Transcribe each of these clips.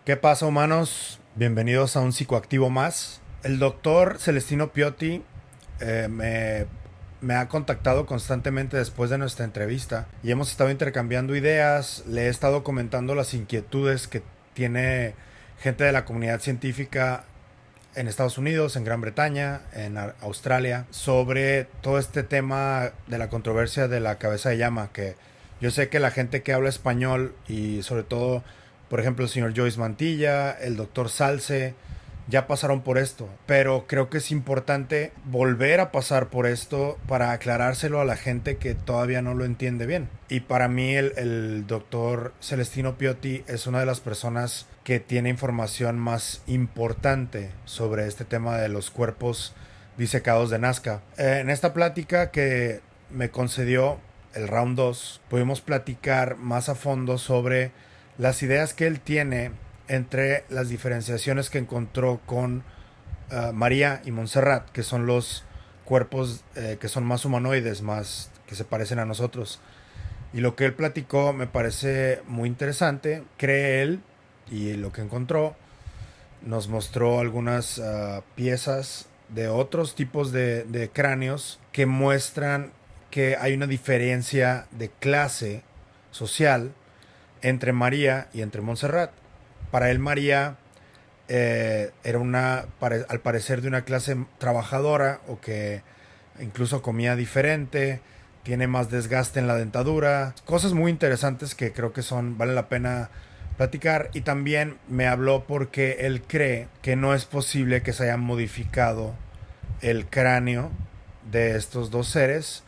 ¿Qué pasa, humanos? Bienvenidos a un psicoactivo más. El doctor Celestino Piotti eh, me, me ha contactado constantemente después de nuestra entrevista y hemos estado intercambiando ideas. Le he estado comentando las inquietudes que tiene gente de la comunidad científica en Estados Unidos, en Gran Bretaña, en Australia, sobre todo este tema de la controversia de la cabeza de llama, que yo sé que la gente que habla español y sobre todo, por ejemplo, el señor Joyce Mantilla, el doctor Salce, ya pasaron por esto, pero creo que es importante volver a pasar por esto para aclarárselo a la gente que todavía no lo entiende bien. Y para mí el doctor Celestino Piotti es una de las personas que tiene información más importante sobre este tema de los cuerpos disecados de Nazca. En esta plática que me concedió el round 2 pudimos platicar más a fondo sobre las ideas que él tiene entre las diferenciaciones que encontró con María y Montserrat, que son los cuerpos que son más humanoides, más que se parecen a nosotros. Y lo que él platicó me parece muy interesante. Cree él, y lo que encontró, nos mostró algunas piezas de otros tipos de cráneos que muestran que hay una diferencia de clase social entre María y entre Montserrat. Para él María era al parecer de una clase trabajadora o que incluso comía diferente, tiene más desgaste en la dentadura, cosas muy interesantes que creo que vale la pena platicar. Y también me habló porque él cree que no es posible que se haya modificado el cráneo de estos dos seres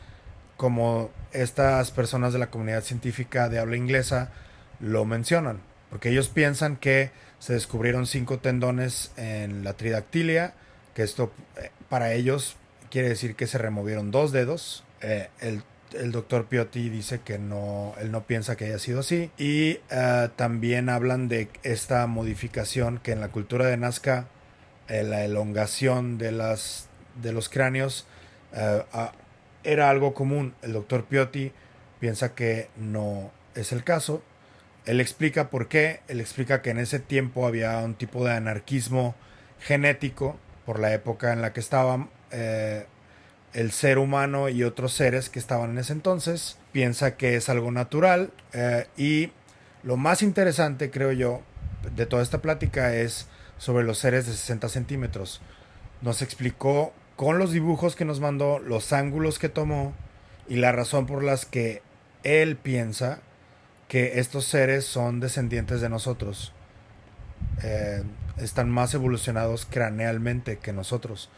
como estas personas de la comunidad científica de habla inglesa lo mencionan, porque ellos piensan que se descubrieron 5 tendones en la tridactilia, que esto para ellos quiere decir que se removieron 2 dedos. El doctor Piotti dice que no, él no piensa que haya sido así. Y también hablan de esta modificación que en la cultura de Nazca, la elongación de los cráneos era algo común. El doctor Piotti piensa que no es el caso. Él explica por qué. Él explica que en ese tiempo había un tipo de anarquismo genético por la época en la que estaban el ser humano y otros seres que estaban en ese entonces. Piensa que es algo natural y lo más interesante, creo yo, de toda esta plática es sobre los seres de 60 centímetros. Nos explicó con los dibujos que nos mandó, los ángulos que tomó y la razón por las que él piensa que estos seres son descendientes de nosotros. Están más evolucionados cranealmente que nosotros,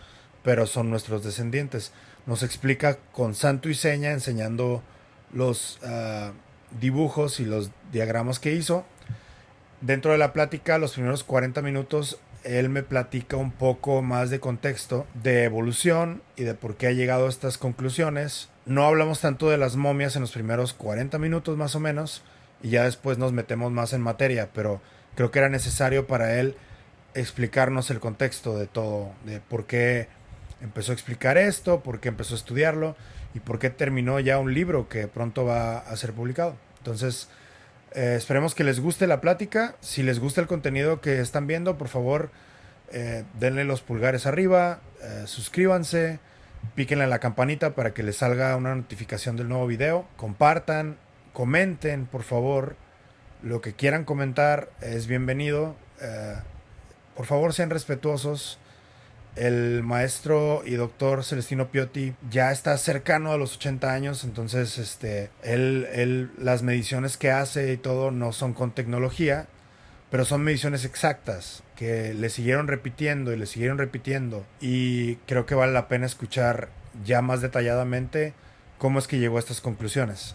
pero son nuestros descendientes. Nos explica con santo y seña, enseñando los dibujos y los diagramas que hizo. Dentro de la plática, los primeros 40 minutos, él me platica un poco más de contexto, de evolución y de por qué ha llegado a estas conclusiones. No hablamos tanto de las momias en los primeros 40 minutos más o menos, y ya después nos metemos más en materia, pero creo que era necesario para él explicarnos el contexto de todo, de por qué empezó a explicar esto, por qué empezó a estudiarlo y por qué terminó ya un libro que pronto va a ser publicado. Entonces, esperemos que les guste la plática. Si les gusta el contenido que están viendo, por favor, denle los pulgares arriba, suscríbanse, píquenle a la campanita para que les salga una notificación del nuevo video. Compartan, comenten, por favor. Lo que quieran comentar es bienvenido. Por favor, sean respetuosos. El maestro y doctor Celestino Piotti ya está cercano a los 80 años, entonces las mediciones que hace y todo no son con tecnología, pero son mediciones exactas que le siguieron repitiendo y le siguieron repitiendo, y creo que vale la pena escuchar ya más detalladamente cómo es que llegó a estas conclusiones.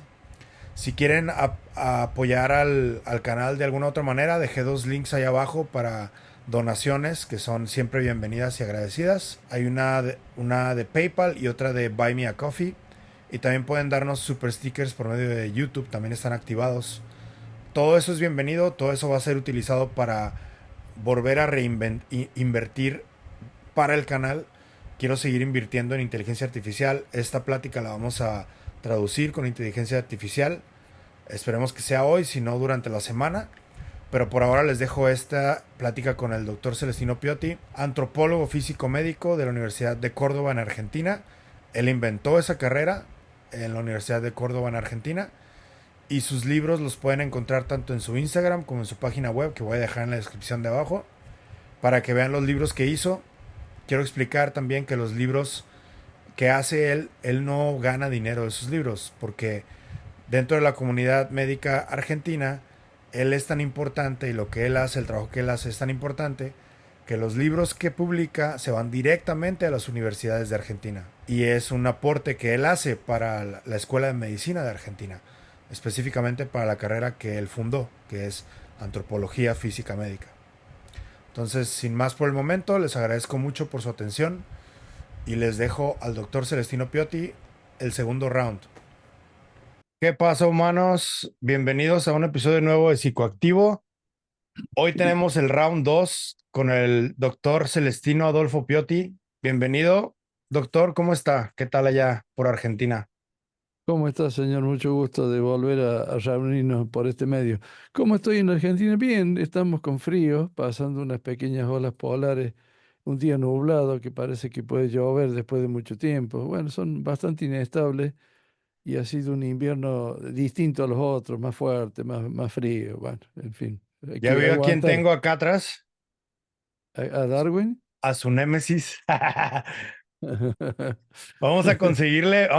Si quieren apoyar al canal de alguna otra manera, dejé 2 links ahí abajo para donaciones que son siempre bienvenidas y agradecidas. Hay una de PayPal y otra de Buy Me a Coffee. Y también pueden darnos super stickers por medio de YouTube, también están activados. Todo eso es bienvenido, todo eso va a ser utilizado para volver a invertir para el canal. Quiero seguir invirtiendo en inteligencia artificial. Esta plática la vamos a traducir con inteligencia artificial. Esperemos que sea hoy, si no durante la semana. pero por ahora les dejo esta plática con el doctor Celestino Piotti, antropólogo físico médico de la Universidad de Córdoba en Argentina. Él inventó esa carrera en la Universidad de Córdoba en Argentina y sus libros los pueden encontrar tanto en su Instagram como en su página web, que voy a dejar en la descripción de abajo, para que vean los libros que hizo. Quiero explicar también que los libros que hace él no gana dinero de sus libros, porque dentro de la comunidad médica argentina, él es tan importante y lo que él hace, el trabajo que él hace es tan importante que los libros que publica se van directamente a las universidades de Argentina. Y es un aporte que él hace para la Escuela de Medicina de Argentina, específicamente para la carrera que él fundó, que es Antropología Física Médica. Entonces, sin más por el momento, les agradezco mucho por su atención y les dejo al doctor Celestino Piotti el segundo round. ¿Qué pasa, humanos? Bienvenidos a un episodio nuevo de Psicoactivo. Hoy tenemos el round 2 con el doctor Celestino Adolfo Piotti. Bienvenido, doctor, ¿cómo está? ¿Qué tal allá por Argentina? ¿Cómo está, señor? Mucho gusto de volver a reunirnos por este medio. ¿Cómo estoy en Argentina? Bien, estamos con frío, pasando unas pequeñas olas polares, un día nublado que parece que puede llover después de mucho tiempo. Bueno, son bastante inestables y ha sido un invierno distinto a los otros, más fuerte, más frío. Bueno, en fin, hay ¿Ya que vio a quién aguantar. tengo acá atrás? ¿A Darwin? A su némesis. Vamos a conseguirle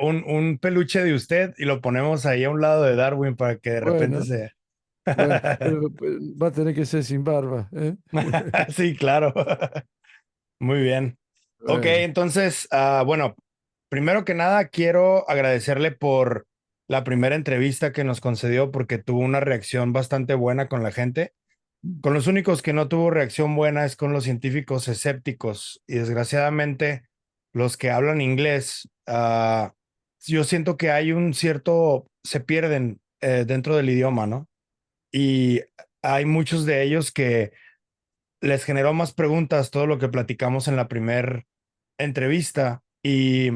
un peluche de usted y lo ponemos ahí a un lado de Darwin para que de repente Bueno, se... bueno, pero va a tener que ser sin barba, ¿eh? Sí, claro. Muy bien. Ok, Bueno. entonces, bueno, primero que nada quiero agradecerle por la primera entrevista que nos concedió porque tuvo una reacción bastante buena con la gente. Con los únicos que no tuvo reacción buena es con los científicos escépticos y desgraciadamente los que hablan inglés, yo siento que hay un cierto, se pierden dentro del idioma, ¿no? Y hay muchos de ellos que les generó más preguntas todo lo que platicamos en la primera entrevista y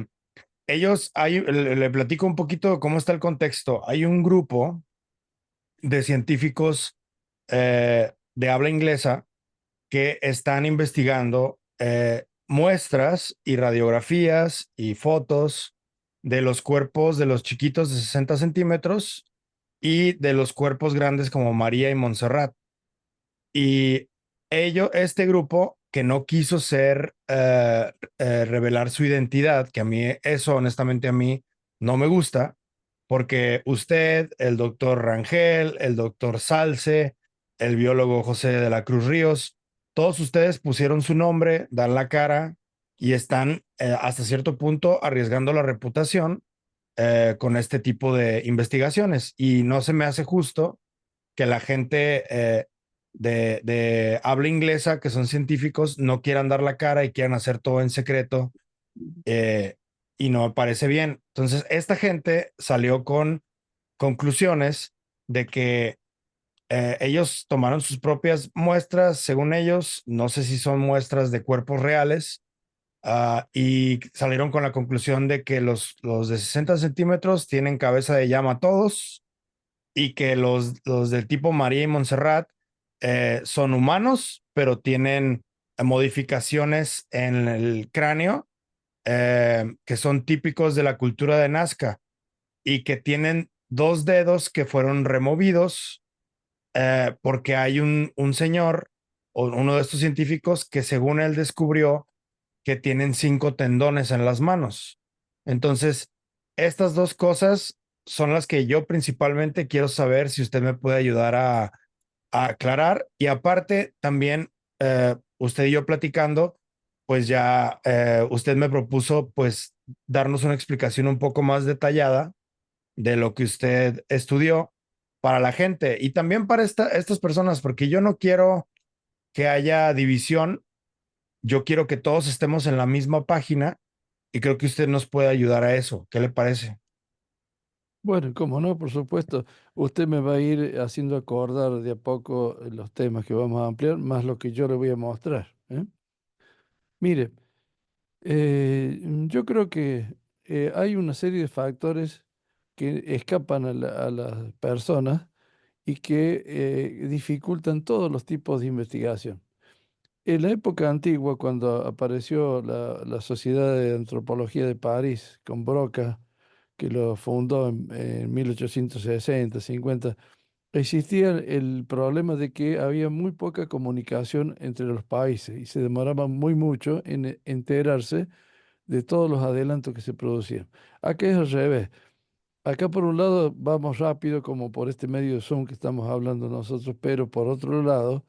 le platico un poquito cómo está el contexto. Hay un grupo de científicos de habla inglesa que están investigando muestras y radiografías y fotos de los cuerpos de los chiquitos de 60 centímetros y de los cuerpos grandes como María y Montserrat. Y este grupo que no quiso revelar su identidad, que a mí, eso honestamente a mí no me gusta, porque usted, el doctor Rangel, el doctor Salce, el biólogo José de la Cruz Ríos, todos ustedes pusieron su nombre, dan la cara y están hasta cierto punto arriesgando la reputación con este tipo de investigaciones. Y no se me hace justo que la gente de habla inglesa, que son científicos, no quieran dar la cara y quieran hacer todo en secreto eh, y no me parece bien. Entonces, esta gente salió con conclusiones de que ellos tomaron sus propias muestras, según ellos, no sé si son muestras de cuerpos reales, y salieron con la conclusión de que los de 60 centímetros tienen cabeza de llama todos y que los del tipo María y Montserrat son humanos, pero tienen modificaciones en el cráneo que son típicos de la cultura de Nazca y que tienen dos dedos que fueron removidos porque hay un señor o uno de estos científicos que según él descubrió que tienen 5 tendones en las manos. Entonces, estas dos cosas son las que yo principalmente quiero saber si usted me puede ayudar a aclarar. Y aparte, también usted y yo platicando, pues ya usted me propuso pues darnos una explicación un poco más detallada de lo que usted estudió para la gente y también para estas personas, porque yo no quiero que haya división, yo quiero que todos estemos en la misma página y creo que usted nos puede ayudar a eso. ¿Qué le parece? Bueno, cómo no, por supuesto. Usted me va a ir haciendo acordar de a poco los temas que vamos a ampliar, más lo que yo le voy a mostrar, ¿eh? Mire, yo creo que hay una serie de factores que escapan a las personas y que dificultan todos los tipos de investigación. En la época antigua, cuando apareció la Sociedad de Antropología de París con Broca, que lo fundó en 1860, 50, existía el problema de que había muy poca comunicación entre los países y se demoraba muy mucho en enterarse de todos los adelantos que se producían. Acá es al revés. Acá por un lado vamos rápido como por este medio de Zoom que estamos hablando nosotros, pero por otro lado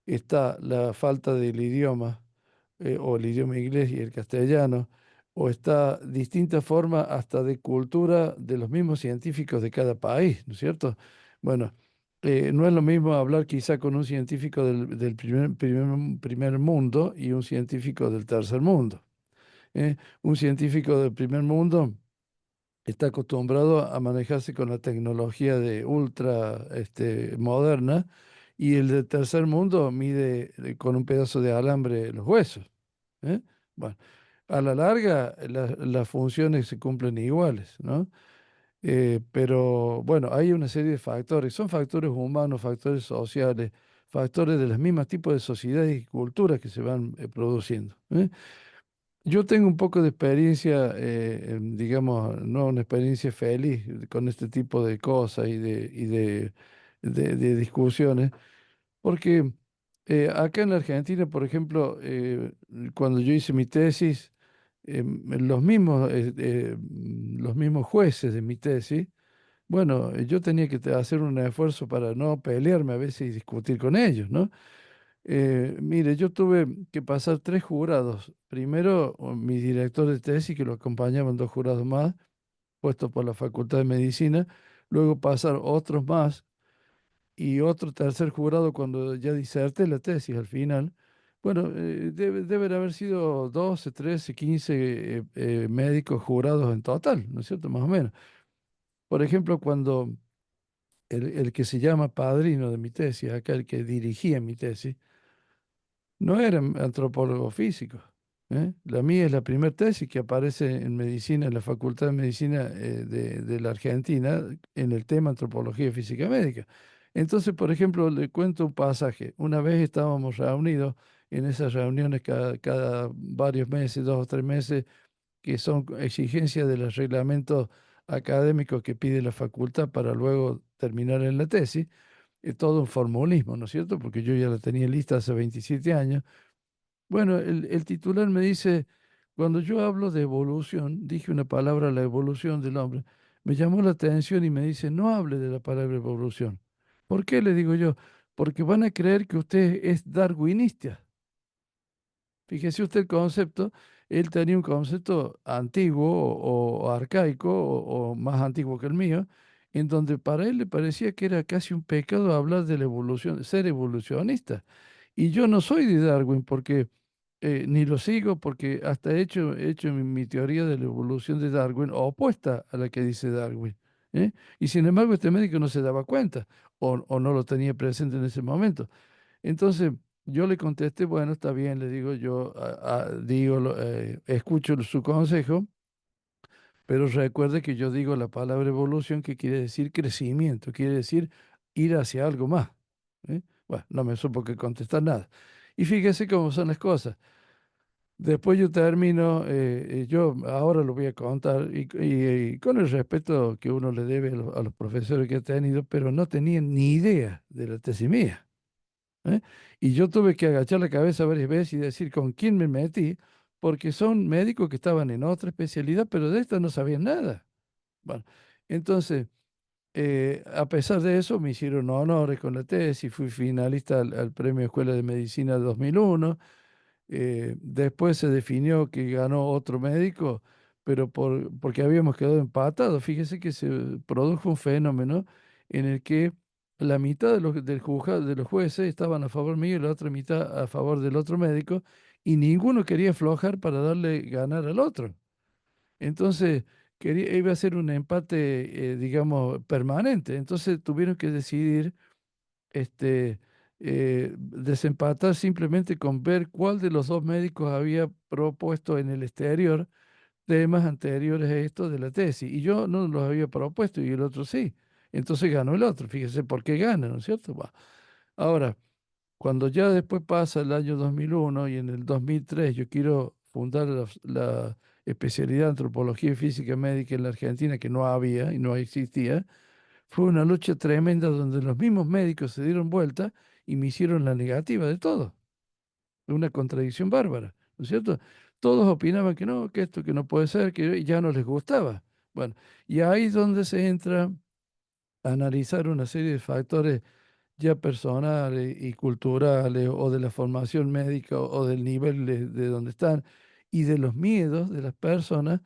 está la falta del idioma, o el idioma inglés y el castellano, o está distinta forma hasta de cultura de los mismos científicos de cada país, ¿no es cierto? Bueno, no es lo mismo hablar quizá con un científico del primer mundo y un científico del tercer mundo. Un científico del primer mundo está acostumbrado a manejarse con la tecnología de ultra moderna y el de tercer mundo mide con un pedazo de alambre los huesos. ¿Eh? Bueno, a la larga las funciones se cumplen iguales, ¿no? Pero bueno, hay una serie de factores, son factores humanos, factores sociales, factores de los mismos tipos de sociedades y culturas que se van produciendo. Yo tengo un poco de experiencia, digamos, no una experiencia feliz con este tipo de cosas y de discusiones, porque acá en la Argentina, por ejemplo, cuando yo hice mi tesis, los mismos jueces de mi tesis, bueno, yo tenía que hacer un esfuerzo para no pelearme a veces y discutir con ellos, ¿no? Mire, yo tuve que pasar tres jurados. Primero, mi director de tesis, que lo acompañaban dos jurados más, puestos por la Facultad de Medicina. Luego pasar otros más y otro tercer jurado cuando ya diserté la tesis al final. Bueno, deben haber sido 12, 13, 15 médicos jurados en total, ¿no es cierto? Más o menos. Por ejemplo, cuando el que se llama padrino de mi tesis, acá el que dirigía mi tesis, no era antropólogo físico. La mía es la primera tesis que aparece en medicina, en la Facultad de Medicina de la Argentina, en el tema antropología física médica. Entonces, por ejemplo, le cuento un pasaje. Una vez estábamos reunidos en esas reuniones cada varios meses, 2 o 3 meses, que son exigencias de los reglamentos académicos que pide la facultad para luego terminar en la tesis. Es todo un formulismo, ¿no es cierto? Porque yo ya la tenía lista hace 27 años. Bueno, el titular me dice, cuando yo hablo de evolución, dije una palabra, la evolución del hombre, me llamó la atención y me dice, no hable de la palabra evolución. ¿Por qué? Le digo yo, porque van a creer que usted es darwinista. Fíjese usted el concepto, él tenía un concepto antiguo o arcaico o más antiguo que el mío, en donde para él le parecía que era casi un pecado hablar de la evolución, ser evolucionista. Y yo no soy de Darwin porque ni lo sigo porque hasta he hecho mi teoría de la evolución de Darwin opuesta a la que dice Darwin. ¿Eh? Y sin embargo este médico no se daba cuenta o no lo tenía presente en ese momento. Entonces yo le contesté, bueno, está bien, le digo, yo digo, escucho su consejo, pero recuerde que yo digo la palabra evolución que quiere decir crecimiento, quiere decir ir hacia algo más. ¿Eh? Bueno, no me supo que contestar nada. Y fíjese cómo son las cosas. Después yo termino, yo ahora lo voy a contar y con el respeto que uno le debe a los profesores que ha tenido, pero no tenían ni idea de la tesis mía. ¿Eh? Y yo tuve que agachar la cabeza varias veces y decir con quién me metí, porque son médicos que estaban en otra especialidad, pero de esta no sabían nada. Bueno, entonces, a pesar de eso, me hicieron honores con la tesis, fui finalista al Premio Escuela de Medicina 2001. Después se definió que ganó otro médico, pero porque habíamos quedado empatados. Fíjese que se produjo un fenómeno en el que la mitad de los jueces estaban a favor mío y la otra mitad a favor del otro médico, y ninguno quería aflojar para darle ganar al otro. Entonces, iba a ser un empate, digamos, permanente. Entonces tuvieron que decidir desempatar simplemente con ver cuál de los dos médicos había propuesto en el exterior temas anteriores a esto de la tesis. Y yo no los había propuesto y el otro sí. Entonces ganó el otro. Fíjese por qué gana, ¿no es cierto? Bah. Ahora, cuando ya después pasa el año 2001 y en el 2003 yo quiero fundar la especialidad de antropología y física médica en la Argentina, que no había y no existía, fue una lucha tremenda donde los mismos médicos se dieron vuelta y me hicieron la negativa de todo. Una contradicción bárbara, ¿no es cierto? Todos opinaban que no, que esto, que no puede ser, que ya no les gustaba. Bueno, y ahí es donde se entra a analizar una serie de factores ya personales y culturales o de la formación médica o del nivel de donde están y de los miedos de las personas,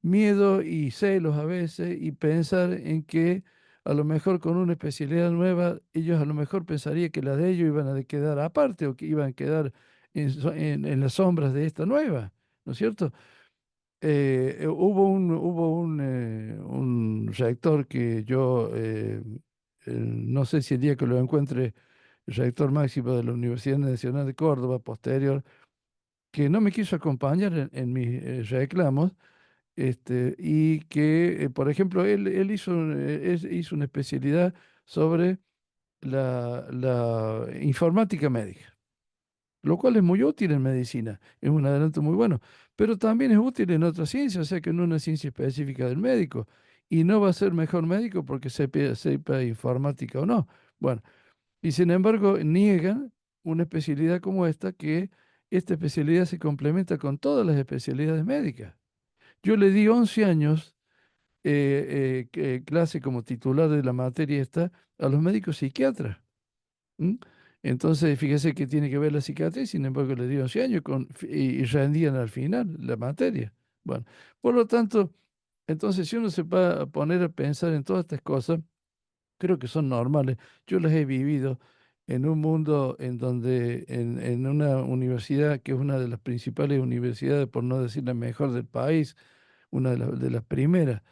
miedo y celos a veces y pensar en que a lo mejor con una especialidad nueva ellos a lo mejor pensarían que las de ellos iban a quedar aparte o que iban a quedar en las sombras de esta nueva, ¿no es cierto? Hubo un rector que yo no sé si el día que lo encuentre, el rector máximo de la Universidad Nacional de Córdoba, posterior, que no me quiso acompañar en mis reclamos, y que, por ejemplo, él hizo una especialidad sobre la informática médica, lo cual es muy útil en medicina, es un adelanto muy bueno, pero también es útil en otras ciencias, o sea que en una ciencia específica del médico, y no va a ser mejor médico porque sepa informática o no. Bueno, y sin embargo niegan una especialidad como esta, que esta especialidad se complementa con todas las especialidades médicas. Yo le di 11 años clase como titular de la materia esta a los médicos psiquiatras. ¿M? Entonces, fíjese que tiene que ver la psiquiatría, sin embargo, le dio 11 años y rendían al final la materia. Bueno, por lo tanto, entonces, si uno se va a poner a pensar en todas estas cosas, creo que son normales. Yo las he vivido en un mundo en donde, en una universidad que es una de las principales universidades, por no decir la mejor del país, una de las primeras,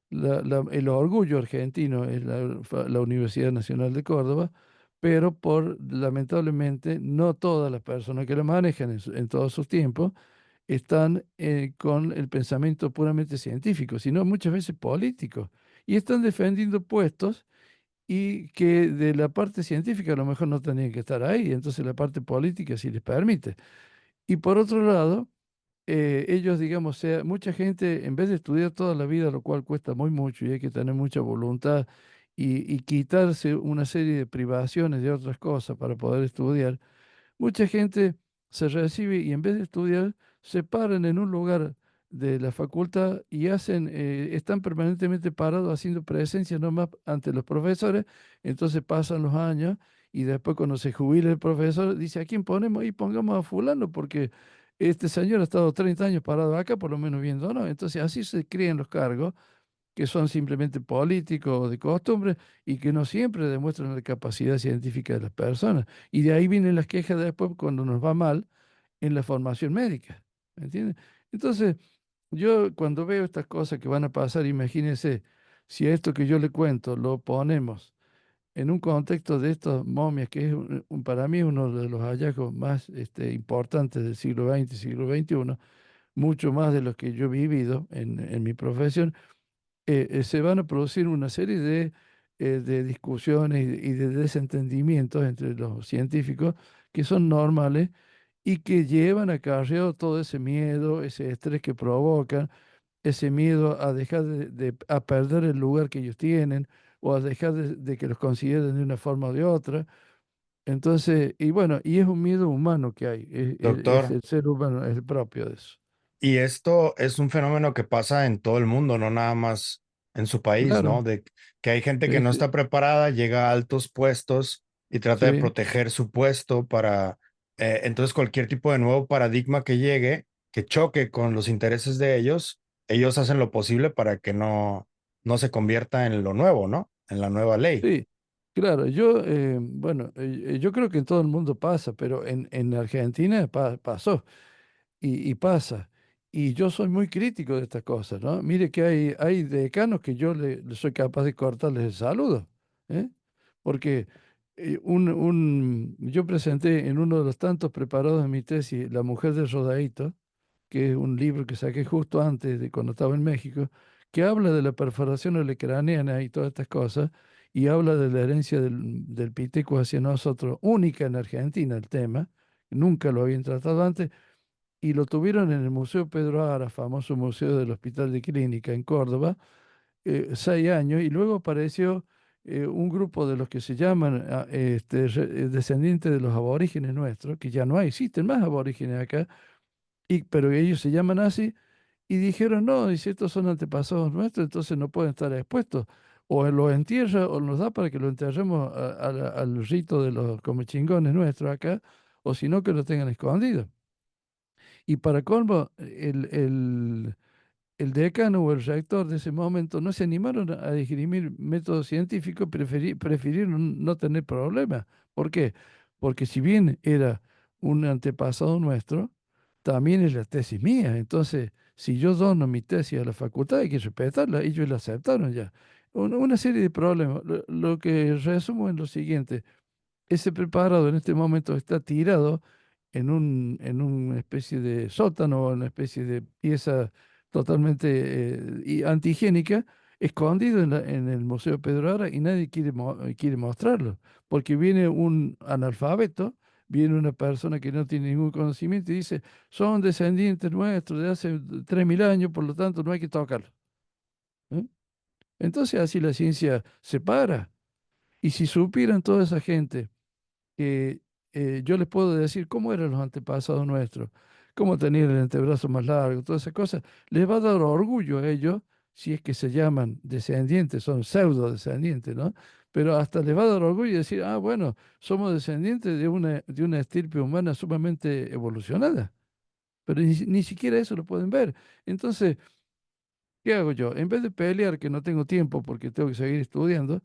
el orgullo argentino es la Universidad Nacional de Córdoba, pero lamentablemente no todas las personas que la manejan en todos sus tiempos están con el pensamiento puramente científico, sino muchas veces político, y están defendiendo puestos y que de la parte científica a lo mejor no tenían que estar ahí, entonces la parte política sí les permite. Y por otro lado, ellos, digamos, mucha gente, en vez de estudiar toda la vida, lo cual cuesta muy mucho y hay que tener mucha voluntad y quitarse una serie de privaciones de otras cosas para poder estudiar, mucha gente se recibe y en vez de estudiar, se paran en un lugar de la facultad y están permanentemente parados haciendo presencia nomás ante los profesores, entonces pasan los años y después cuando se jubila el profesor, dice, ¿a quién ponemos? Y pongamos a fulano porque este señor ha estado 30 años parado acá, por lo menos viendo, ¿no? Entonces así se crean los cargos que son simplemente políticos o de costumbre y que no siempre demuestran la capacidad científica de las personas. Y de ahí vienen las quejas después cuando nos va mal en la formación médica. ¿Me entiendes? Entonces, yo cuando veo estas cosas que van a pasar, imagínense, si a esto que yo le cuento lo ponemos en un contexto de estas momias, que es para mí uno de los hallazgos más importantes del siglo XX, siglo XXI, mucho más de los que yo he vivido en mi profesión, se van a producir una serie de discusiones y de desentendimientos entre los científicos que son normales y que llevan acarreado todo ese miedo, ese estrés que provocan, ese miedo a dejar a perder el lugar que ellos tienen o a dejar de que los consideren de una forma o de otra. Entonces, y bueno, y es un miedo humano que hay, es Doctor. el ser humano, es el propio de eso. Y esto es un fenómeno que pasa en todo el mundo, no nada más en su país, ¿no? Claro, De que hay gente que no este, está preparada, llega a altos puestos y trata de sí. proteger su puesto para, entonces cualquier tipo de nuevo paradigma que llegue, que choque con los intereses de ellos hacen lo posible para que no se convierta en lo nuevo, ¿no? En la nueva ley. Sí, claro, yo creo que en todo el mundo pasa, pero en Argentina pasó y pasa. Y yo soy muy crítico de estas cosas, ¿no? Mire que hay decanos que yo le soy capaz de cortarles el saludo, ¿eh? Porque yo presenté en uno de los tantos preparados de mi tesis, La mujer de Rodaíto, que es un libro que saqué justo antes de cuando estaba en México, que habla de la perforación olecraniana y todas estas cosas, y habla de la herencia del Pithecus hacia nosotros, única en Argentina el tema, nunca lo habían tratado antes, y lo tuvieron en el Museo Pedro Ara, famoso museo del Hospital de Clínica en Córdoba, 6 años, y luego apareció un grupo de los que se llaman descendientes de los aborígenes nuestros, que ya no existen más aborígenes acá, pero ellos se llaman así, y dijeron, no, y si estos son antepasados nuestros, entonces no pueden estar expuestos. O los entierra o nos da para que lo enterremos al rito de los comechingones nuestros acá, o si no, que lo tengan escondido. Y para colmo, el decano o el rector de ese momento no se animaron a esgrimir métodos científicos, prefirieron no tener problemas. ¿Por qué? Porque si bien era un antepasado nuestro, también es la tesis mía. Entonces, si yo dono mi tesis a la facultad, hay que respetarla. Ellos la aceptaron ya. Una serie de problemas. Lo que resumo en lo siguiente. Ese preparado en este momento está tirado en una especie de sótano, una especie de pieza totalmente antihigiénica, escondido en el Museo Pedro Ara y nadie quiere mostrarlo, porque viene un analfabeto, viene una persona que no tiene ningún conocimiento y dice, son descendientes nuestros de hace 3.000 años, por lo tanto no hay que tocarlo. ¿Eh? Entonces así la ciencia se para. Y si supieran toda esa gente que yo les puedo decir cómo eran los antepasados nuestros, cómo tenían el antebrazo más largo, todas esas cosas, les va a dar orgullo a ellos, si es que se llaman descendientes, son pseudo descendientes, ¿no? Pero hasta les va a dar orgullo decir, ah, bueno, somos descendientes de una estirpe humana sumamente evolucionada. Pero ni siquiera eso lo pueden ver. Entonces, ¿qué hago yo? En vez de pelear, que no tengo tiempo porque tengo que seguir estudiando,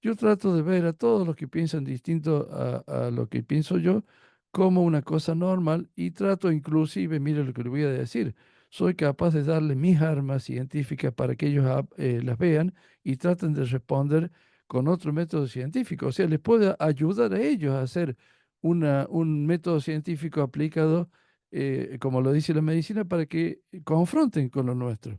yo trato de ver a todos los que piensan distinto a lo que pienso yo como una cosa normal y trato inclusive, mire lo que le voy a decir, soy capaz de darle mis armas científicas para que ellos las vean y traten de responder con otro método científico. O sea, les puedo ayudar a ellos a hacer un método científico aplicado, como lo dice la medicina, para que confronten con lo nuestro.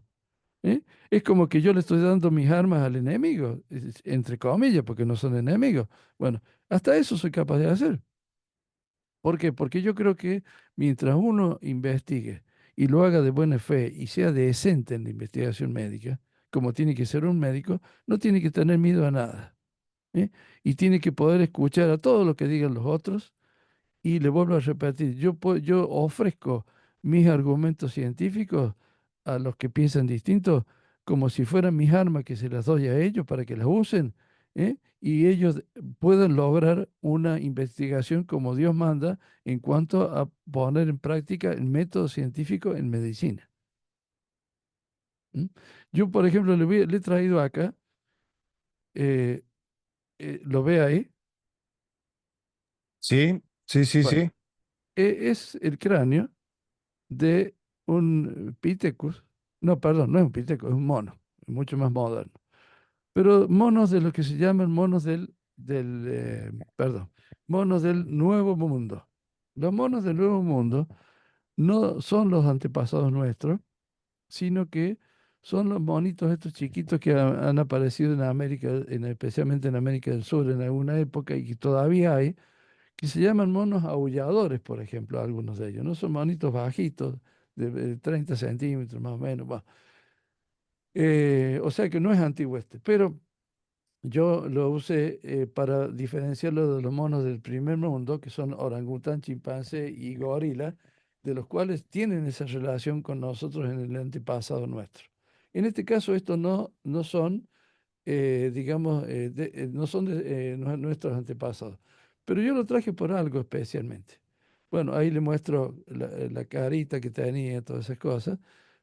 ¿Eh? Es como que yo le estoy dando mis armas al enemigo, entre comillas, porque no son enemigos. Bueno, hasta eso soy capaz de hacer. ¿Por qué? Porque yo creo que mientras uno investigue y lo haga de buena fe y sea decente en la investigación médica, como tiene que ser un médico, no tiene que tener miedo a nada. ¿Eh? Y tiene que poder escuchar a todo lo que digan los otros y le vuelvo a repetir, yo ofrezco mis argumentos científicos a los que piensan distinto como si fueran mis armas que se las doy a ellos para que las usen, ¿eh? Y ellos puedan lograr una investigación como Dios manda en cuanto a poner en práctica el método científico en medicina. ¿M? Yo, por ejemplo, le he traído acá, eh, ¿lo ve ahí? Sí, sí, sí, Bueno, sí. es el cráneo de un Pithecus. No, perdón, no es un Pithecus, es un mono, es mucho más moderno. Pero monos de lo que se llaman monos perdón, monos del Nuevo Mundo. Los monos del Nuevo Mundo no son los antepasados nuestros, sino que son los monitos estos chiquitos que han aparecido en América, especialmente en América del Sur en alguna época y que todavía hay, que se llaman monos aulladores, por ejemplo, algunos de ellos, ¿no? Son monitos bajitos, de 30 centímetros más o menos. Va. O sea que no es antiguo este, pero yo lo usé para diferenciarlo de los monos del primer mundo, que son orangután, chimpancé y gorila, de los cuales tienen esa relación con nosotros en el antepasado nuestro. En este caso, estos no son digamos, no son nuestros antepasados. Pero yo lo traje por algo especialmente. Bueno, ahí le muestro la carita que tenía, todas esas cosas.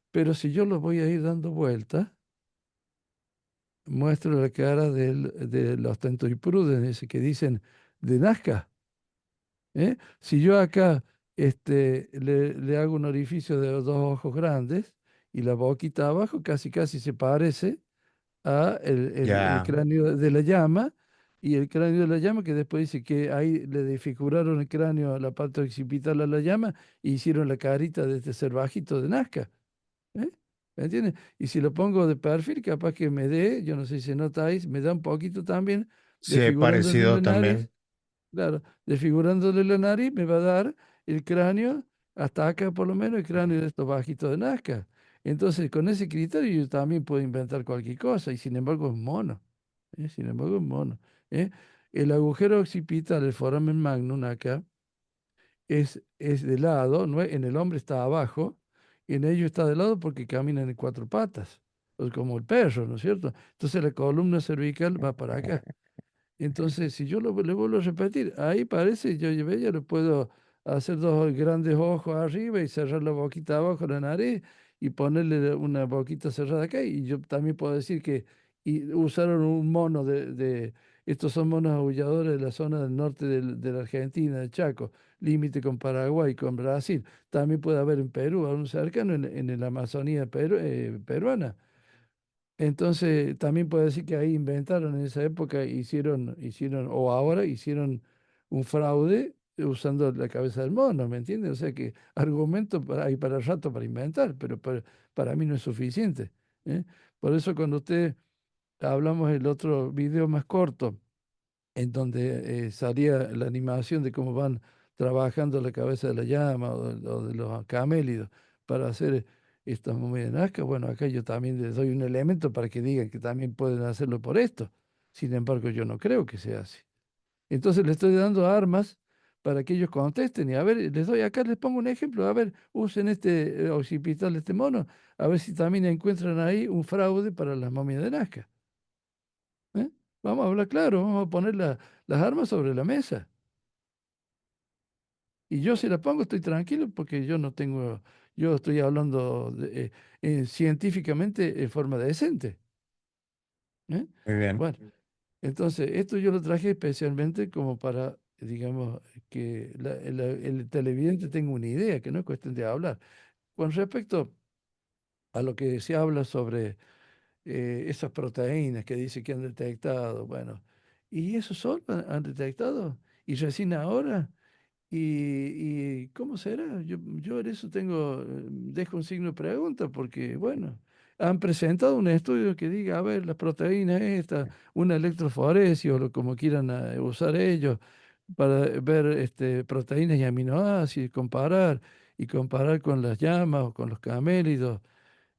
Pero si yo los voy a ir dando vueltas, muestro la cara de los Tentoipruden, ese que dicen de Nazca. ¿Eh? Si yo acá le hago un orificio de los dos ojos grandes y la boquita abajo, casi casi se parece a el Ya. cráneo de la llama, y el cráneo de la llama que después dice que ahí le desfiguraron el cráneo, la parte occipital a la llama, e hicieron la carita de este ser bajito de Nazca. ¿Eh? ¿Me entiendes? Y si lo pongo de perfil, capaz que me dé, yo no sé si se nota ahí, me da un poquito también, Sí, he desfigurándole la parecido nariz. también. Claro, desfigurándole la nariz me va a dar el cráneo, hasta acá por lo menos el cráneo de estos bajitos de Nazca. Entonces, con ese criterio yo también puedo inventar cualquier cosa, y sin embargo es mono. Sin embargo es mono. ¿eh? El agujero occipital, el foramen magnum acá, es de lado, ¿no? En el hombre está abajo, y en ello está de lado porque caminan en cuatro patas, pues como el perro, ¿no es cierto? Entonces la columna cervical va para acá. Entonces, si yo le vuelvo a repetir, ahí parece, yo ya le puedo hacer dos grandes ojos arriba y cerrar la boquita abajo, la nariz, y ponerle una boquita cerrada acá. Y yo también puedo decir que usaron un mono estos son monos aulladores de la zona del norte de la Argentina, de Chaco, límite con Paraguay, con Brasil. También puede haber en Perú, aún cercano, en la Amazonía peruana. Entonces, también puede decir que ahí inventaron en esa época, o ahora hicieron un fraude usando la cabeza del mono, ¿me entiendes? O sea que argumento hay para rato para inventar, pero para mí no es suficiente. ¿eh? Por eso cuando usted hablamos el otro video más corto, en donde salía la animación de cómo van trabajando la cabeza de la llama o de los camélidos para hacer estas momias de Nazca. Bueno, acá yo también les doy un elemento para que digan que también pueden hacerlo por esto. Sin embargo, yo no creo que sea así. Entonces les estoy dando armas para que ellos contesten. Y a ver, les doy acá, les pongo un ejemplo. A ver, usen este occipital de este mono, a ver si también encuentran ahí un fraude para las momias de Nazca. ¿eh? Vamos a hablar claro, vamos a poner las armas sobre la mesa. Y yo si la pongo estoy tranquilo porque yo no tengo, yo estoy hablando científicamente en forma decente. ¿eh? Muy bien. Bueno, entonces esto yo lo traje especialmente como para, digamos, que el televidente tenga una idea, que no es cuestión de hablar. Con respecto a lo que se habla sobre esas proteínas que dice que han detectado, bueno, ¿y eso solo han detectado? ¿Y recién ahora? ¿Y cómo será? Yo en eso dejo un signo de pregunta porque, bueno, han presentado un estudio que diga, a ver, las proteínas estas, una electroforesis o como quieran usar ellos, para ver proteínas y aminoácidos y comparar con las llamas o con los camélidos.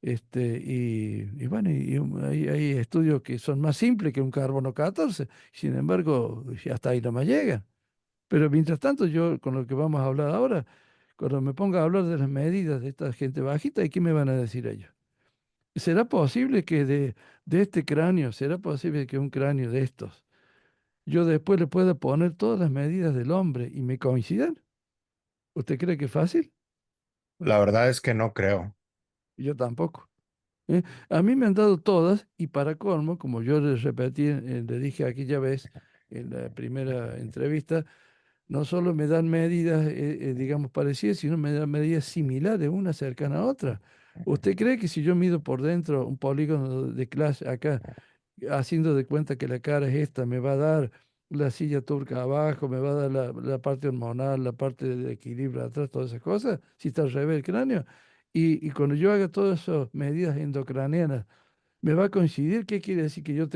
Y bueno, hay estudios que son más simples que un carbono 14, sin embargo, hasta ahí no más llegan. Pero mientras tanto, yo con lo que vamos a hablar ahora, cuando me ponga a hablar de las medidas de esta gente bajita, ¿y qué me van a decir ellos? ¿Será posible que de este cráneo, será posible que un cráneo de estos, yo después le pueda poner todas las medidas del hombre y me coincidan? ¿Usted cree que es fácil? La verdad es que no creo. Yo tampoco. ¿eh? A mí me han dado todas y para colmo, como yo les repetí, le dije aquella vez en la primera entrevista, no solo me dan medidas, digamos, parecidas, sino me dan medidas similares, una cercana a otra. ¿Usted cree que si yo mido por dentro un polígono de clase acá, haciendo de cuenta que la cara es esta, me va a dar la silla turca abajo, me va a dar la parte hormonal, la parte de equilibrio atrás, todas esas cosas, si está al revés el cráneo? Y cuando yo haga todas esas medidas endocranianas, ¿me va a coincidir? ¿Qué quiere decir? Que yo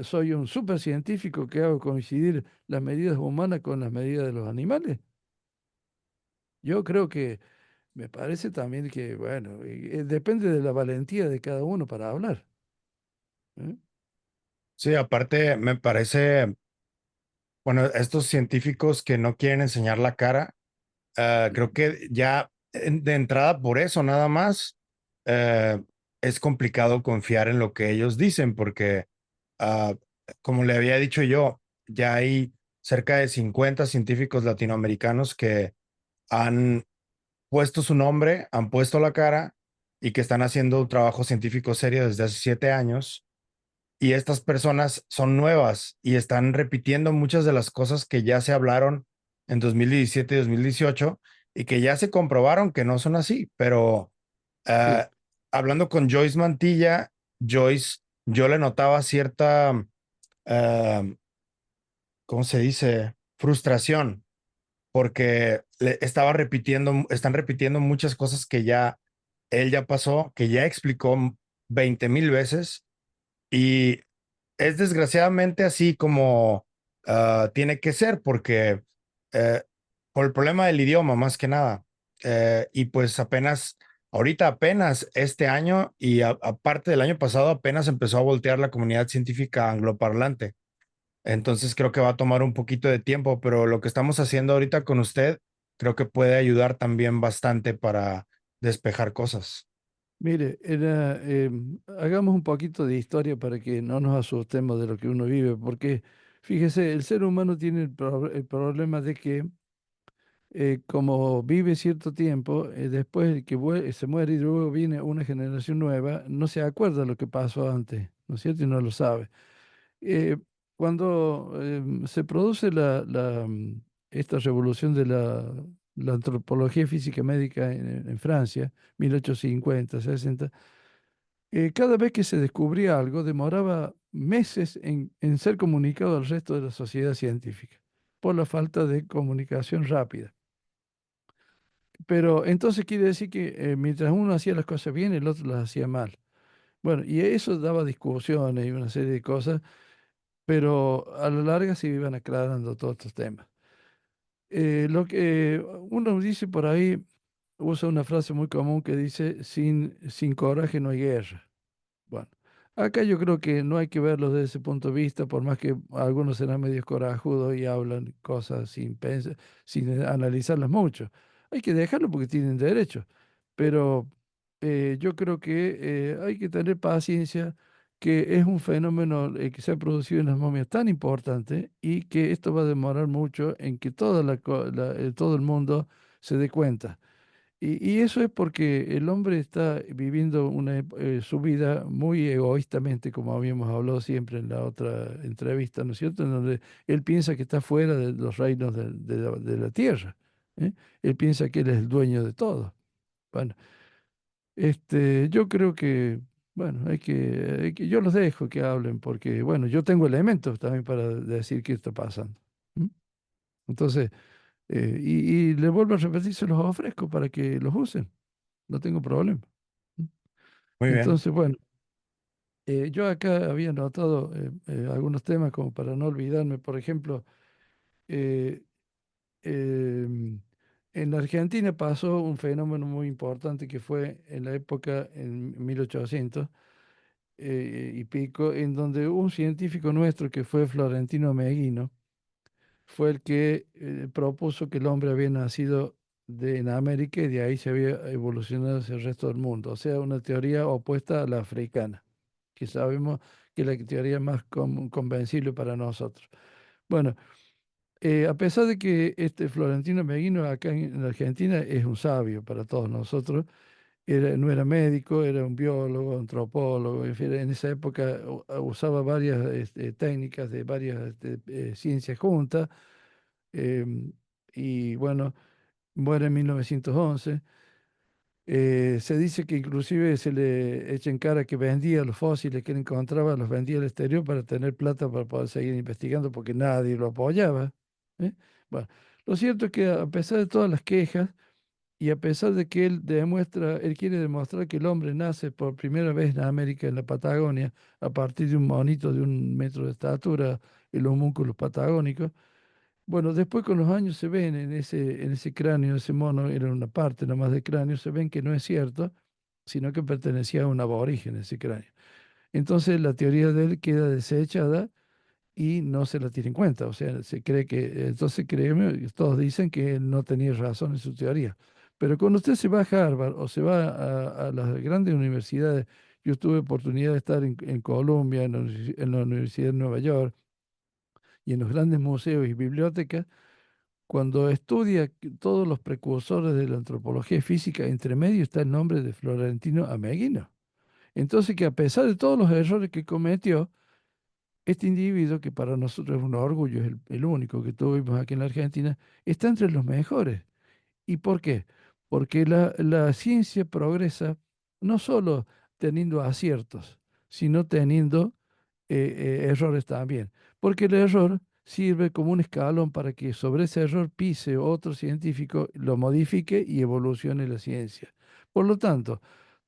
soy un super científico que hago coincidir las medidas humanas con las medidas de los animales. Yo creo que me parece también que, bueno, depende de la valentía de cada uno para hablar. ¿eh? Sí, aparte me parece, bueno, estos científicos que no quieren enseñar la cara, creo que ya de entrada por eso nada más eh, es complicado confiar en lo que ellos dicen porque, ah, como le había dicho yo, ya hay cerca de 50 científicos latinoamericanos que han puesto su nombre, han puesto la cara y que están haciendo un trabajo científico serio desde hace 7 años. Y estas personas son nuevas y están repitiendo muchas de las cosas que ya se hablaron en 2017 y 2018 y que ya se comprobaron que no son así. Pero Sí, eh, hablando con Joyce Mantilla, Joyce, yo le notaba cierta, eh, ¿cómo se dice? Frustración porque están repitiendo muchas cosas que ya él ya pasó, que ya explicó 20,000 veces y es desgraciadamente así como tiene que ser, porque eh, por el problema del idioma más que nada. Y pues ahorita apenas este año y aparte del año pasado apenas empezó a voltear la comunidad científica angloparlante. Entonces creo que va a tomar un poquito de tiempo, pero lo que estamos haciendo ahorita con usted creo que puede ayudar también bastante para despejar cosas. Mire, hagamos un poquito de historia para que no nos asustemos de lo que uno vive, porque fíjese, el ser humano tiene el problema de que como vive cierto tiempo, después de que se muere y luego viene una generación nueva, no se acuerda lo que pasó antes, ¿no es cierto? Y no lo sabe. Eh, Cuando se produce esta revolución de la antropología física médica en Francia, 1850, 60, cada vez que se descubría algo, demoraba meses en ser comunicado al resto de la sociedad científica, por la falta de comunicación rápida. Pero entonces quiere decir que mientras uno hacía las cosas bien, el otro las hacía mal. Bueno, y eso daba discusiones y una serie de cosas, pero a la larga se iban aclarando todos estos temas. Lo que uno dice por ahí, usa una frase muy común que dice, sin coraje no hay guerra. Bueno, acá yo creo que no hay que verlo desde ese punto de vista, por más que algunos serán medios corajudos y hablan cosas sin pensar, sin analizarlas mucho. Hay que dejarlo porque tienen derecho. Pero yo creo que hay que tener paciencia, que es un fenómeno que se ha producido en las momias tan importante y que esto va a demorar mucho en que todo el mundo se dé cuenta. Y eso es porque el hombre está viviendo su vida muy egoístamente, como habíamos hablado siempre en la otra entrevista, ¿no es cierto? En donde él piensa que está fuera de los reinos de la tierra, ¿eh? Él piensa que él es el dueño de todo. Bueno, yo creo que, bueno, yo los dejo que hablen porque, bueno, yo tengo elementos también para decir qué está pasando. ¿M? Entonces, y le vuelvo a repetir, se los ofrezco para que los usen. No tengo problema. ¿Mm? Muy bien, Entonces, bueno, yo acá había notado algunos temas como para no olvidarme. Por ejemplo, eh, em, en la Argentina pasó un fenómeno muy importante que fue en la época, en 1800 y pico, en donde un científico nuestro que fue Florentino Meguino, fue el que propuso que el hombre había nacido en América y de ahí se había evolucionado hacia el resto del mundo. O sea, una teoría opuesta a la africana, que sabemos que es la teoría más convencible para nosotros. Bueno, a pesar de que este Florentino Meguino acá en Argentina es un sabio para todos nosotros, no era médico, era un biólogo, antropólogo, en fin, en esa época usaba varias técnicas de varias ciencias juntas, em, y bueno, muere en 1911. Se dice que inclusive se le echa en cara que vendía los fósiles que él encontraba, los vendía al exterior para tener plata para poder seguir investigando porque nadie lo apoyaba. ¿Eh? Bueno, lo cierto es que a pesar de todas las quejas y a pesar de que él quiere demostrar que el hombre nace por primera vez en América, en la Patagonia, a partir de un monito de 1 metro de estatura, el homúnculo patagónico. Bueno, después con los años se ven en ese cráneo, ese mono era una parte nomás del cráneo, se ven que no es cierto, sino que pertenecía a un aborigen ese cráneo. Entonces la teoría de él queda desechada y no se la tiene en cuenta. O sea, se cree que, entonces créeme, todos dicen que él no tenía razón en su teoría. Pero cuando usted se va a Harvard o se va a las grandes universidades, yo tuve oportunidad de estar en Columbia, en la Universidad de Nueva York y en los grandes museos y bibliotecas, cuando estudia todos los precursores de la antropología física, entre medio está el nombre de Florentino Ameghino. Entonces, que a pesar de todos los errores que cometió, este individuo, que para nosotros es un orgullo, es el único que tuvimos aquí en la Argentina, está entre los mejores. ¿Y por qué? Porque la ciencia progresa no solo teniendo aciertos, sino teniendo errores también. Porque el error sirve como un escalón para que sobre ese error pise otro científico, lo modifique y evolucione la ciencia. Por lo tanto,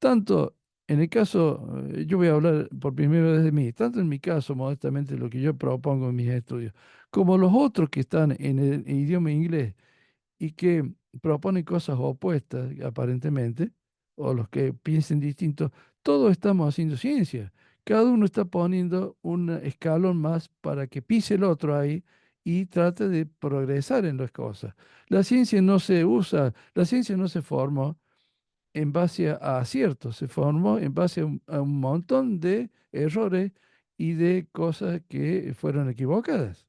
Tanto en el caso, yo voy a hablar por primera vez de mí, tanto en mi caso, modestamente, lo que yo propongo en mis estudios, como los otros que están en el idioma inglés y que proponen cosas opuestas, aparentemente, o los que piensen distinto, todos estamos haciendo ciencia. Cada uno está poniendo un escalón más para que pise el otro ahí y trate de progresar en las cosas. La ciencia no se usa, la ciencia no se formó en base a aciertos, se formó en base a un montón de errores y de cosas que fueron equivocadas,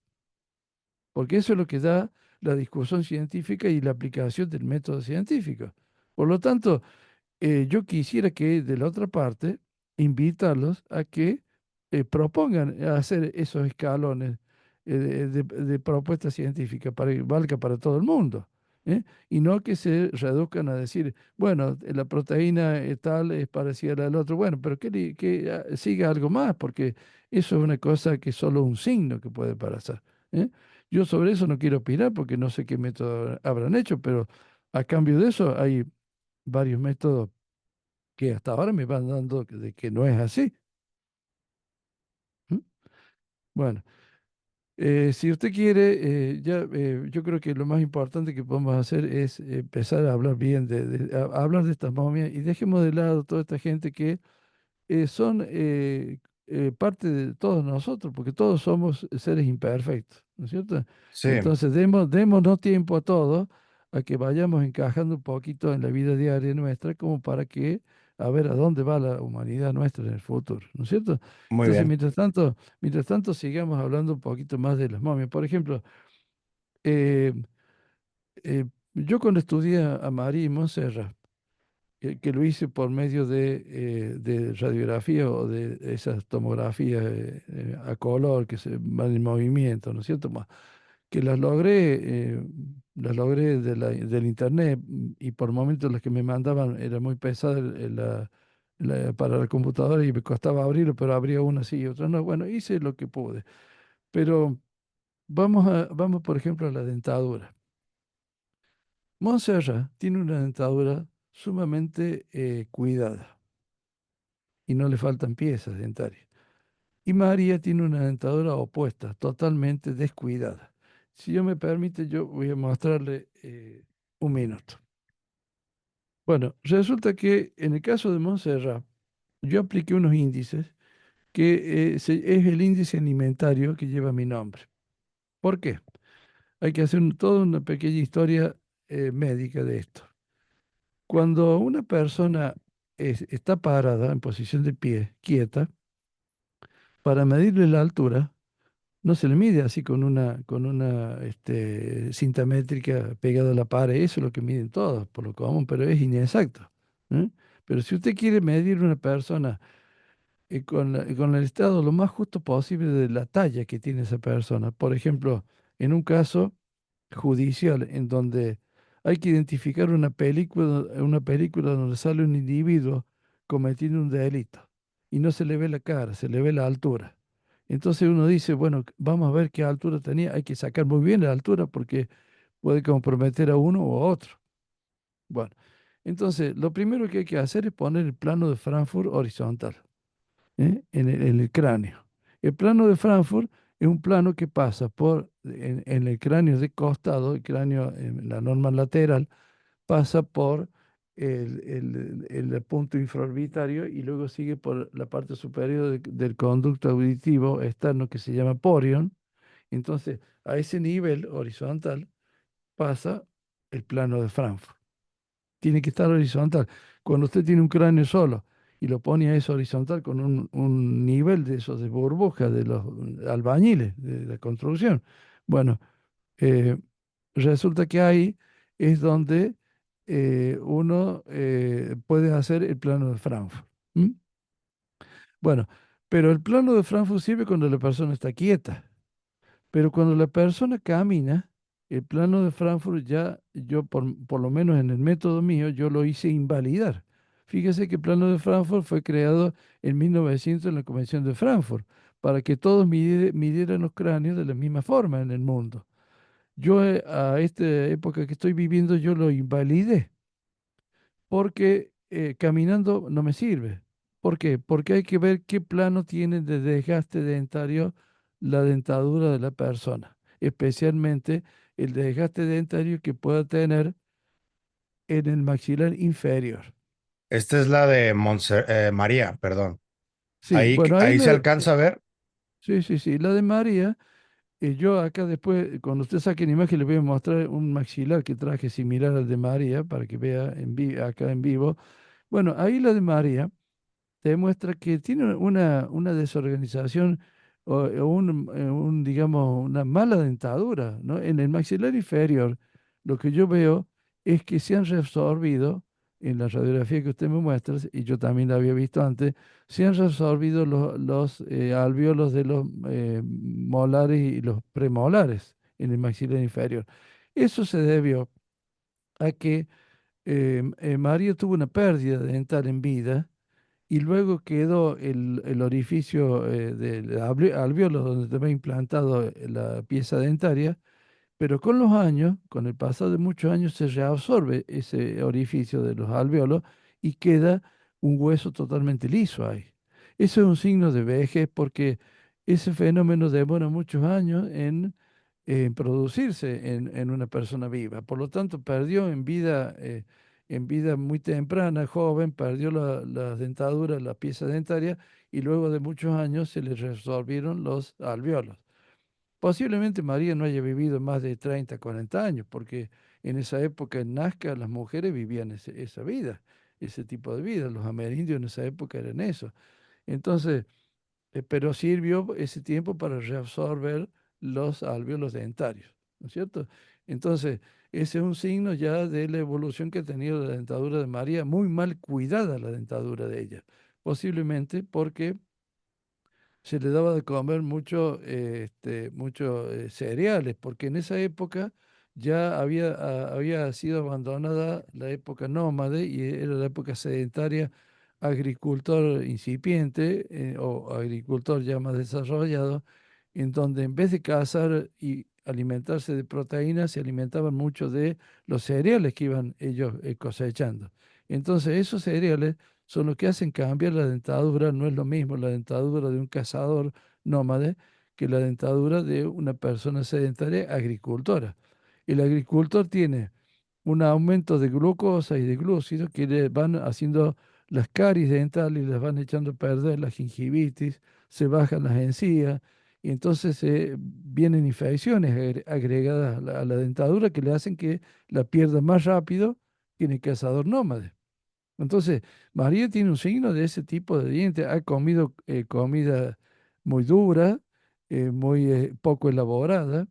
porque eso es lo que da la discusión científica y la aplicación del método científico. Por lo tanto, yo quisiera que de la otra parte invitarlos a que propongan hacer esos escalones de propuesta científica para que valga para todo el mundo. ¿Eh? Y no que se reduzcan a decir, bueno, la proteína tal es parecida a la del otro, bueno, pero que siga algo más, porque eso es una cosa que es solo un signo que puede parecer. ¿Eh? Yo sobre eso no quiero opinar porque no sé qué método habrán hecho, pero a cambio de eso hay varios métodos que hasta ahora me van dando de que no es así. ¿Mm? Bueno, si usted quiere, yo creo que lo más importante que podemos hacer es empezar a hablar bien a hablar de estas momias y dejemos de lado toda esta gente que son parte de todos nosotros, porque todos somos seres imperfectos, ¿no es cierto? Sí, Entonces, démonos tiempo a todos a que vayamos encajando un poquito en la vida diaria nuestra, como para que, a ver a dónde va la humanidad nuestra en el futuro, ¿no es cierto? muy Entonces, bien. mientras tanto, sigamos hablando un poquito más de las momias. Por ejemplo, eh, yo cuando estudié a María y Montserrat, que lo hice por medio de radiografía o de esas tomografías a color que se van en movimiento, ¿no es cierto? Que las logré del internet y por momentos las que me mandaban era muy pesada para la computadora y me costaba abrirlo, pero abría una sí y otra no. Bueno, hice lo que pude. Pero vamos por ejemplo a la dentadura. Montserrat tiene una dentadura sumamente cuidada y no le faltan piezas dentarias. Y María tiene una dentadura opuesta, totalmente descuidada. Si yo me permite, yo voy a mostrarle un minuto. Bueno, resulta que en el caso de Montserrat, yo apliqué unos índices que es el índice alimentario que lleva mi nombre. ¿Por qué? Hay que hacer toda una pequeña historia médica de esto. Cuando una persona está parada en posición de pie, quieta, para medirle la altura, no se le mide así con una cinta métrica pegada a la pared, eso es lo que miden todos, por lo común, pero es inexacto. ¿Eh? Pero si usted quiere medir una persona con el estado lo más justo posible de la talla que tiene esa persona, por ejemplo, en un caso judicial en donde hay que identificar una película donde sale un individuo cometiendo un delito y no se le ve la cara, se le ve la altura. Entonces uno dice, bueno, vamos a ver qué altura tenía, hay que sacar muy bien la altura porque puede comprometer a uno o a otro. Bueno, entonces lo primero que hay que hacer es poner el plano de Frankfurt horizontal, en el cráneo. El plano de Frankfurt es un plano que pasa en el cráneo de costado, el cráneo en la norma lateral, pasa por el punto infraorbitario y luego sigue por la parte superior del conducto auditivo externo que se llama porion. Entonces, a ese nivel horizontal pasa el plano de Frankfurt. Tiene que estar horizontal. Cuando usted tiene un cráneo solo y lo pone a eso horizontal con un nivel de esos de burbuja de los albañiles de la construcción, bueno, eh, resulta que ahí es donde uno puede hacer el plano de Frankfurt. ¿M? Bueno, pero el plano de Frankfurt sirve cuando la persona está quieta. Pero cuando la persona camina, el plano de Frankfurt ya, yo por lo menos en el método mío, yo lo hice invalidar. Fíjese que el plano de Frankfurt fue creado en 1900 en la Convención de Frankfurt, para que todos midieran los cráneos de la misma forma en el mundo. Yo a esta época que estoy viviendo, yo lo invalidé, porque caminando no me sirve. ¿Por qué? Porque hay que ver qué plano tiene de desgaste dentario la dentadura de la persona, especialmente el desgaste dentario que pueda tener en el maxilar inferior. Esta es la de María, perdón. Sí, bueno, ahí Ahí se alcanza a ver. sí, sí, sí, la de María, yo acá después, cuando usted saque la imagen, le voy a mostrar un maxilar que traje similar al de María para que vea acá en vivo. Bueno, ahí la de María te demuestra que tiene una desorganización o digamos, una mala dentadura, ¿no? En el maxilar inferior, lo que yo veo es que se han reabsorbido, en la radiografía que usted me muestra, y yo también la había visto antes, se han reabsorbido los alvéolos de los molares y los premolares en el maxilar inferior. Eso se debió a que María tuvo una pérdida dental en vida y luego quedó el orificio del alvéolo donde te va implantado la pieza dentaria, pero con los años, con el pasado de muchos años, se reabsorbe ese orificio de los alvéolos y queda un hueso totalmente liso ahí. Eso es un signo de vejez porque ese fenómeno demora muchos años en producirse en una persona viva. Por lo tanto, perdió en vida muy temprana, joven, perdió la dentadura, la pieza dentaria, y luego de muchos años se le resolvieron los alvéolos. Posiblemente María no haya vivido más de 30, 40 años, porque en esa época en Nazca las mujeres vivían esa vida, ese tipo de vida. Los amerindios en esa época eran eso. Entonces, pero sirvió ese tiempo para reabsorber los alvéolos dentarios, ¿no es cierto? Entonces, ese es un signo ya de la evolución que ha tenido la dentadura de María, muy mal cuidada la dentadura de ella, posiblemente porque se le daba de comer mucho cereales, porque en esa época ya había sido abandonada la época nómade y era la época sedentaria, agricultor incipiente o agricultor ya más desarrollado, en donde en vez de cazar y alimentarse de proteínas, se alimentaban mucho de los cereales que iban ellos cosechando. Entonces esos cereales son los que hacen cambiar la dentadura. No es lo mismo la dentadura de un cazador nómade que la dentadura de una persona sedentaria agricultora. El agricultor tiene un aumento de glucosa y de glúcidos que le van haciendo las caries dentales y les van echando a perder la gingivitis, se bajan las encías y entonces vienen infecciones agregadas a la dentadura que le hacen que la pierda más rápido que en el cazador nómade. Entonces, María tiene un signo de ese tipo de diente. Ha comido comida muy dura, muy poco elaborada,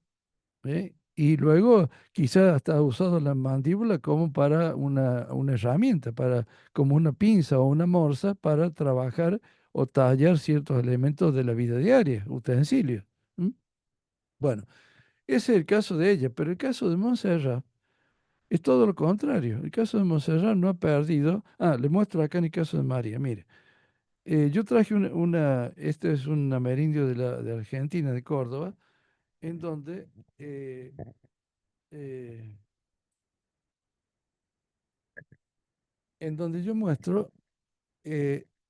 y luego quizás hasta ha usado la mandíbula como para una herramienta, como una pinza o una morsa para trabajar o tallar ciertos elementos de la vida diaria, utensilios. ¿M? Bueno, ese es el caso de ella, pero el caso de Montserrat es todo lo contrario. El caso de Montserrat no ha perdido. Ah, le muestro acá en el caso de María. Mire, yo traje este es un amerindio de Argentina, de Córdoba, en donde, eh, eh, en donde yo muestro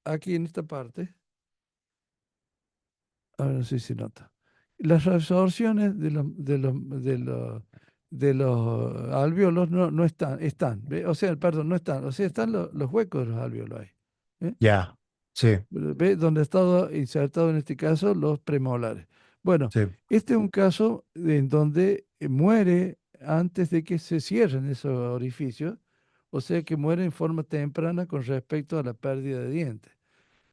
aquí en esta parte, ahora no sé si se nota, las absorciones de los alvéolos no están, ¿ve? O sea, perdón, no están, o sea, están los huecos de los alvéolos ahí. ¿Eh? Ya, sí, ¿Ve? Donde ha estado insertado en este caso los premolares. Bueno, sí. este es un caso en donde muere antes de que se cierren esos orificios, o sea que muere en forma temprana con respecto a la pérdida de dientes.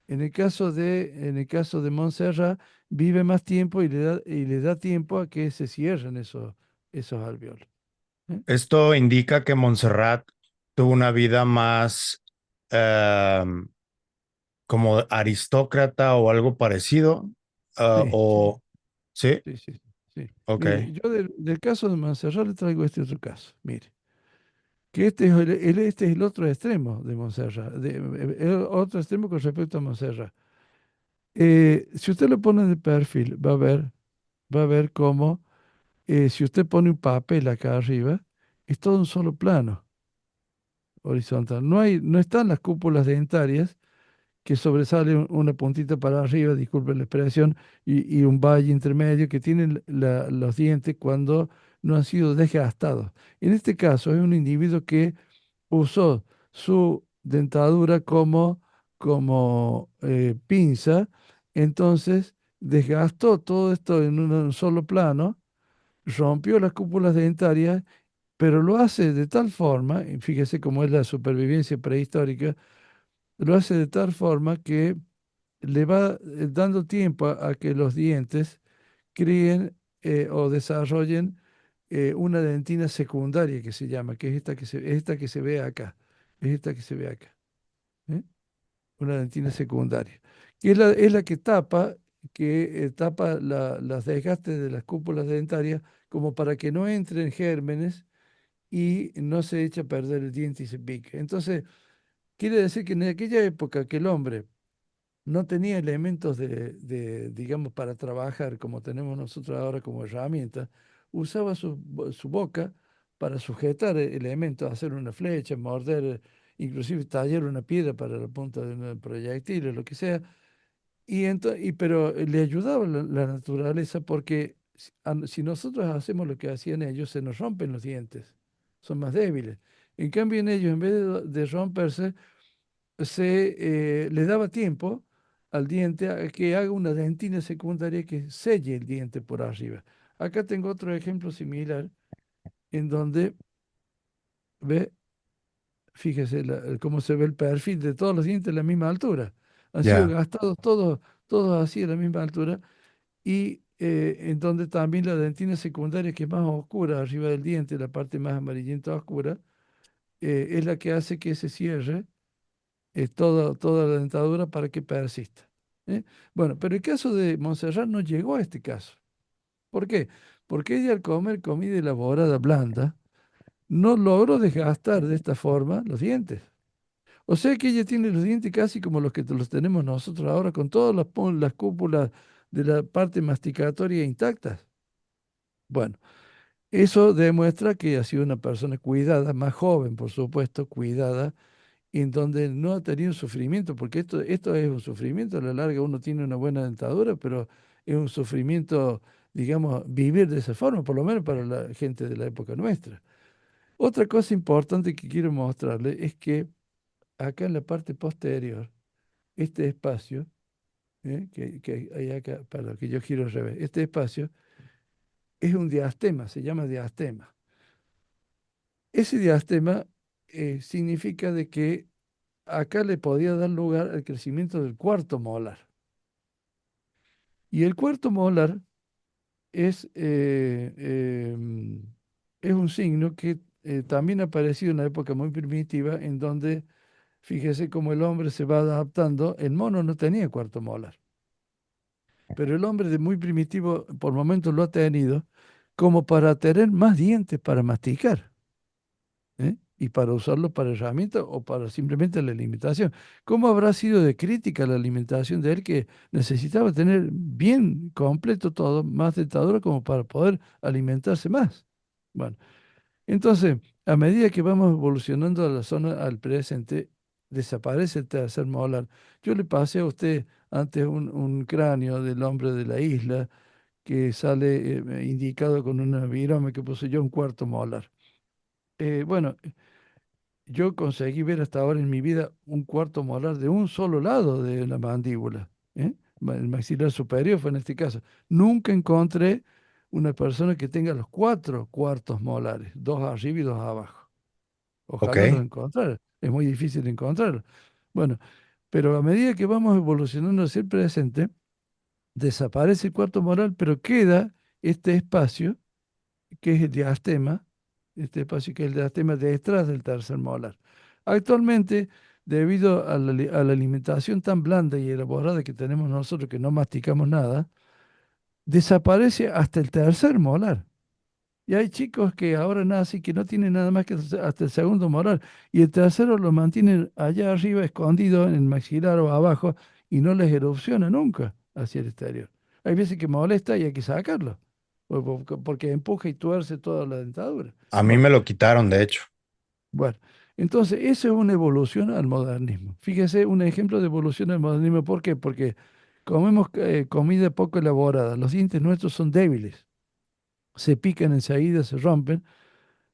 En el caso de Montserrat, vive más tiempo y le da tiempo a que se cierren esos alvéolos. ¿Eh? Esto indica que Montserrat tuvo una vida más em, como aristócrata o algo parecido. Sí, sí, Sí, sí, sí, sí. ok, Mire, yo del caso de Montserrat le traigo este otro caso. Mire. Que este es el otro extremo de Montserrat, el otro extremo con respecto a Montserrat. Si usted lo pone de perfil, va a ver cómo, si usted pone un papel acá arriba, es todo un solo plano. horizontal. No están las cúpulas dentarias que sobresale una puntita para arriba, disculpe la expresión, y un valle intermedio que tienen los dientes cuando no han sido desgastados. En este caso es un individuo que usó su dentadura como pinza, entonces desgastó todo esto en un solo plano, rompió las cúpulas dentarias, pero lo hace de tal forma, y fíjese cómo es la supervivencia prehistórica, lo hace de tal forma que le va dando tiempo a que los dientes críen o desarrollen una dentina secundaria que se llama, que es esta que se ve acá, es esta que se ve acá, ¿eh? Una dentina secundaria, que es la que tapa las desgastes de las cúpulas dentarias como para que no entren gérmenes y no se eche a perder el diente y se pique. Entonces, quiere decir que en aquella época que el hombre no tenía elementos digamos, para trabajar como tenemos nosotros ahora como herramienta, usaba su boca para sujetar elementos, hacer una flecha, morder, inclusive tallar una piedra para la punta de un proyectil o lo que sea. Pero le ayudaba la naturaleza porque si nosotros hacemos lo que hacían ellos, se nos rompen los dientes, son más débiles. En cambio, en ellos, en vez de romperse, le daba tiempo al diente a que haga una dentina secundaria que selle el diente por arriba. Acá tengo otro ejemplo similar en donde, ve, fíjese cómo se ve el perfil de todos los dientes a la misma altura. Han sido Ya, gastados todos así a la misma altura y en donde también la dentina secundaria, que es más oscura arriba del diente, la parte más amarillenta oscura, es la que hace que se cierre toda la dentadura para que persista. ¿Eh? Bueno, pero el caso de Montserrat no llegó a este caso. ¿Por qué? Porque ella al comer comida elaborada blanda no logró desgastar de esta forma los dientes. O sea que ella tiene los dientes casi como los que los tenemos nosotros ahora, con todas las cúpulas de la parte masticatoria intactas. Bueno, eso demuestra que ha sido una persona cuidada, más joven, por supuesto, cuidada en donde no ha tenido sufrimiento, porque esto es un sufrimiento, a la larga uno tiene una buena dentadura, pero es un sufrimiento, digamos, vivir de esa forma, por lo menos para la gente de la época nuestra. Otra cosa importante que quiero mostrarle es que acá en la parte posterior, este espacio, que hay acá, para que yo giro al revés, este espacio es un diastema, se llama diastema. Ese diastema significa de que acá le podía dar lugar al crecimiento del cuarto molar. Y el cuarto molar es un signo que también ha aparecido en una época muy primitiva, en donde, fíjese cómo el hombre se va adaptando. El mono no tenía cuarto molar, pero el hombre de muy primitivo por momentos lo ha tenido como para tener más dientes para masticar. Y para usarlo para herramientas o para simplemente la alimentación. ¿Cómo habrá sido de crítica la alimentación de él que necesitaba tener bien completo todo, más dentadura como para poder alimentarse más? Bueno, entonces, a medida que vamos evolucionando a la zona al presente, desaparece el tercer molar. Yo le pasé a usted antes un cráneo del hombre de la isla que sale indicado con una virome que poseyó un cuarto molar. Bueno, yo conseguí ver hasta ahora en mi vida un cuarto molar de un solo lado de la mandíbula, ¿eh? El maxilar superior fue en este caso. Nunca encontré una persona que tenga los cuatro cuartos molares, dos arriba y dos abajo. ok. Ojalá los encontrara. Es muy difícil encontrarlos. Bueno, pero a medida que vamos evolucionando hacia el presente, desaparece el cuarto molar, pero queda este espacio que es el diastema, este espacio que es el diastema detrás del tercer molar. Actualmente, debido a a la alimentación tan blanda y elaborada que tenemos nosotros, que no masticamos nada, desaparece hasta el tercer molar. Y hay chicos que ahora nacen que no tienen nada más que hasta el segundo molar, y el tercero lo mantienen allá arriba, escondido en el maxilar o abajo, y no les erupciona nunca hacia el exterior. Hay veces que molesta y hay que sacarlo, porque empuja y tuerce toda la dentadura. A mí Bueno, me lo quitaron, de hecho. bueno. Entonces, eso es una evolución al modernismo. Fíjese, un ejemplo de evolución al modernismo. ¿Por qué? Porque comemos comida poco elaborada. Los dientes nuestros son débiles. Se pican enseguida, se rompen,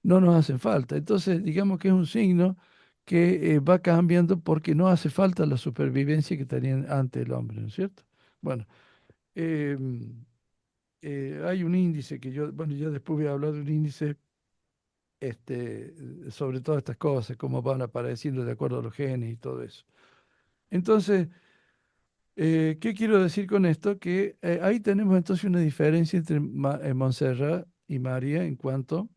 no nos hacen falta. Entonces, digamos que es un signo que va cambiando porque no hace falta la supervivencia que tenían antes el hombre, ¿no es cierto? Bueno, eh, hay un índice que yo, bueno, ya después voy a hablar de un índice sobre todas estas cosas, cómo van apareciendo de acuerdo a los genes y todo eso. Entonces, ¿qué quiero decir con esto? Que ahí tenemos entonces una diferencia entre Montserrat y María en cuanto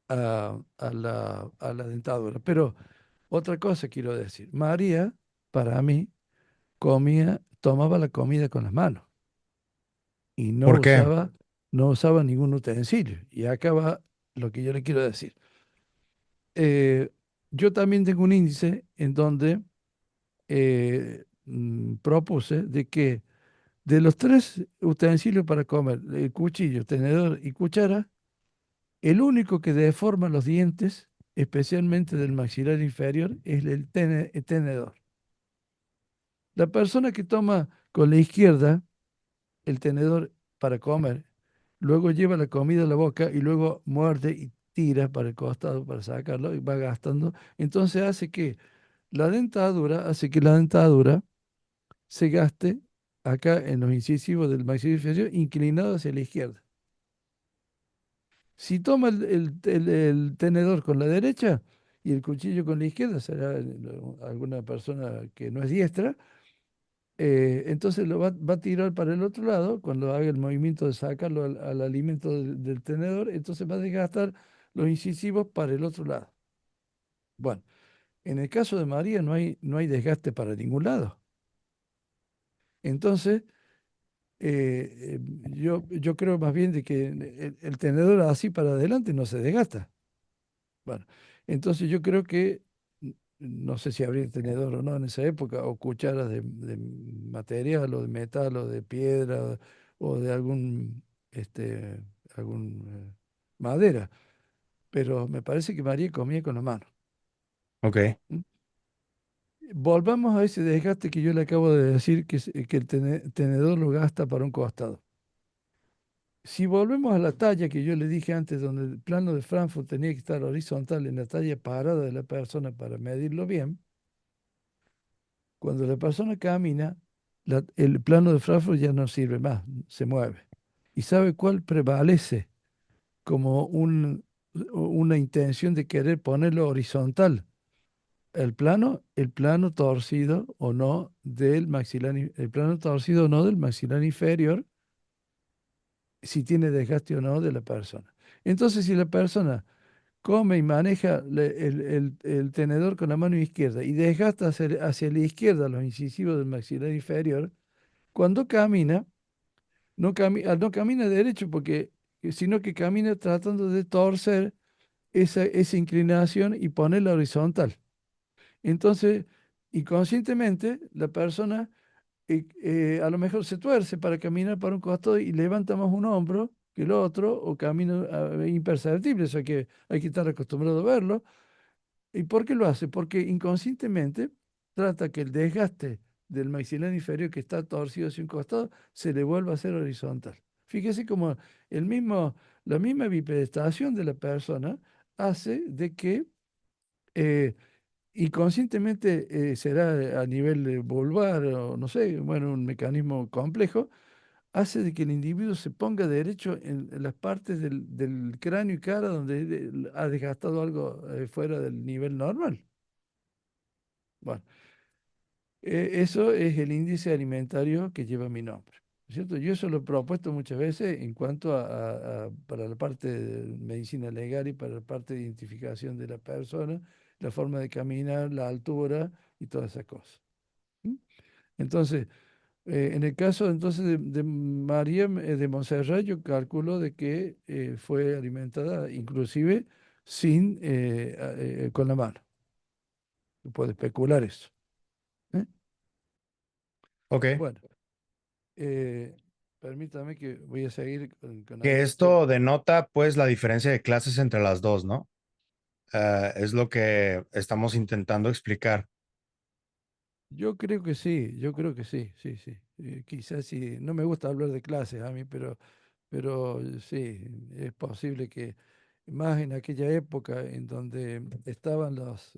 a la dentadura. Pero otra cosa quiero decir, María, para mí, tomaba la comida con las manos y ¿Por qué? no usaba ningún utensilio. Y acá va lo que yo le quiero decir. Yo también tengo un índice en donde propuse de que de los tres utensilios para comer, el cuchillo, tenedor y cuchara, el único que deforma los dientes, especialmente del maxilar inferior, es el tenedor. La persona que toma con la izquierda el tenedor para comer, luego lleva la comida a la boca y luego muerde y tira para el costado para sacarlo y va gastando. Entonces hace que la dentadura se gaste acá en los incisivos del maxilar inferior inclinado hacia la izquierda. Si toma el tenedor con la derecha y el cuchillo con la izquierda, será alguna persona que no es diestra, entonces va a tirar para el otro lado cuando haga el movimiento de sacarlo al alimento del tenedor, entonces va a desgastar los incisivos para el otro lado. Bueno, en el caso de María no hay desgaste para ningún lado. Entonces, yo creo más bien de que el tenedor así para adelante no se desgasta. Bueno, entonces yo creo que, no sé si habría tenedor o no en esa época, o cucharas de material, o de metal, o de piedra, o de algún madera, pero me parece que María comía con la mano. Ok. ¿M? Volvamos a ese desgaste que yo le acabo de decir, que el tenedor lo gasta para un costado. Si volvemos a la talla que yo le dije antes, donde el plano de Frankfurt tenía que estar horizontal en la talla parada de la persona para medirlo bien, cuando la persona camina, el plano de Frankfurt ya no sirve más, se mueve. ¿Y sabe cuál prevalece como una intención de querer ponerlo horizontal? El plano torcido o no del maxilar, el plano torcido o no del maxilar inferior, si tiene desgaste o no de la persona. Entonces, si la persona come y maneja el tenedor con la mano izquierda y desgasta hacia la izquierda los incisivos del maxilar inferior, cuando camina, no camina derecho sino que camina tratando de torcer esa inclinación y ponerla horizontal. Entonces, inconscientemente, la persona a lo mejor se tuerce para caminar para un costado y levanta más un hombro que el otro, o camina imperceptible, o sea que hay que estar acostumbrado a verlo. ¿Y por qué lo hace? Porque inconscientemente trata que el desgaste del maxilar inferior, que está torcido hacia un costado, se le vuelva a hacer horizontal. Fíjese como la misma bipedestación de la persona hace de que eh, inconscientemente, será a nivel vulvar o no sé, bueno, un mecanismo complejo, hace de que el individuo se ponga derecho en las partes del cráneo y cara donde ha desgastado algo fuera del nivel normal. Bueno, eso es el índice alimentario que lleva mi nombre, ¿no es cierto? Yo eso lo he propuesto muchas veces en cuanto para la parte de medicina legal y para la parte de identificación de la persona, la forma de caminar, la altura y todas esas cosas. ¿M? Entonces, en el caso entonces de María de Montserrat, yo calculo de que fue alimentada inclusive con la mano. Se puede especular eso. ¿Eh? Ok. Bueno, eh, permítame que voy a seguir con Que algunos temas. esto denota pues la diferencia de clases entre las dos, ¿no? Es lo que estamos intentando explicar. Yo creo que sí, yo creo que sí, sí, sí. Quizás sí, no me gusta hablar de clases a mí, pero sí, es posible que más en aquella época en donde estaban los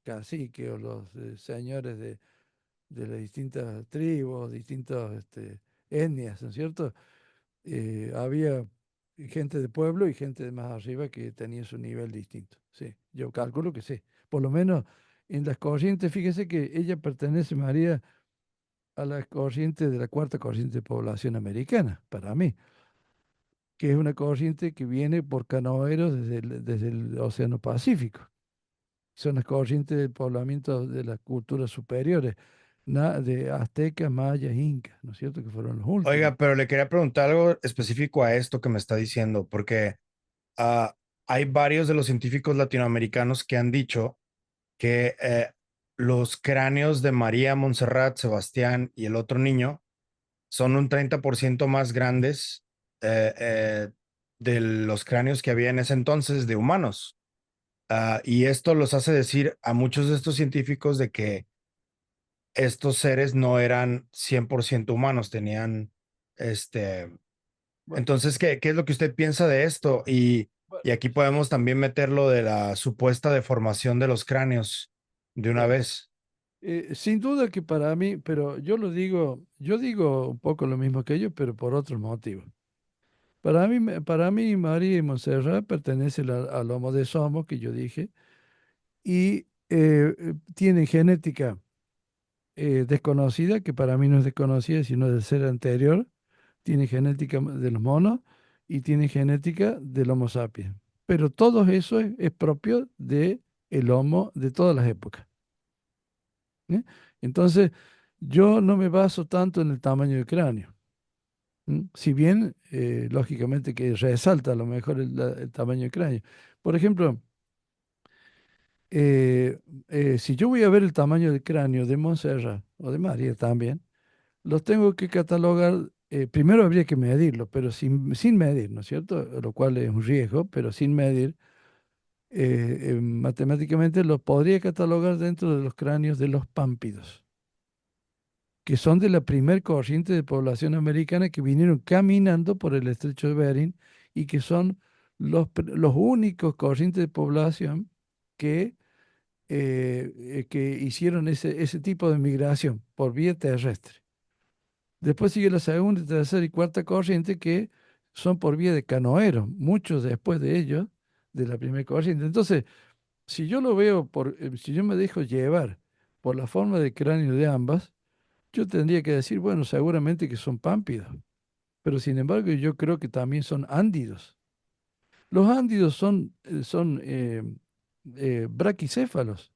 caciques o los señores de las distintas tribus, distintas etnias, ¿no es cierto? Había gente de pueblo y gente de más arriba que tenía su nivel distinto. Sí, yo calculo que sí. Por lo menos en las corrientes, fíjese que ella pertenece, María, a la corriente de la cuarta corriente de población americana, para mí, que es una corriente que viene por canoeros desde el Océano Pacífico. Son las corrientes del poblamiento de las culturas superiores, de aztecas, mayas, incas, ¿no es cierto? Que fueron los últimos. Oiga, pero le quería preguntar algo específico a esto que me está diciendo, porque ah, hay varios de los científicos latinoamericanos que han dicho que los cráneos de María Montserrat, Sebastián y el otro niño son un 30% más grandes de los cráneos que había en ese entonces de humanos. Y esto los hace decir a muchos de estos científicos de que estos seres no eran 100% humanos, tenían, este, Bueno, entonces, ¿qué es lo que usted piensa de esto? bueno, Y aquí podemos también meter lo de la supuesta deformación de los cráneos de una bueno. vez. Sin duda que para mí, pero yo digo un poco lo mismo que ellos, pero por otro motivo. Para mí, María y Montserrat pertenecen al Homo de Somo, que yo dije, y tienen genética desconocida, que para mí no es desconocida, sino del ser anterior. Tiene genética de los monos y tiene genética del Homo sapiens. Pero todo eso es propio de el Homo de todas las épocas. ¿Eh? Entonces, yo no me baso tanto en el tamaño del cráneo. Si bien, lógicamente, que resalta a lo mejor el tamaño del cráneo. Por ejemplo, eh, si yo voy a ver el tamaño del cráneo de Montserrat o de María también, los tengo que catalogar. Primero habría que medirlo, pero sin medir, ¿no es cierto? Lo cual es un riesgo, pero sin medir, matemáticamente los podría catalogar dentro de los cráneos de los pámpidos, que son de la primer corriente de población americana que vinieron caminando por el estrecho de Bering y que son los únicos corrientes de población que hicieron ese tipo de migración por vía terrestre. Después sigue la segunda, tercera y cuarta corriente que son por vía de canoeros, muchos después de ellos, de la primera corriente. Entonces, si yo lo veo si yo me dejo llevar por la forma de cráneo de ambas, yo tendría que decir, bueno, seguramente que son pámpidos, pero sin embargo yo creo que también son ándidos. Los ándidos son braquicéfalos,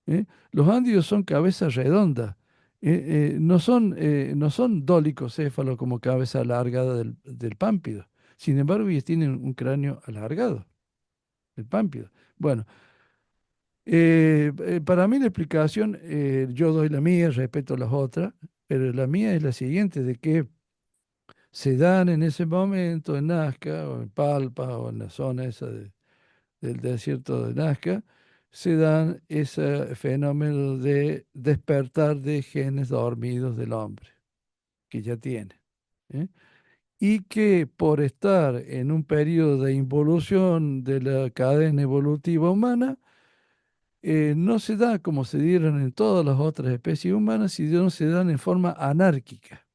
¿eh? Los ándidos son cabeza redonda, no son dólicocéfalos como cabeza alargada del pámpido. Sin embargo, ellos tienen un cráneo alargado, el pámpido. Bueno, para mí la explicación, yo doy la mía, respeto las otras, pero la mía es la siguiente, de que se dan en ese momento en Nazca o en Palpa o en la zona esa del desierto de Nazca, se dan ese fenómeno de despertar de genes dormidos del hombre, que ya tiene. ¿Eh? Y que por estar en un periodo de involución de la cadena evolutiva humana, no se da como se dieron en todas las otras especies humanas, sino se dan en forma anárquica,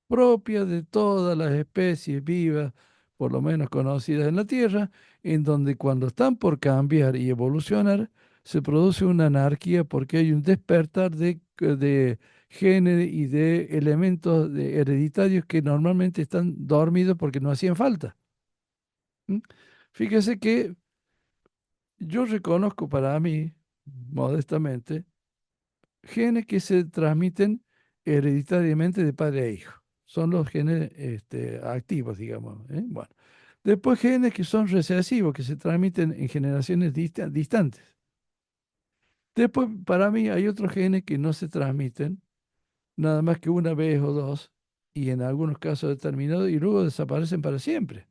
propia de todas las especies vivas, por lo menos conocidas en la Tierra, en donde cuando están por cambiar y evolucionar, se produce una anarquía porque hay un despertar de genes y de elementos hereditarios que normalmente están dormidos porque no hacían falta. ¿Mm? Fíjese que yo reconozco para mí, modestamente, genes que se transmiten hereditariamente de padre a hijo. Son los genes activos, digamos. ¿Eh? Bueno. Después genes que son recesivos, que se transmiten en generaciones distantes. Después, para mí, hay otros genes que no se transmiten, nada más que una vez o dos, y en algunos casos determinados, y luego desaparecen para siempre.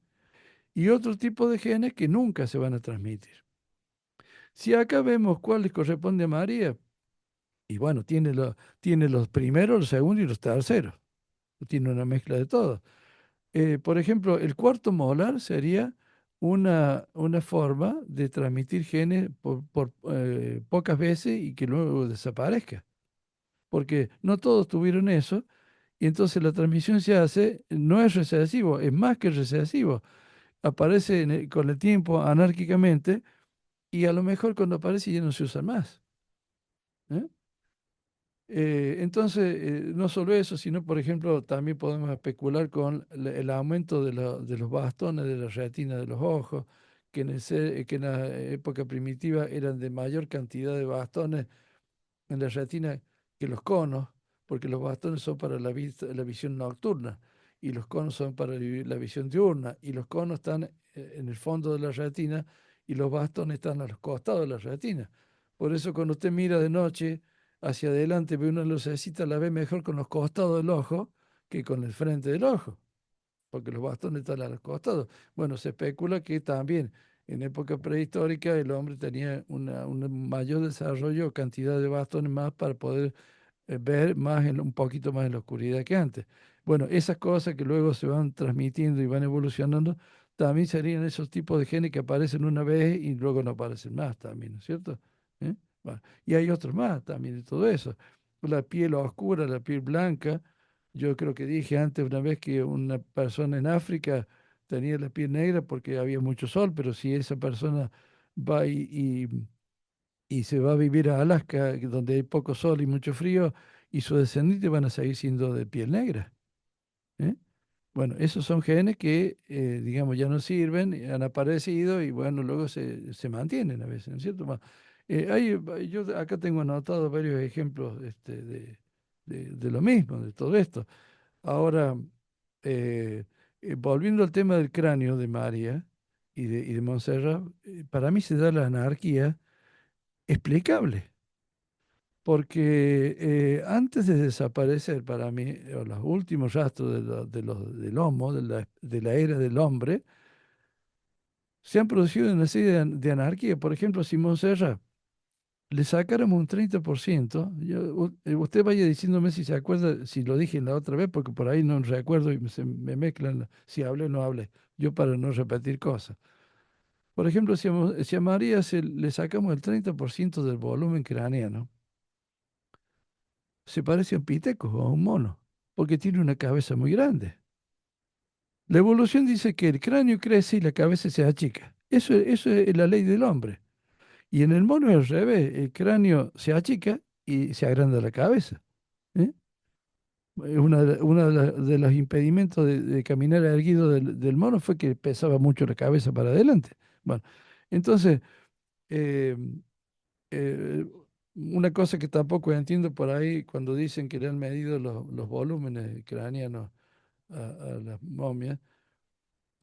y otro tipo de genes que nunca se van a transmitir. Si acá vemos cuál les corresponde a María, y bueno, tiene los primeros, los segundos y los terceros. Tiene una mezcla de todo. Por ejemplo, el cuarto molar sería una forma de transmitir genes por pocas veces y que luego desaparezca. Porque no todos tuvieron eso, y entonces la transmisión se hace, no es recesivo, es más que recesivo. Aparece con el tiempo anárquicamente y a lo mejor cuando aparece ya no se usa más. ¿Eh? Entonces, no solo eso, sino, por ejemplo, también podemos especular con el aumento de los bastones de la retina de los ojos, que en la época primitiva eran de mayor cantidad de bastones en la retina que los conos, porque los bastones son para la visión nocturna y los conos son para la visión diurna, y los conos están en el fondo de la retina y los bastones están a los costados de la retina. Por eso cuando usted mira de noche hacia adelante, ve una lucecita, la ve mejor con los costados del ojo que con el frente del ojo, porque los bastones están a los costados. Bueno, se especula que también en época prehistórica el hombre tenía un mayor desarrollo, cantidad de bastones más para poder ver más un poquito más en la oscuridad que antes. Bueno, esas cosas que luego se van transmitiendo y van evolucionando, también serían esos tipos de genes que aparecen una vez y luego no aparecen más también, ¿no es cierto? ¿Eh? Bueno, y hay otros más también de todo eso. La piel oscura, la piel blanca. Yo creo que dije antes una vez que una persona en África tenía la piel negra porque había mucho sol, pero si esa persona va y se va a vivir a Alaska, donde hay poco sol y mucho frío, y sus descendientes van a seguir siendo de piel negra. ¿Eh? Bueno, esos son genes que, digamos, ya no sirven, han aparecido y bueno, luego se mantienen a veces, ¿no es cierto? Yo acá tengo anotado varios ejemplos de lo mismo, de todo esto. Ahora, eh, volviendo al tema del cráneo de María y de Montserrat, para mí se da la anarquía explicable. Porque antes de desaparecer para mí, o los últimos rastros del Homo, de la era del hombre, se han producido una serie de anarquía. Por ejemplo, si Montserrat le sacáramos un 30%, usted vaya diciéndome si se acuerda, si lo dije la otra vez, porque por ahí no recuerdo y se me mezclan si hablé o no hablé, yo para no repetir cosas. Por ejemplo, si a María le sacamos el 30% del volumen craneano, se parece a un piteco o a un mono, porque tiene una cabeza muy grande. La evolución dice que el cráneo crece y la cabeza se achica. Eso es la ley del hombre. Y en el mono es al revés, el cráneo se achica y se agranda la cabeza. ¿Eh? De los impedimentos de caminar erguido del mono fue que pesaba mucho la cabeza para adelante. Bueno, entonces, eh, eh, una cosa que tampoco entiendo por ahí cuando dicen que le han medido los volúmenes craneanos a las momias,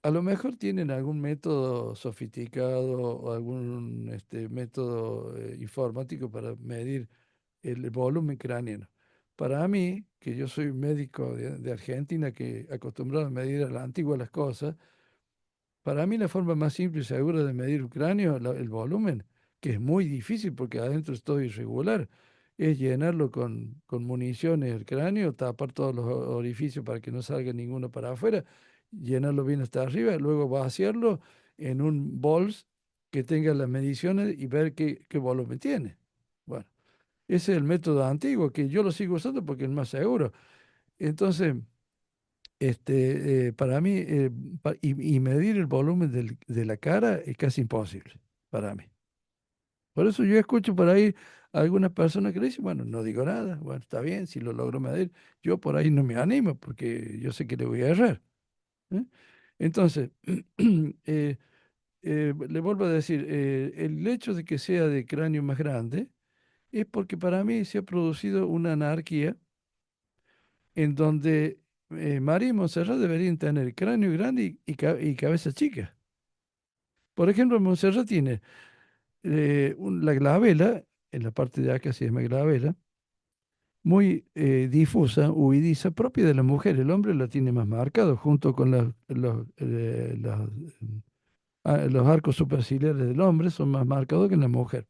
a lo mejor tienen algún método sofisticado o algún método informático para medir el volumen craneano. Para mí, que yo soy médico de Argentina, que acostumbrado a medir a la antigua las cosas, para mí la forma más simple y segura de medir un cráneo, el volumen, que es muy difícil porque adentro es todo irregular, es llenarlo con municiones el cráneo, tapar todos los orificios para que no salga ninguno para afuera, llenarlo bien hasta arriba, luego vaciarlo en un bols que tenga las mediciones y ver qué volumen tiene. Bueno, ese es el método antiguo, que yo lo sigo usando porque es más seguro. Entonces, para mí, y medir el volumen de la cara es casi imposible para mí. Por eso yo escucho por ahí a algunas personas que le dicen, bueno, no digo nada, bueno, está bien, si lo logro medir, yo por ahí no me animo porque yo sé que le voy a errar. ¿Eh? Entonces, eh, le vuelvo a decir, el hecho de que sea de cráneo más grande es porque para mí se ha producido una anarquía en donde María y Montserrat deberían tener cráneo grande y cabeza chica. Por ejemplo, Montserrat tiene la glabela, en la parte de acá se llama glabela, muy difusa, huidiza, propia de la mujer. El hombre la tiene más marcado, junto con los arcos superciliares del hombre son más marcados que en la mujer.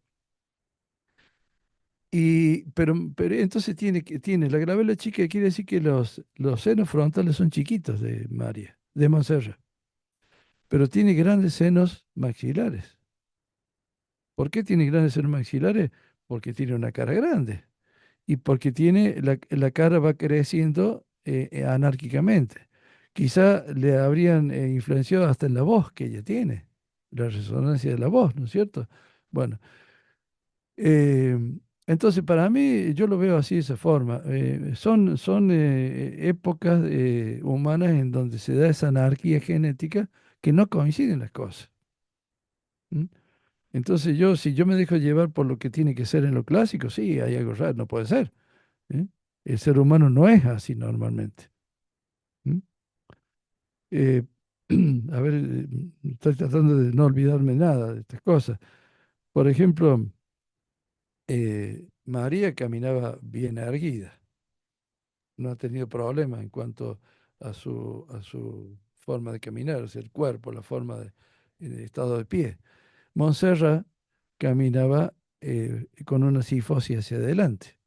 Pero entonces tiene la glabela chica, quiere decir que los senos frontales son chiquitos de María, de Montserrat, pero tiene grandes senos maxilares. ¿Por qué tiene grandes senos maxilares? Porque tiene una cara grande y porque la cara va creciendo anárquicamente. Quizá le habrían influenciado hasta en la voz que ella tiene, la resonancia de la voz, ¿no es cierto? Bueno, eh, entonces para mí yo lo veo así de esa forma. Son épocas humanas en donde se da esa anarquía genética que no coinciden las cosas. ¿M? Entonces si yo me dejo llevar por lo que tiene que ser en lo clásico, sí, hay algo raro, no puede ser. ¿Eh? El ser humano no es así normalmente. ¿Mm? Eh, a ver, estoy tratando de no olvidarme nada de estas cosas. Por ejemplo, María caminaba bien erguida, no ha tenido problemas en cuanto a su forma de caminar, o sea, el cuerpo, la forma de estado de pie. Montserrat caminaba con una sifosis hacia adelante.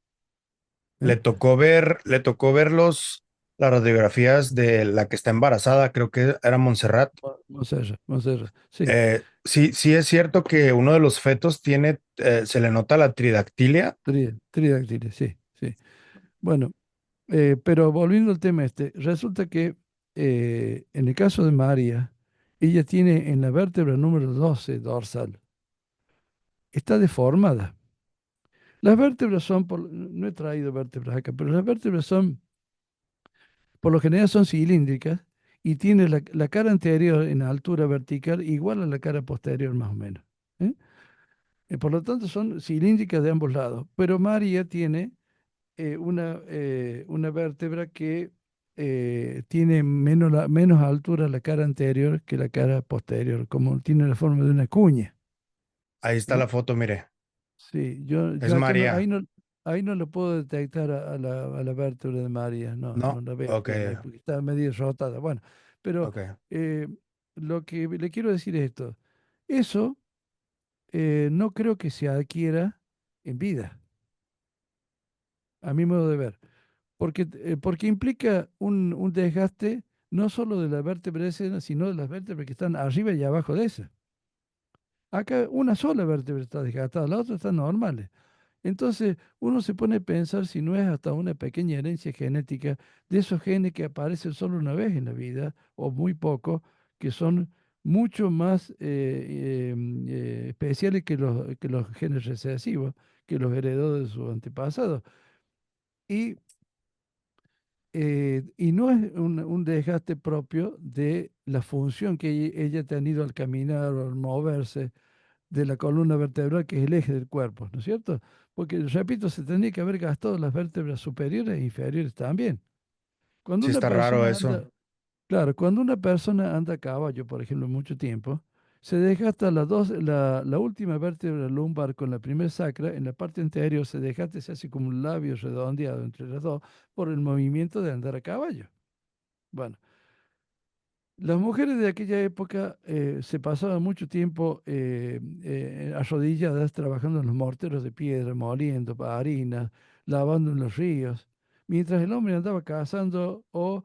¿Eh? Le tocó ver las radiografías de la que está embarazada, creo que era Montserrat. Montserrat, sí. Sí, sí es cierto que uno de los fetos tiene, se le nota la tridactilia. Tridáctiles, sí, sí. Bueno, pero volviendo al tema este, resulta que en el caso de María, ella tiene en la vértebra número 12 dorsal, está deformada. Las vértebras son, no he traído vértebras acá, pero las vértebras son, por lo general son cilíndricas y tiene la cara anterior en altura vertical igual a la cara posterior más o menos. ¿Eh? Por lo tanto son cilíndricas de ambos lados, pero María tiene una vértebra que tiene menos altura la cara anterior que la cara posterior, como tiene la forma de una cuña. Ahí está ¿Eh? la foto, mire. Sí, yo Es acá no, María. ahí no lo puedo detectar a la vértebra de María, no, no No, la veo ok, bien ahí porque está medio rotada. Bueno, pero ok. eh, lo que le quiero decir es esto, eso no creo que se adquiera en vida, a mi modo de ver. Porque implica un desgaste no solo de la vértebra esa, sino de las vértebras que están arriba y abajo de esa. Acá una sola vértebra está desgastada, las otras están normales. Entonces uno se pone a pensar si no es hasta una pequeña herencia genética de esos genes que aparecen solo una vez en la vida, o muy poco, que son mucho más especiales que los genes recesivos, que los heredó de sus antepasados. Y y no es un desgaste propio de la función que ella ha tenido al caminar o al moverse de la columna vertebral, que es el eje del cuerpo, ¿no es cierto? Porque, repito, se tendría que haber gastado las vértebras superiores e inferiores también. Cuando Sí una está raro persona eso. anda, claro, cuando una persona anda a caballo, por ejemplo, mucho tiempo, se desgasta la última vértebra lumbar con la primera sacra, en la parte anterior se desgasta, se hace como un labio redondeado entre las dos por el movimiento de andar a caballo. Bueno, las mujeres de aquella época se pasaban mucho tiempo arrodilladas trabajando en los morteros de piedra, moliendo harinas, lavando en los ríos, mientras el hombre andaba cazando o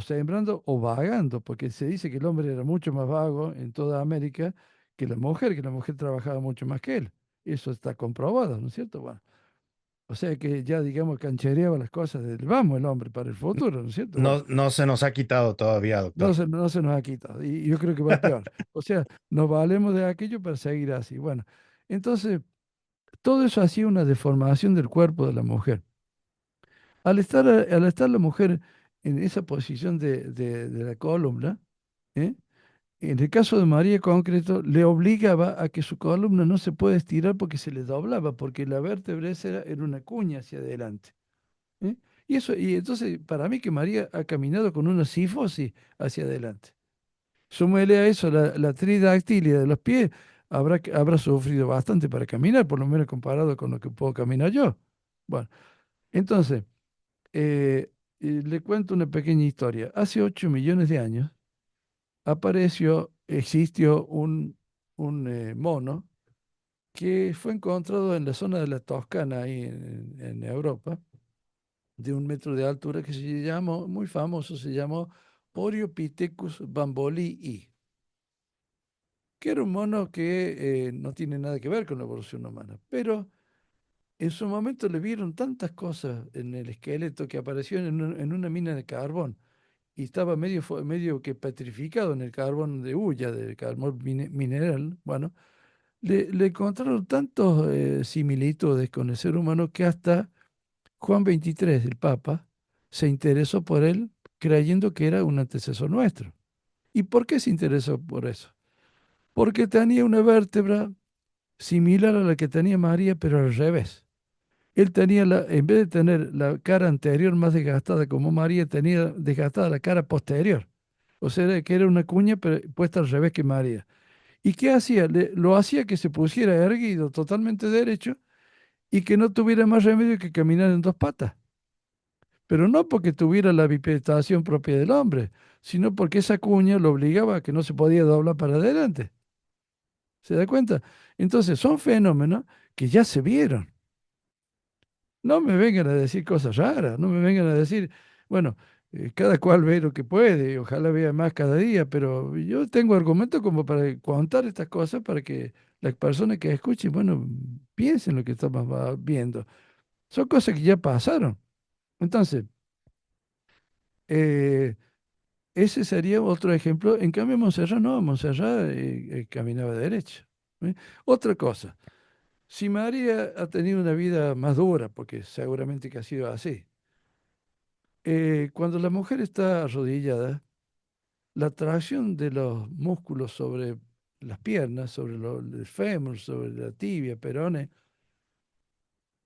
sembrando o vagando, porque se dice que el hombre era mucho más vago en toda América que la mujer trabajaba mucho más que él. Eso está comprobado, ¿no es cierto? Bueno, o sea que ya, digamos, canchereaba las cosas del vamos el hombre para el futuro, ¿no es cierto? Bueno. No, no se nos ha quitado todavía, doctor. No se nos ha quitado y yo creo que va peor. O sea, nos valemos de aquello para seguir así. Bueno, entonces, todo eso hacía una deformación del cuerpo de la mujer. Al estar la mujer en esa posición de la columna, ¿eh? En el caso de María en concreto, le obligaba a que su columna no se puede estirar porque se le doblaba, porque la vértebra esa era una cuña hacia adelante. ¿Eh? Y entonces, para mí que María ha caminado con una sifosis hacia adelante. Súmele a eso la tridactilia de los pies, habrá sufrido bastante para caminar, por lo menos comparado con lo que puedo caminar yo. Bueno, Entonces, le cuento una pequeña historia. Hace 8 millones de años existió un mono que fue encontrado en la zona de la Toscana, ahí en Europa, de 1 metro de altura, que se llamó, muy famoso, se llamó Oreopithecus bambolii, que era un mono que no tiene nada que ver con la evolución humana. Pero en su momento le vieron tantas cosas en el esqueleto que apareció en una mina de carbón y estaba medio que petrificado en el carbón de hulla, del carbón mineral. Bueno, le encontraron tantos similitudes con el ser humano que hasta Juan XXIII, el Papa, se interesó por él creyendo que era un antecesor nuestro. ¿Y por qué se interesó por eso? Porque tenía una vértebra similar a la que tenía María, pero al revés. Él tenía, en vez de tener la cara anterior más desgastada como María, tenía desgastada la cara posterior. O sea, que era una cuña pero puesta al revés que María. ¿Y qué hacía? Lo hacía que se pusiera erguido, totalmente derecho, y que no tuviera más remedio que caminar en dos patas. Pero no porque tuviera la bipedestación propia del hombre, sino porque esa cuña lo obligaba a que no se podía doblar para adelante. ¿Se da cuenta? Entonces, son fenómenos que ya se vieron. No me vengan a decir cosas raras, no me vengan a decir, bueno, cada cual ve lo que puede, ojalá vea más cada día, pero yo tengo argumentos como para contar estas cosas para que las personas que escuchen, bueno, piensen lo que estamos viendo. Son cosas que ya pasaron. Entonces, eh, ese sería otro ejemplo. En cambio, Montserrat no, Montserrat caminaba derecho. ¿Eh? Otra cosa, si María ha tenido una vida más dura, porque seguramente que ha sido así, cuando la mujer está arrodillada, la tracción de los músculos sobre las piernas, sobre el fémur, sobre la tibia, peroné,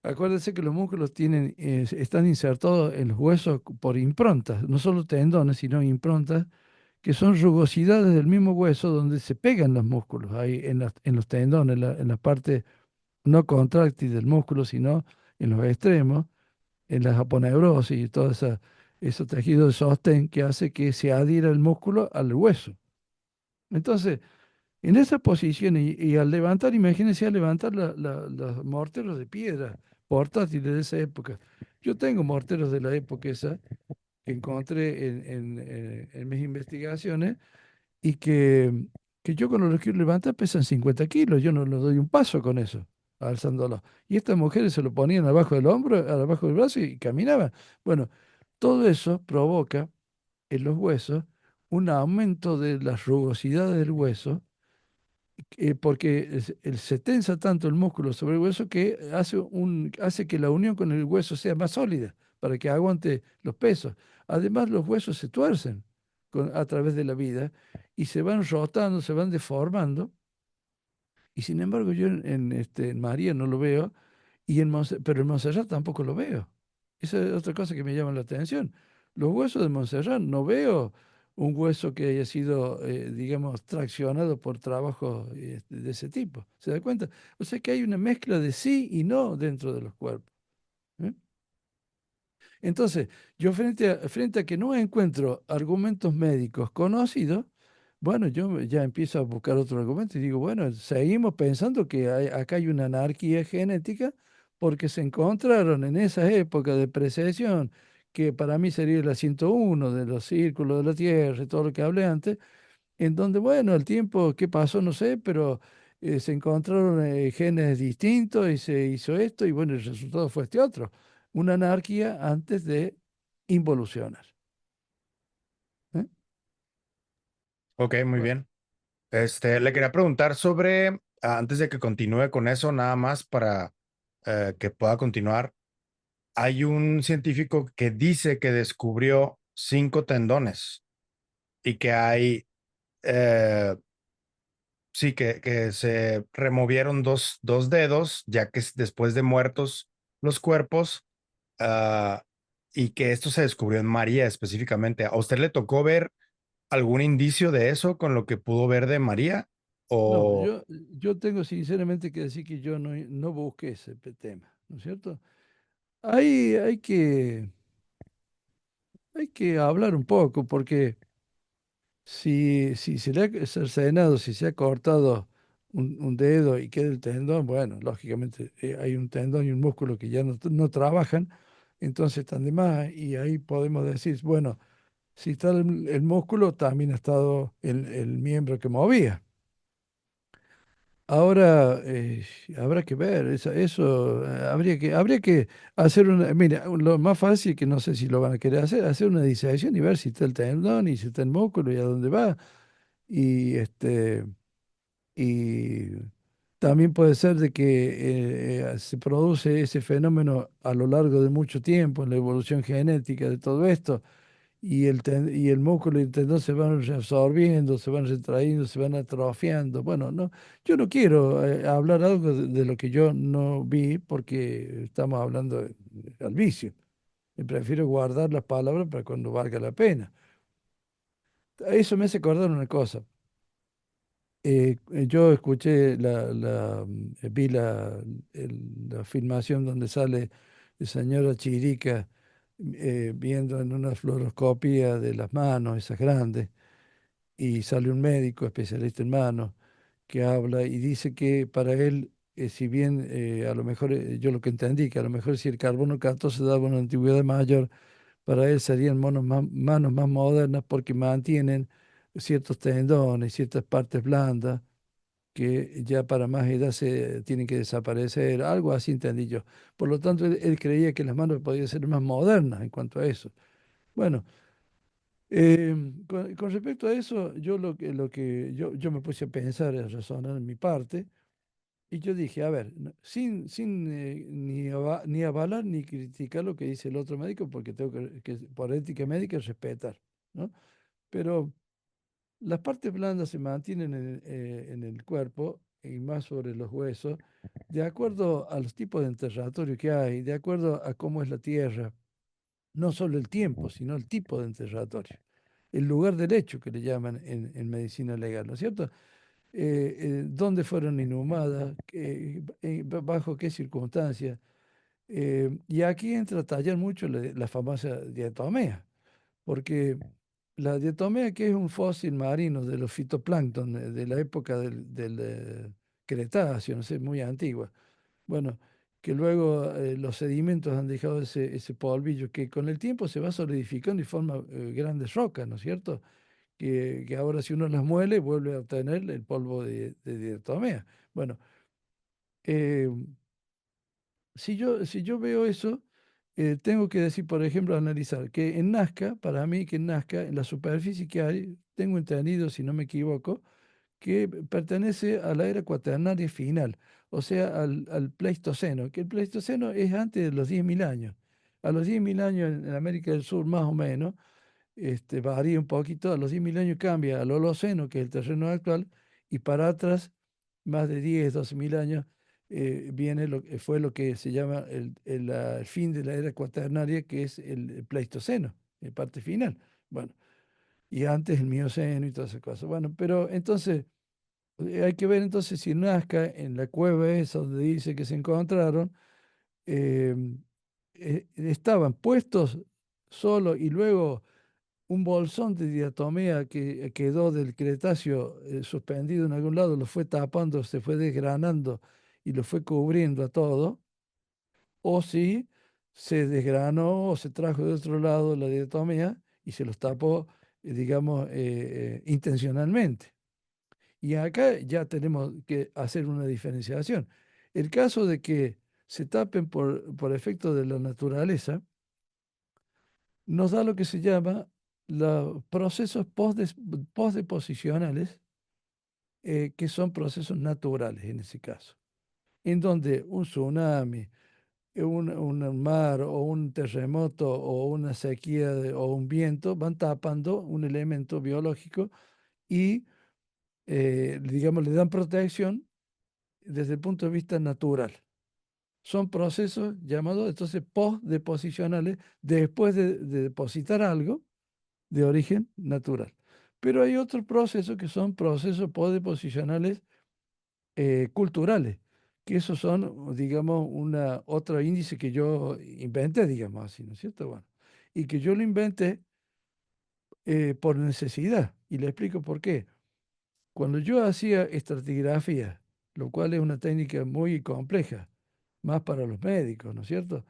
acuérdense que los músculos están insertados en los huesos por improntas, no solo tendones, sino improntas, que son rugosidades del mismo hueso donde se pegan los músculos, ahí en los tendones, en la parte no contráctil del músculo, sino en los extremos, en la aponeurosis y todo ese tejido de sostén que hace que se adhiera el músculo al hueso. Entonces, en esa posición y al levantar, imagínense al levantar los morteros de piedra portátiles de esa época. Yo tengo morteros de la época esa que encontré en mis investigaciones y que yo cuando los quiero levantar pesan 50 kilos, yo no les doy un paso con eso, alzándolo. Y estas mujeres se lo ponían abajo del hombro, abajo del brazo y caminaban. Bueno, todo eso provoca en los huesos un aumento de las rugosidades del hueso, porque se tensa tanto el músculo sobre el hueso que hace que la unión con el hueso sea más sólida, para que aguante los pesos. Además, los huesos se tuercen a través de la vida y se van rotando, se van deformando. Y sin embargo, yo en María no lo veo, pero en Montserrat tampoco lo veo. Esa es otra cosa que me llama la atención. Los huesos de Montserrat, no veo un hueso que haya sido, digamos, traccionado por trabajos de ese tipo. ¿Se da cuenta? O sea que hay una mezcla de sí y no dentro de los cuerpos. ¿Eh? Entonces, yo frente a que no encuentro argumentos médicos conocidos, bueno, ya empiezo a buscar otro argumento y digo, bueno, seguimos pensando que acá hay una anarquía genética porque se encontraron en esa época de precesión, que para mí sería la 101 de los círculos de la Tierra y todo lo que hablé antes, en donde, bueno, el tiempo, ¿qué pasó? No sé, pero se encontraron genes distintos y se hizo esto y bueno, el resultado fue este otro. Una anarquía antes de involucionar. ¿Eh? Ok, muy Bueno, bien. Le quería preguntar sobre, antes de que continúe con eso, nada más para que pueda continuar. Hay un científico que dice que descubrió 5 tendones y que hay, eh, sí, que se removieron dos dedos, ya que después de muertos los cuerpos, ah, y que esto se descubrió en María específicamente. ¿A usted le tocó ver algún indicio de eso con lo que pudo ver de María? no, O, yo tengo sinceramente que decir que yo no busqué ese tema, ¿no es cierto? ahí hay que hablar un poco, porque si se le ha cercenado, si se ha cortado un dedo y queda el tendón, bueno, lógicamente hay un tendón y un músculo que ya no trabajan, entonces están de más y ahí podemos decir, bueno, si está el músculo, también ha estado el miembro que movía. Ahora habrá que ver, eso habría que hacer una, mira, lo más fácil que no sé si lo van a querer hacer una disección y ver si está el tendón y si está el músculo y a dónde va. Y y también puede ser de que se produce ese fenómeno a lo largo de mucho tiempo en la evolución genética de todo esto y y el músculo y el tendón se van reabsorbiendo, se van retrayendo, se van atrofiando. Bueno, no, yo no quiero hablar algo de lo que yo no vi porque estamos hablando al vicio. Y prefiero guardar las palabras para cuando valga la pena. Eso me hace acordar una cosa. Yo escuché vi la filmación donde sale el señora Chirica viendo en una fluoroscopía de las manos, esas grandes, y sale un médico especialista en manos que habla y dice que para él, si bien a lo mejor, yo lo que entendí, que a lo mejor si el carbono 14 daba una antigüedad mayor, para él serían manos más modernas porque mantienen ciertos tendones, ciertas partes blandas que ya para más edad se tienen que desaparecer, algo así entendí yo. Por lo tanto, él creía que las manos podían ser más modernas en cuanto a eso. Bueno, con respecto a eso, yo yo me puse a pensar, a razonar en mi parte, y yo dije, a ver, sin ni avalar ni criticar lo que dice el otro médico, porque tengo que por ética médica respetar, ¿no? Pero las partes blandas se mantienen en el cuerpo y más sobre los huesos, de acuerdo a los tipos de enterratorio que hay, de acuerdo a cómo es la tierra, no solo el tiempo, sino el tipo de enterratorio, el lugar del hecho que le llaman en medicina legal, ¿no es cierto? Dónde fueron inhumadas, bajo qué circunstancias. Y aquí entra a tallar mucho la famosa diatomea, porque la diatomea, que es un fósil marino de los fitoplancton de la época del Cretáceo, no sé, muy antigua. Bueno, que luego los sedimentos han dejado ese polvillo que con el tiempo se va solidificando y forma grandes rocas, ¿no es cierto? Que ahora si uno las muele vuelve a obtener el polvo de diatomea. Bueno, eh, si yo veo eso, tengo que decir, por ejemplo, analizar que en Nazca, para mí que en Nazca, en la superficie que hay, tengo entendido, si no me equivoco, que pertenece a la era cuaternaria final, o sea, al Pleistoceno, que el Pleistoceno es antes de los 10.000 años. A los 10.000 años en América del Sur, más o menos, varía un poquito, a los 10.000 años cambia al Holoceno, que es el terreno actual, y para atrás, más de 10 12.000 años, fue lo que se llama el fin de la era cuaternaria, que es el Pleistoceno, parte final. Bueno, y antes el Mioceno y todas esas cosas. Bueno, pero entonces hay que ver entonces si Nazca, en la cueva esa donde dice que se encontraron, eh, estaban puestos solo y luego un bolsón de diatomea que quedó del Cretáceo suspendido en algún lado, lo fue tapando, se fue desgranando y lo fue cubriendo a todo, o si se desgranó o se trajo de otro lado la diatomea y se los tapó, digamos, intencionalmente. Y acá ya tenemos que hacer una diferenciación. El caso de que se tapen por efecto de la naturaleza nos da lo que se llama los procesos postdeposicionales, que son procesos naturales en ese caso, en donde un tsunami, un mar o un terremoto o una sequía o un viento van tapando un elemento biológico y, digamos, le dan protección desde el punto de vista natural. Son procesos llamados entonces postdeposicionales después de depositar algo de origen natural. Pero hay otros procesos que son procesos postdeposicionales culturales, que esos son, digamos, otro índice que yo inventé, digamos así, ¿no es cierto? Bueno, y que yo lo inventé por necesidad, y le explico por qué. Cuando yo hacía estratigrafía, lo cual es una técnica muy compleja, más para los médicos, ¿no es cierto?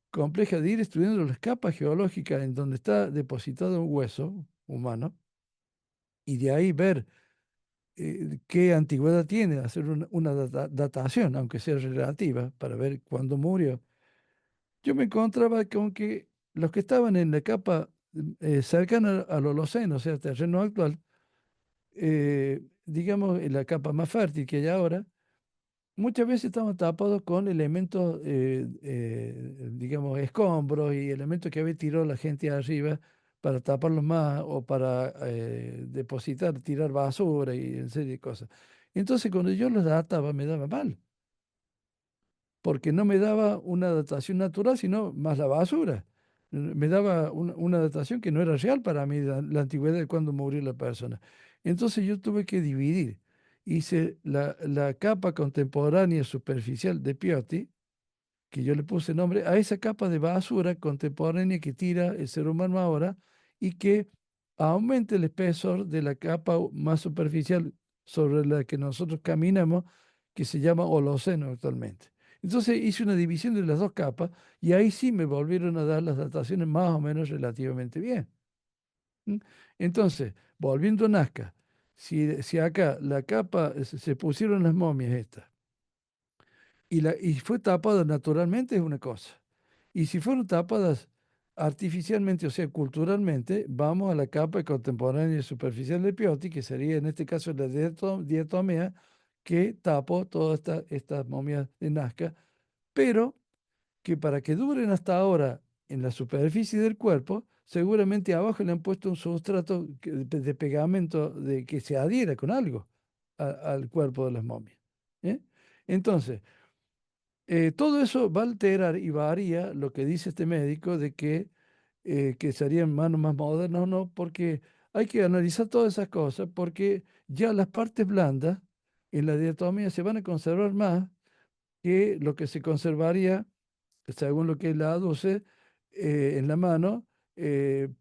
Compleja de ir estudiando las capas geológicas en donde está depositado un hueso humano y de ahí ver qué antigüedad tiene, hacer una datación, aunque sea relativa, para ver cuándo murió. Yo me encontraba con que los que estaban en la capa cercana al Holoceno, o sea, terreno actual, digamos, en la capa más fértil que hay ahora, muchas veces estaban tapados con elementos, digamos, escombros y elementos que había tirado la gente arriba para taparlos más o para depositar, tirar basura y en serie de cosas. Entonces, cuando yo los databa, me daba mal, porque no me daba una datación natural, sino más la basura. Me daba una datación que no era real para mí, la antigüedad de cuando murió la persona. Entonces yo tuve que dividir. Hice la capa contemporánea superficial de Pioti, que yo le puse nombre a esa capa de basura contemporánea que tira el ser humano ahora y que aumente el espesor de la capa más superficial sobre la que nosotros caminamos, que se llama Holoceno actualmente. Entonces hice una división de las dos capas y ahí sí me volvieron a dar las dataciones más o menos relativamente bien. ¿M? Entonces, volviendo a Nazca, si acá la capa, se pusieron las momias estas, y fue tapada naturalmente es una cosa. Y si fueron tapadas artificialmente, o sea, culturalmente, vamos a la capa contemporánea y superficial de Pioti, que sería en este caso la diatomea, que tapó todas estas momias de Nazca, pero que para que duren hasta ahora en la superficie del cuerpo, seguramente abajo le han puesto un sustrato de pegamento que se adhiera con algo al cuerpo de las momias. ¿Eh? Entonces, todo eso va a alterar y varía lo que dice este médico de que serían manos más modernas o no, porque hay que analizar todas esas cosas, porque ya las partes blandas en la diatomía se van a conservar más que lo que se conservaría, según lo que él aduce, en la mano,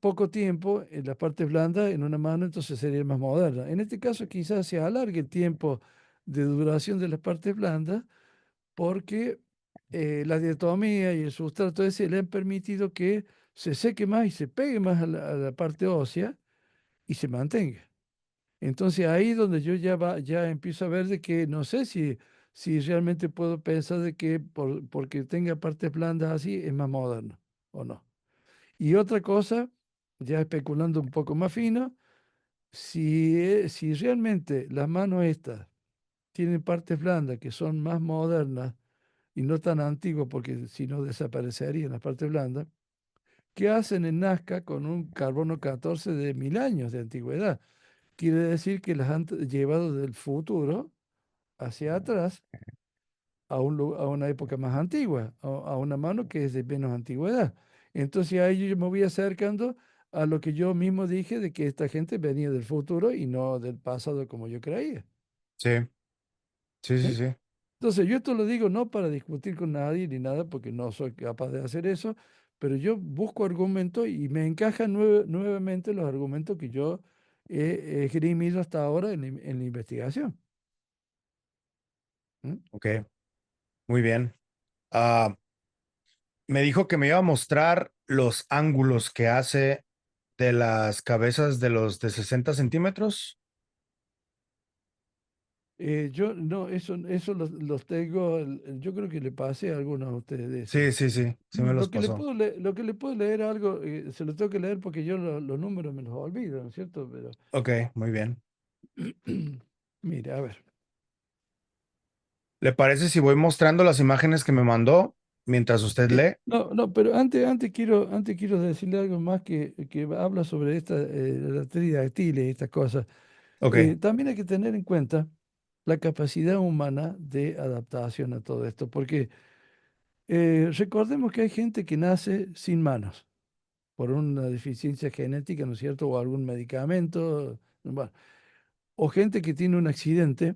poco tiempo en las partes blandas en una mano, entonces sería más moderna. En este caso quizás se alargue el tiempo de duración de las partes blandas porque la diatomía y el sustrato ese le han permitido que se seque más y se pegue más a la parte ósea y se mantenga. Entonces ahí donde yo ya empiezo a ver de que no sé si realmente puedo pensar de que porque tenga partes blandas así es más moderno o no. Y otra cosa, ya especulando un poco más fino, si realmente las manos estas tienen partes blandas que son más modernas y no tan antiguas porque si no desaparecerían las partes blandas, ¿qué hacen en Nazca con un carbono 14 de 1000 años de antigüedad? Quiere decir que las han llevado del futuro hacia atrás a una época más antigua, a una mano que es de menos antigüedad. Entonces ahí yo me voy acercando a lo que yo mismo dije de que esta gente venía del futuro y no del pasado como yo creía. Sí, sí, sí, ¿Eh? sí. Entonces, yo esto lo digo no para discutir con nadie ni nada, porque no soy capaz de hacer eso, pero yo busco argumentos y me encajan nuevamente los argumentos que yo he esgrimido hasta ahora en la investigación. ¿Mm? Ok, muy bien. Ah, me dijo que me iba a mostrar los ángulos que hace de las cabezas de los de 60 centímetros. Yo no, eso los tengo, yo creo que le pasé a algunos a ustedes de eso. Sí, sí, sí, sí me los pasó. Lo que le puedo leer algo, se lo tengo que leer porque yo los números me los olvido, ¿no es cierto? Pero, Ok, muy bien. mire, a ver. ¿Le parece si voy mostrando las imágenes que me mandó mientras usted lee? No, no, pero antes quiero decirle algo más que habla sobre la tridactiles y estas cosas. Ok, También hay que tener en cuenta la capacidad humana de adaptación a todo esto, porque recordemos que hay gente que nace sin manos por una deficiencia genética, ¿no es cierto? O algún medicamento, bueno, o gente que tiene un accidente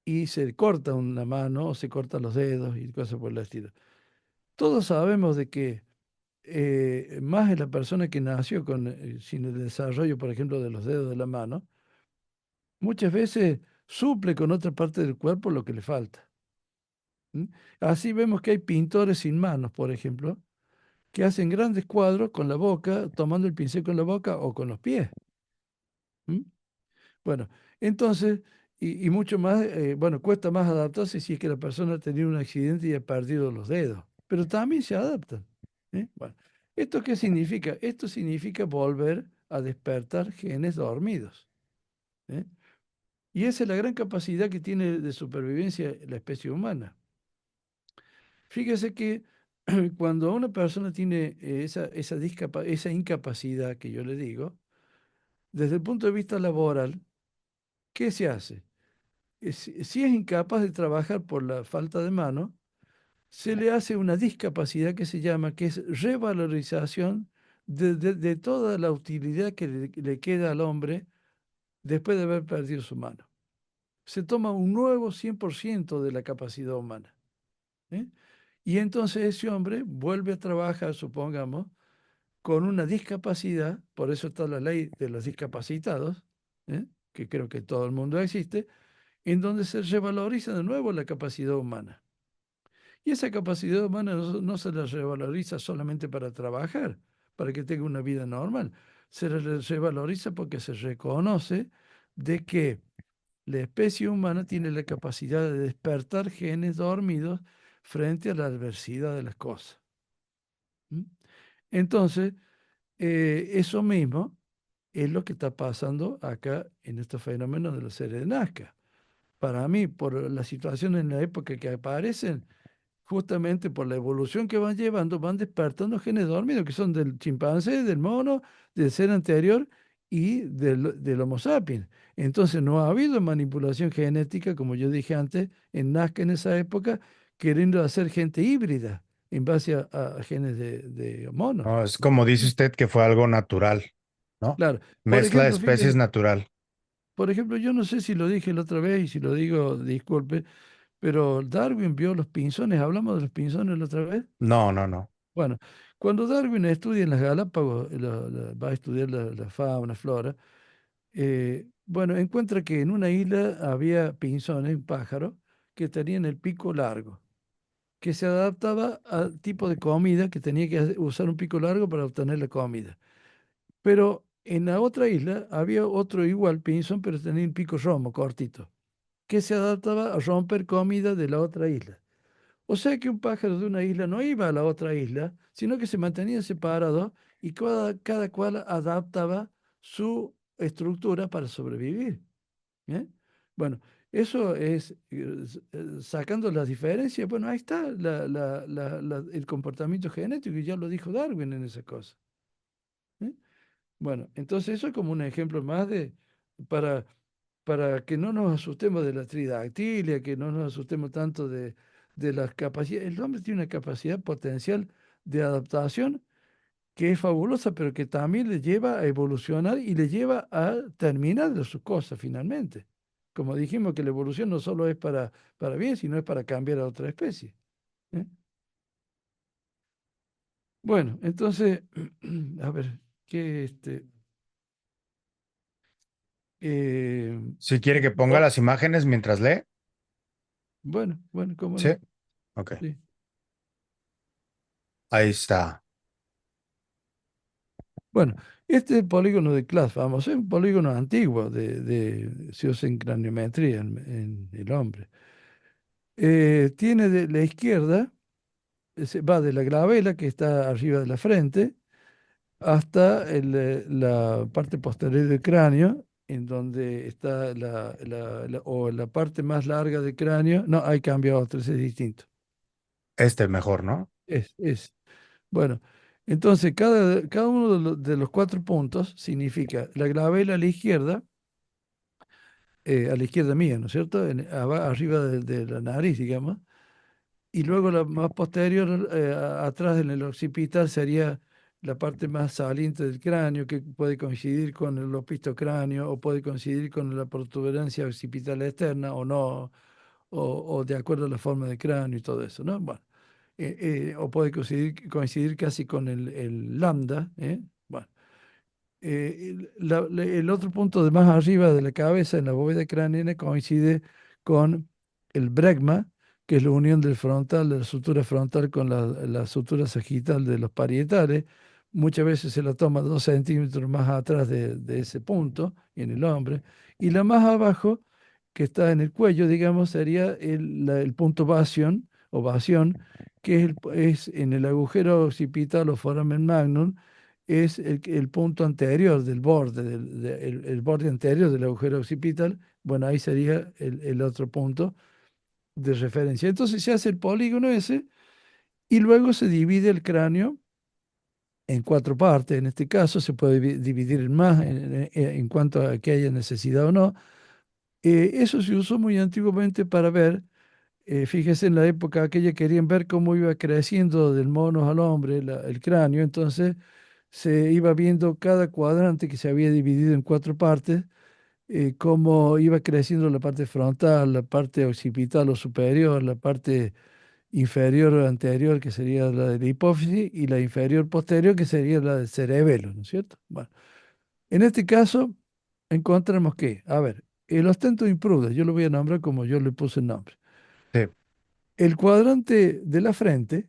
y se corta una mano o se cortan los dedos y cosas por el estilo. Todos sabemos de que más en la persona que nació sin el desarrollo, por ejemplo, de los dedos de la mano, muchas veces suple con otra parte del cuerpo lo que le falta. ¿M? Así vemos que hay pintores sin manos, por ejemplo, que hacen grandes cuadros con la boca, tomando el pincel con la boca o con los pies. ¿M? Bueno, entonces, y mucho más, bueno, cuesta más adaptarse si es que la persona ha tenido un accidente y ha perdido los dedos, pero también se adaptan. ¿Eh? Bueno, ¿esto qué significa? Esto significa volver a despertar genes dormidos. ¿Eh? Y esa es la gran capacidad que tiene de supervivencia la especie humana. Fíjese que cuando una persona tiene esa incapacidad que yo le digo, desde el punto de vista laboral, ¿qué se hace? Si es incapaz de trabajar por la falta de mano, se le hace una discapacidad que se llama, que es revalorización de toda la utilidad que le queda al hombre después de haber perdido su mano. Se toma un nuevo 100% de la capacidad humana. ¿Eh? Y entonces ese hombre vuelve a trabajar, supongamos, con una discapacidad, por eso está la ley de los discapacitados, ¿eh? Que creo que todo el mundo existe, en donde se revaloriza de nuevo la capacidad humana. Y esa capacidad humana no se la revaloriza solamente para trabajar, para que tenga una vida normal. Se la revaloriza porque se reconoce de que la especie humana tiene la capacidad de despertar genes dormidos frente a la adversidad de las cosas. ¿Mm? Entonces, eso mismo es lo que está pasando acá en estos fenómenos de los seres de Nazca. Para mí, por la situación en la época que aparecen, justamente por la evolución que van llevando, van despertando genes dormidos que son del chimpancé, del mono, del ser anterior y del Homo sapiens. Entonces no ha habido manipulación genética, como yo dije antes, en Nazca en esa época, queriendo hacer gente híbrida en base a genes de monos. No, es como dice usted que fue algo natural, ¿no? Claro, Mezcla de especies natural. por ejemplo, yo no sé si lo dije la otra vez y si lo digo, disculpe, pero Darwin vio los pinzones, hablamos de los pinzones la otra vez. No, no, no. Bueno, cuando Darwin estudia en las Galápagos, va a estudiar la fauna, flora, bueno, encuentra que en una isla había pinzones, un pájaro, que tenían el pico largo, que se adaptaba al tipo de comida, que tenía que usar un pico largo para obtener la comida. Pero en la otra isla había otro igual pinzón, pero tenía un pico romo, cortito, que se adaptaba a romper comida de la otra isla. O sea que un pájaro de una isla no iba a la otra isla, sino que se mantenían separados y cada cual adaptaba su estructura para sobrevivir. ¿Eh? Bueno, eso es, sacando las diferencias, bueno, ahí está el comportamiento genético, y ya lo dijo Darwin en esa cosa. ¿Eh? Bueno, entonces eso es como un ejemplo más para, para que no nos asustemos de la tridactilia, que no nos asustemos tanto de las capacidades. El hombre tiene una capacidad potencial de adaptación que es fabulosa, pero que también le lleva a evolucionar y le lleva a terminar de sus cosas finalmente. Como dijimos que la evolución no solo es para bien, sino es para cambiar a otra especie. ¿Eh? Bueno, entonces, a ver, ¿qué eh, Si quiere que ponga oh, las imágenes mientras lee. bueno, bueno, cómo Sí, no. ok. Sí. Ahí está. Bueno, este polígono de Class, vamos, es un polígono antiguo se usa en craniometría en el hombre. Tiene de la izquierda, va de la glabela que está arriba de la frente hasta la parte posterior del cráneo, en donde está o la parte más larga del cráneo. No, hay cambio a otro, ese es distinto. Este mejor, ¿no? Es. Bueno, entonces cada uno de los 4 puntos significa la glabela a la izquierda mía, ¿no es cierto? Arriba de la nariz, digamos. Y luego la más posterior, atrás en el occipital, sería la parte más saliente del cráneo, que puede coincidir con el opistocráneo o puede coincidir con la protuberancia occipital externa o no. o de acuerdo a la forma de cráneo y todo eso, ¿no? Bueno, o puede coincidir casi con el lambda, ¿eh? Bueno, el otro punto de más arriba de la cabeza, en la bóveda craneana, coincide con el bregma, que es la unión del frontal, de la sutura frontal con la sutura sagital de los parietales. Muchas veces se la toma 2 centímetros más atrás de ese punto en el hombre. Y la más abajo, que está en el cuello, digamos, sería el punto basion o basión, que es en el agujero occipital o foramen magnum, es el punto anterior del borde, el borde anterior del agujero occipital. Bueno, ahí sería el otro punto de referencia. Entonces se hace el polígono ese y luego se divide el cráneo en 4 partes. En este caso se puede dividir en más en cuanto a que haya necesidad o no. Eso se usó muy antiguamente para ver, fíjese, en la época aquella querían ver cómo iba creciendo del mono al hombre el cráneo. Entonces se iba viendo cada cuadrante que se había dividido en 4 partes, cómo iba creciendo la parte frontal, la parte occipital o superior, la parte inferior o anterior, que sería la de la hipófisis, y la inferior posterior, que sería la del cerebelo, ¿no es cierto? Bueno, en este caso encontramos que, a ver, el ostento imprude, yo lo voy a nombrar como yo le puse el nombre. Sí, El cuadrante de la frente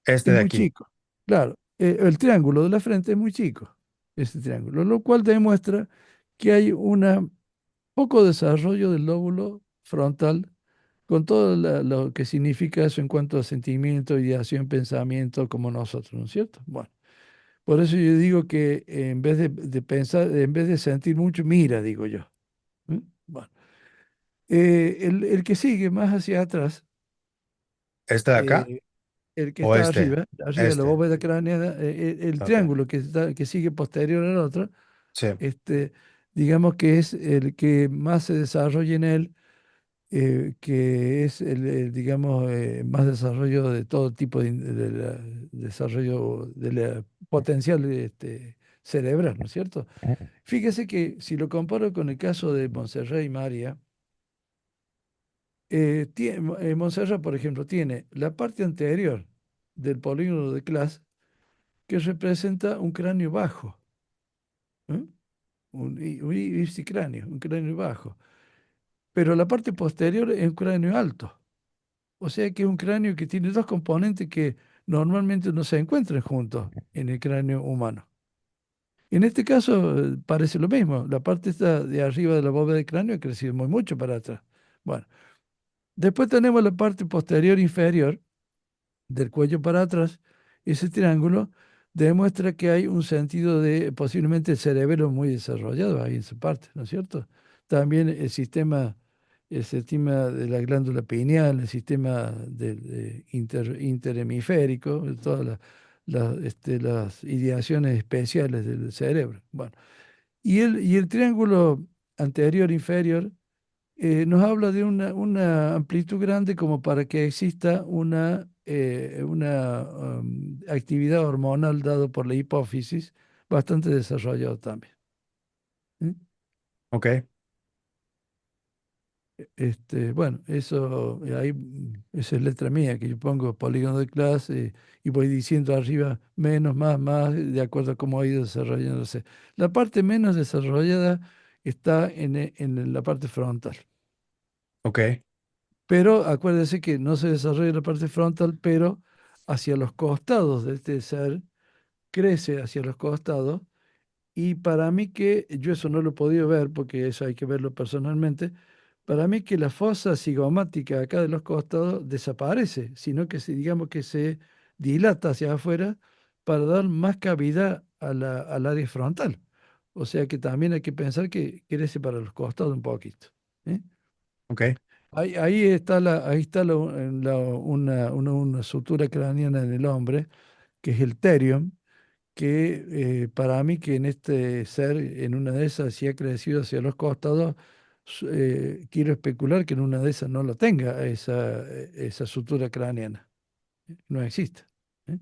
este es de muy aquí. chico. Claro, el triángulo de la frente es muy chico, este triángulo, lo cual demuestra que hay un poco desarrollo del lóbulo frontal con todo lo que significa eso en cuanto a sentimiento, ideación, pensamiento, como nosotros, ¿no es cierto? Bueno, por eso yo digo que en vez de pensar, en vez de sentir mucho, mira, digo yo. ¿Mm? Bueno, el que sigue más hacia atrás, ¿Este de acá eh, el que o está este? arriba, arriba de la Este. bóveda craneana, el Ok. triángulo que sigue posterior al otro, Sí, este, digamos que es el que más se desarrolla en él, que es digamos, más desarrollo de todo tipo desarrollo de la potencial cerebral, ¿no es cierto? Fíjese que si lo comparo con el caso de Montserrat y María, Montserrat, por ejemplo, tiene la parte anterior del polígono de Class que representa un cráneo bajo, ¿eh? Un ipsicráneo, un cráneo bajo. Pero la parte posterior es un cráneo alto. O sea que es un cráneo que tiene 2 componentes que normalmente no se encuentran juntos en el cráneo humano. En este caso parece lo mismo. La parte esta de arriba de la bóveda del cráneo ha crecido muy mucho para atrás. Bueno, después tenemos la parte posterior inferior del cuello para atrás. Ese triángulo demuestra que hay un sentido de posiblemente el cerebelo muy desarrollado ahí en su parte, ¿no es cierto? También el sistema de la glándula pineal, el sistema interhemisférico, todas las ideaciones especiales del cerebro. Bueno, y el triángulo anterior-inferior nos habla de una amplitud grande como para que exista una actividad hormonal dado por la hipófisis bastante desarrollado también. ¿Eh? ok. Bueno, eso ahí, esa es letra mía, que yo pongo polígono de clase y voy diciendo arriba menos, más, de acuerdo a cómo ha ido desarrollándose. La parte menos desarrollada está en la parte frontal. Ok. Pero acuérdese que no se desarrolla la parte frontal, pero hacia los costados de este ser, crece hacia los costados. Y para mí que, yo eso no lo he podido ver, porque eso hay que verlo personalmente, para mí que la fosa cigomática acá de los costados desaparece, sino que digamos que se dilata hacia afuera para dar más cavidad al área frontal. O sea que también hay que pensar que crece para los costados un poquito. ¿Eh? Ok. Ahí está una sutura craneana en el hombre, que es el terion, que para mí que en este ser, en una de esas, si ha crecido hacia los costados, quiero especular que en una de esas no lo tenga esa sutura craneana. No existe. ¿Eh?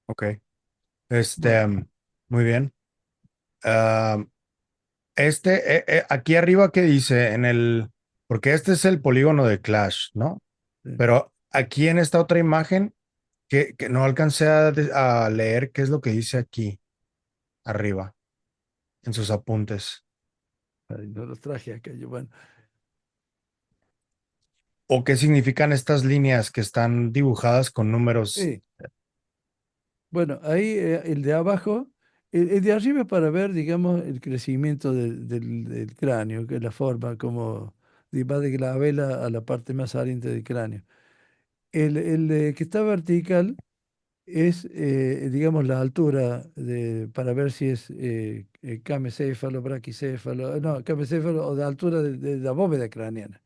Ok. Bueno, Muy bien. Ah, aquí arriba, ¿qué dice? En el Porque este es el polígono de Clash, ¿no? Sí. Pero aquí en esta otra imagen, que no alcancé a leer qué es lo que dice aquí arriba, en sus apuntes. Ay, no los traje acá. Bueno, ¿O qué significan estas líneas que están dibujadas con números? sí. Bueno, ahí el de abajo, el de arriba es para ver, digamos, el crecimiento del cráneo, que es la forma como va de la vela a la parte más saliente del cráneo. El que está vertical es, digamos, la altura para ver si es camecéfalo, braquicéfalo, no, camecéfalo o de altura de la bóveda craneana.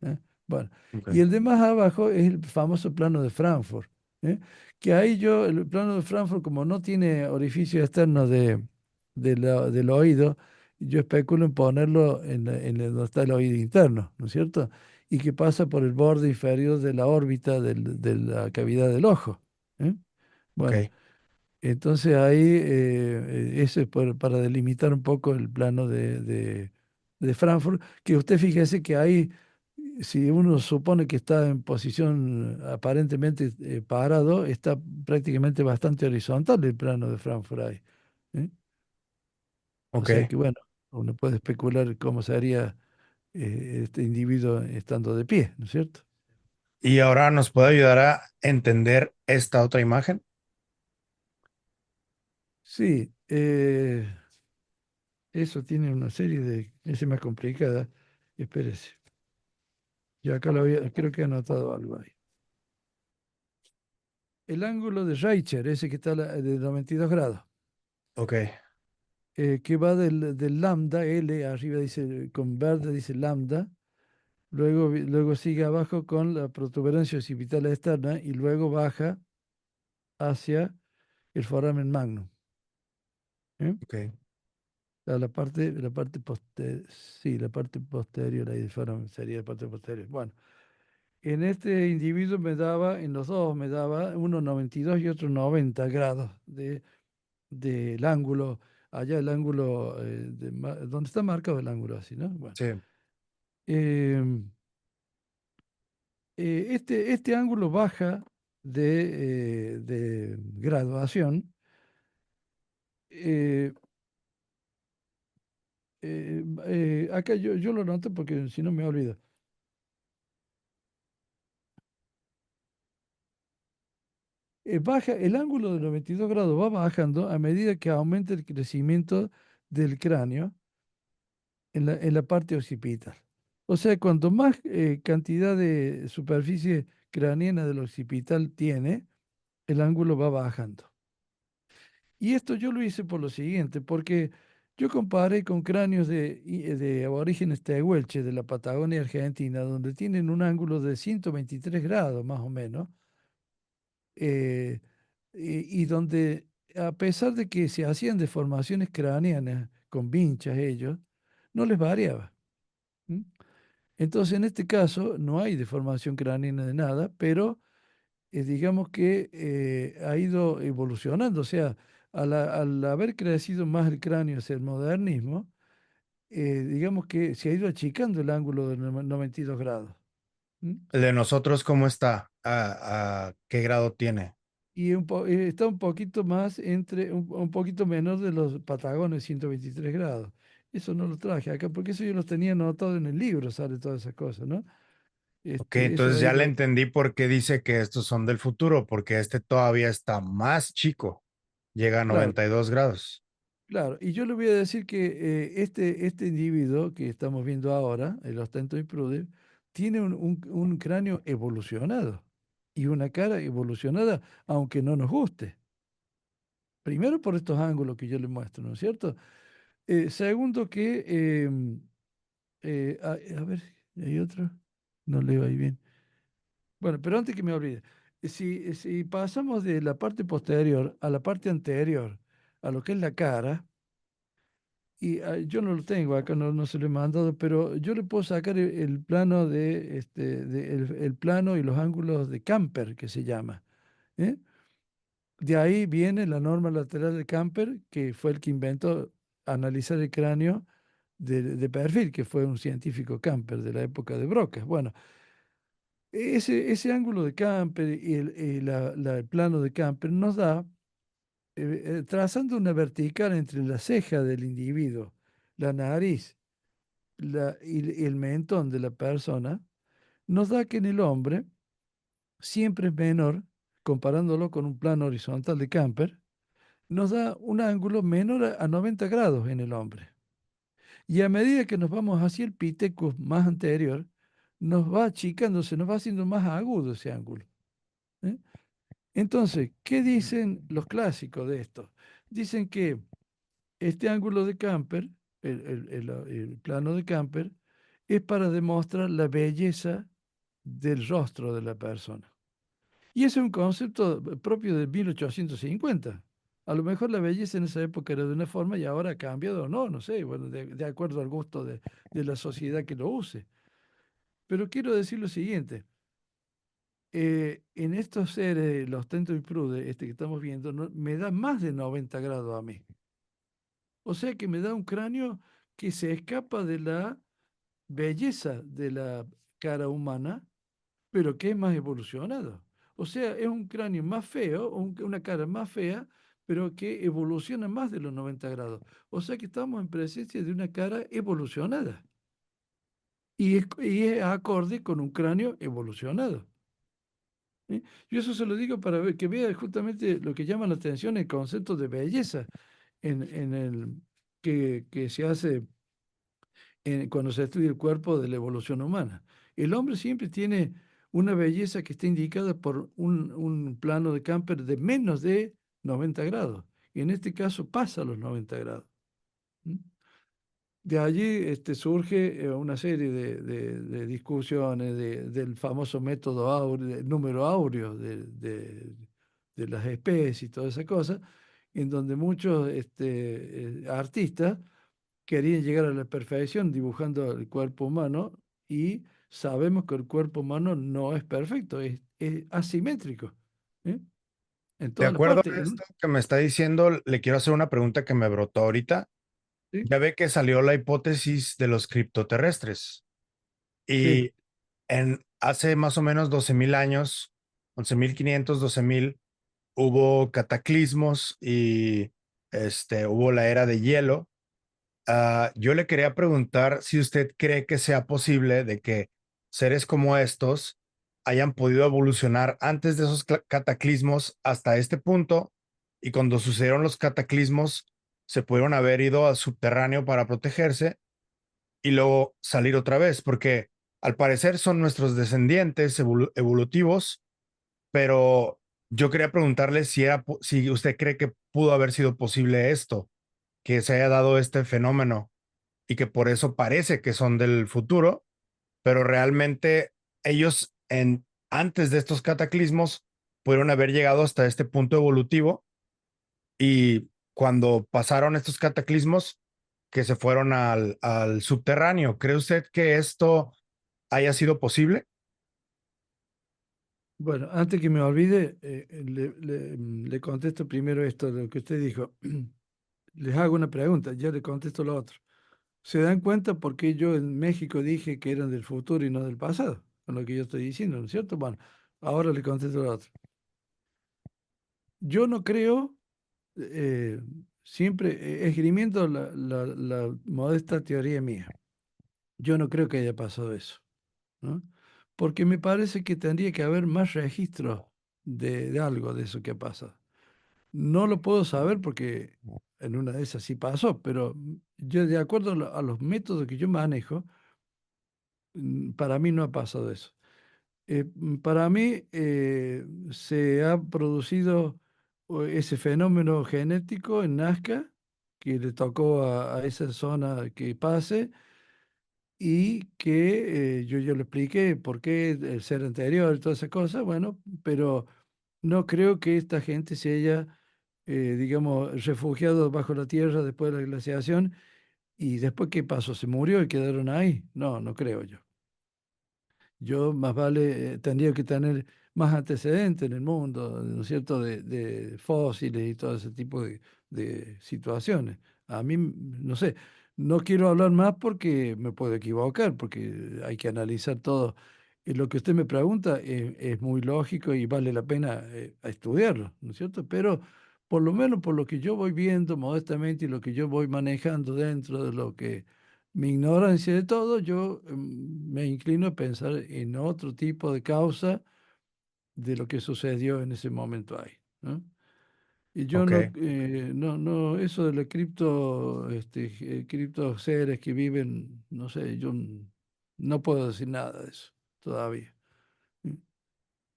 ¿Eh? Bueno, Ok, y el de más abajo es el famoso plano de Frankfurt, ¿eh? Que ahí yo, el plano de Frankfurt, como no tiene orificio externo del oído, yo especulo en ponerlo donde está el oído interno, ¿no es cierto? Y que pasa por el borde inferior de la órbita de la cavidad del ojo. ¿Eh? ok. Bueno, entonces ahí eso es para delimitar un poco el plano de Frankfurt, que usted fíjese que ahí, si uno supone que está en posición aparentemente parado, está prácticamente bastante horizontal el plano de Frankfurt ahí. ¿Eh? O Ok. sea que bueno, uno puede especular cómo sería este individuo estando de pie, ¿no es cierto? Y ahora nos puede ayudar a entender esta otra imagen. Sí, eso tiene una serie de, es más complicada. Espérese. Yo acá creo que he anotado algo ahí. El ángulo de Reicher, ese que está de 92 grados, Ok, que va del lambda, L, arriba dice, con verde dice lambda, luego sigue abajo con la protuberancia occipital externa y luego baja hacia el foramen magnum. ¿Eh? ok. La parte posterior, sí, la parte posterior ahí del foramen sería la parte posterior. Bueno, en este individuo en los dos me daba uno 92 y otro 90 grados del ángulo, allá el ángulo, donde está marcado el ángulo así, ¿no? Bueno, Sí. em, este ángulo baja de graduación. eh, Acá yo lo noto porque si no me olvido. Baja, el ángulo de 92 grados va bajando a medida que aumenta el crecimiento del cráneo en la parte occipital. O sea, cuanto más cantidad de superficie craneana del occipital tiene, el ángulo va bajando. Y esto yo lo hice por lo siguiente, porque yo comparé con cráneos de aborígenes tehuelche de la Patagonia Argentina, donde tienen un ángulo de 123 grados más o menos, eh, y donde a pesar de que se hacían deformaciones craneanas con vinchas ellos, no les variaba. ¿M? Entonces, en este caso, no hay deformación craneana de nada, pero digamos que ha ido evolucionando. O sea, al haber crecido más el cráneo hacia el modernismo, digamos que se ha ido achicando el ángulo de 92 grados. ¿M? El de nosotros, ¿cómo está? ¿A qué grado tiene? Y está un poquito más un poquito menos de los Patagones, 123 grados. Eso no lo traje acá, porque eso yo los tenía anotado en el libro, sale todas esas cosas, ¿no? Ok, Eso entonces ahí ya le lo, entendí por qué dice que estos son del futuro, porque este todavía está más chico, llega a claro, 92 grados. claro. Y yo le voy a decir que este individuo que estamos viendo ahora, el Ostentoimprude, tiene un cráneo evolucionado y una cara evolucionada, aunque no nos guste. Primero por estos ángulos que yo le muestro, ¿no es cierto? Segundo que, a ver, ¿hay otro? No leo ahí bien. Bueno, pero antes que me olvide, si pasamos de la parte posterior a la parte anterior, a lo que es la cara, y yo no lo tengo acá, no se lo he mandado, pero yo le puedo sacar el plano el plano y los ángulos de Camper, que se llama. ¿Eh? De ahí viene la norma lateral de Camper, que fue el que inventó analizar el cráneo de perfil, que fue un científico Camper de la época de Broca. Bueno, ese ángulo de Camper y el plano de Camper nos da, trazando una vertical entre la ceja del individuo, la nariz y el mentón de la persona, nos da que en el hombre siempre es menor, comparándolo con un plano horizontal de Camper, nos da un ángulo menor a 90 grados en el hombre. Y a medida que nos vamos hacia el Pithecus más anterior, nos va achicando, se nos va haciendo más agudo ese ángulo. ¿Eh? Entonces, ¿qué dicen los clásicos de esto? Dicen que este ángulo de Camper, el plano de Camper, es para demostrar la belleza del rostro de la persona. Y ese es un concepto propio de 1850. A lo mejor la belleza en esa época era de una forma y ahora ha cambiado o no, no sé, bueno, de acuerdo al gusto de la sociedad que lo use. Pero quiero decir lo siguiente, en estos seres, los Tentriprude, este que estamos viendo, me da más de 90 grados a mí. O sea que me da un cráneo que se escapa de la belleza de la cara humana, pero que es más evolucionado. O sea, es un cráneo más feo, una cara más fea, pero que evoluciona más de los 90 grados. O sea que estamos en presencia de una cara evolucionada y es acorde con un cráneo evolucionado. ¿Eh? Yo eso se lo digo para que vea justamente lo que llama la atención, el concepto de belleza en el que se hace cuando se estudia el cuerpo de la evolución humana. El hombre siempre tiene una belleza que está indicada por un plano de Camper de menos de 90 grados. Y en este caso pasa los 90 grados. ¿Mm? De allí surge una serie de discusiones del famoso método áureo, del número áureo de las especies y toda esa cosa, en donde muchos artistas querían llegar a la perfección dibujando el cuerpo humano y sabemos que el cuerpo humano no es perfecto, es asimétrico, ¿eh? En De todas las acuerdo partes. a esto que me está diciendo, le quiero hacer una pregunta que me brotó ahorita. ¿Sí? Ya ve que salió la hipótesis de los criptoterrestres Sí. y en hace más o menos 12.000 años, 11.500, 12.000, hubo cataclismos y hubo la era de hielo. Yo le quería preguntar si usted cree que sea posible de que seres como estos hayan podido evolucionar antes de esos cataclismos hasta este punto y cuando sucedieron los cataclismos se pudieron haber ido al subterráneo para protegerse y luego salir otra vez, porque al parecer son nuestros descendientes evolutivos, pero yo quería preguntarle si usted cree que pudo haber sido posible esto, que se haya dado este fenómeno y que por eso parece que son del futuro, pero realmente ellos antes de estos cataclismos pudieron haber llegado hasta este punto evolutivo y cuando pasaron estos cataclismos que se fueron al subterráneo. ¿Cree usted que esto haya sido posible? Bueno, antes que me olvide, le contesto primero esto de lo que usted dijo. Les hago una pregunta, ya le contesto lo otro. ¿Se dan cuenta por qué yo en México dije que eran del futuro y no del pasado? Con lo que yo estoy diciendo, ¿no es cierto? Bueno, ahora le contesto lo otro. Yo no creo, eh, siempre esgrimiendo la modesta teoría mía, yo no creo que haya pasado eso, ¿no? Porque me parece que tendría que haber más registro de algo de eso que ha pasado. No lo puedo saber porque en una de esas sí pasó, pero yo de acuerdo a los métodos que yo manejo, para mí no ha pasado eso. Para mí se ha producido ese fenómeno genético en Nazca, que le tocó a esa zona que pase y que yo le expliqué por qué el ser anterior y todas esas cosas, bueno, pero no creo que esta gente se haya, digamos, refugiado bajo la tierra después de la glaciación y después ¿qué pasó? ¿Se murió y quedaron ahí? No, no creo yo. Yo más vale tendría que tener más antecedentes en el mundo, ¿no es cierto?, de fósiles y todo ese tipo de situaciones. A mí, no sé, No quiero hablar más porque me puedo equivocar, porque hay que analizar todo. Y lo que usted me pregunta es muy lógico y vale la pena estudiarlo, ¿no es cierto? Pero por lo menos por lo que yo voy viendo modestamente y lo que yo voy manejando dentro de lo que mi ignorancia de todo, yo me inclino a pensar en otro tipo de causa de lo que sucedió en ese momento ahí, ¿no? Y yo Ok, no, no, eso de la cripto, cripto seres que viven, no sé, no puedo decir nada de eso todavía.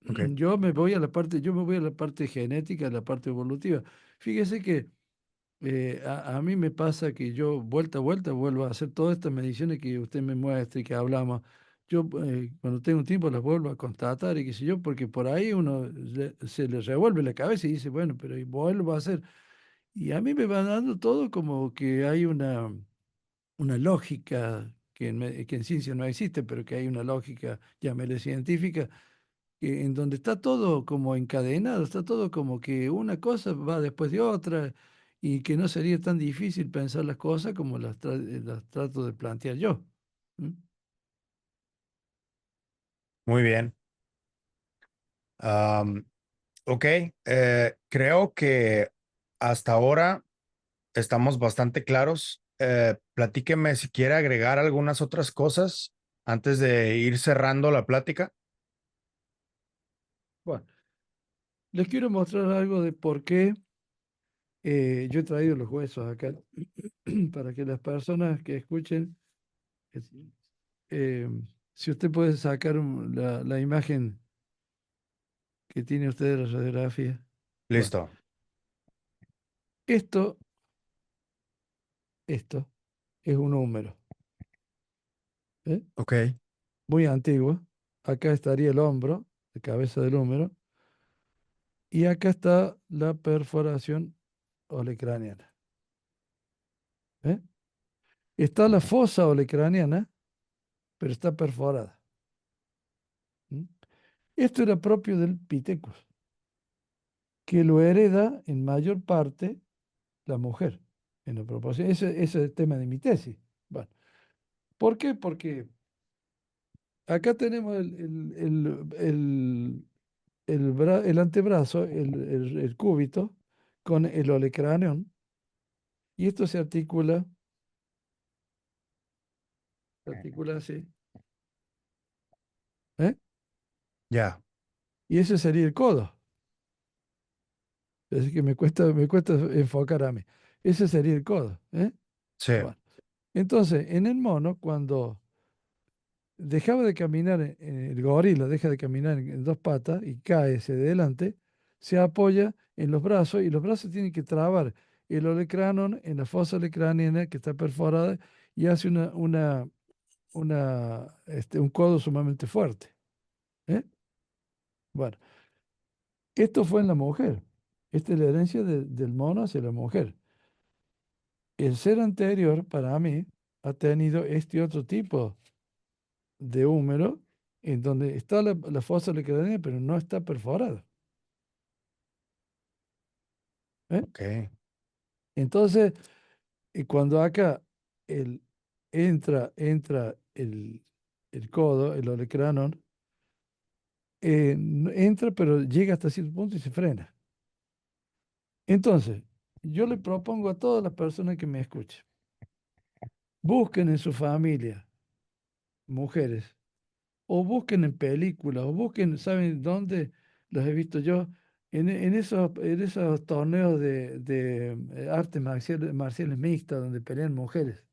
ok, Yo me voy a la parte genética, a la parte evolutiva. Fíjese que a mí me pasa que yo vuelta a vuelta vuelvo a hacer todas estas mediciones que usted me muestra y que hablamos. Yo cuando tengo un tiempo las vuelvo a constatar y qué sé yo, porque por ahí se le revuelve la cabeza y dice, bueno, pero y vuelvo a hacer. Y a mí me va dando todo como que hay una lógica que en ciencia no existe, pero que hay una lógica, llámele científica, en donde está todo como encadenado, está todo como que una cosa va después de otra y que no sería tan difícil pensar las cosas como las trato de plantear yo. ¿Mm? muy bien. Am, ok, creo que hasta ahora estamos bastante claros. Platíqueme si quiere agregar algunas otras cosas antes de ir cerrando la plática. Bueno, les quiero mostrar algo de por qué yo he traído los huesos acá para que las personas que escuchen. Es- eh, si usted puede sacar la imagen que tiene usted de la radiografía. Bueno, Listo. esto, esto es un húmero, ¿eh? Ok, Muy antiguo. Acá estaría el hombro, la cabeza del húmero, y acá está la perforación olecraniana. ¿Eh? Está la fosa olecraniana, pero está perforada. ¿Mm? Esto era propio del Pithecus, que lo hereda en mayor parte la mujer, en la proporción. Ese es el tema de mi tesis. Bueno, ¿por qué? Porque acá tenemos el antebrazo, el cúbito, con el olecranión, y esto se articula así, ¿eh? ya, Y ese sería el codo. Es que me cuesta enfocar a mí. Ese sería el codo, ¿eh? sí, Bueno, entonces, en el mono, cuando dejaba de caminar, el gorila deja de caminar en dos patas y cae hacia adelante, se apoya en los brazos y los brazos tienen que trabar el olecranon en la fosa olecraniana que está perforada y hace un codo sumamente fuerte. ¿Eh? Bueno, esto fue en la mujer. Esta es la herencia del mono hacia la mujer. El ser anterior, para mí, ha tenido este otro tipo de húmero en donde está la fosa olecraniana, pero no está perforada. ¿Eh? ok. Entonces, cuando acá el, entra el codo, el olecranon, entra, pero llega hasta cierto punto y se frena. Entonces, yo le propongo a todas las personas que me escuchen, busquen en su familia mujeres, o busquen en películas, o busquen, ¿saben dónde los he visto yo? En esos torneos de artes marciales mixtas donde pelean mujeres.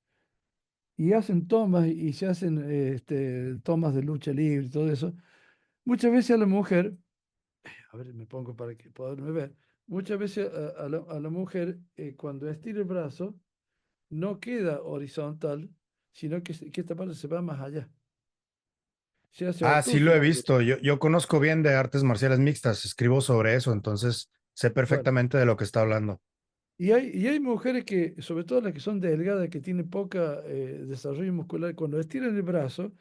Y hacen tomas y se hacen tomas de lucha libre y todo eso. Muchas veces a la mujer, a ver, me pongo para que poderme ver, muchas veces a la mujer cuando estira el brazo no queda horizontal, sino que esta parte se va más allá, se hace Ah, sí obtuso lo he la cosa. visto. Yo conozco bien de artes marciales mixtas, escribo sobre eso, entonces sé Bueno, perfectamente de lo que está hablando. y hay mujeres que, sobre todo las que son delgadas, que tienen poca desarrollo muscular, cuando estiran el brazo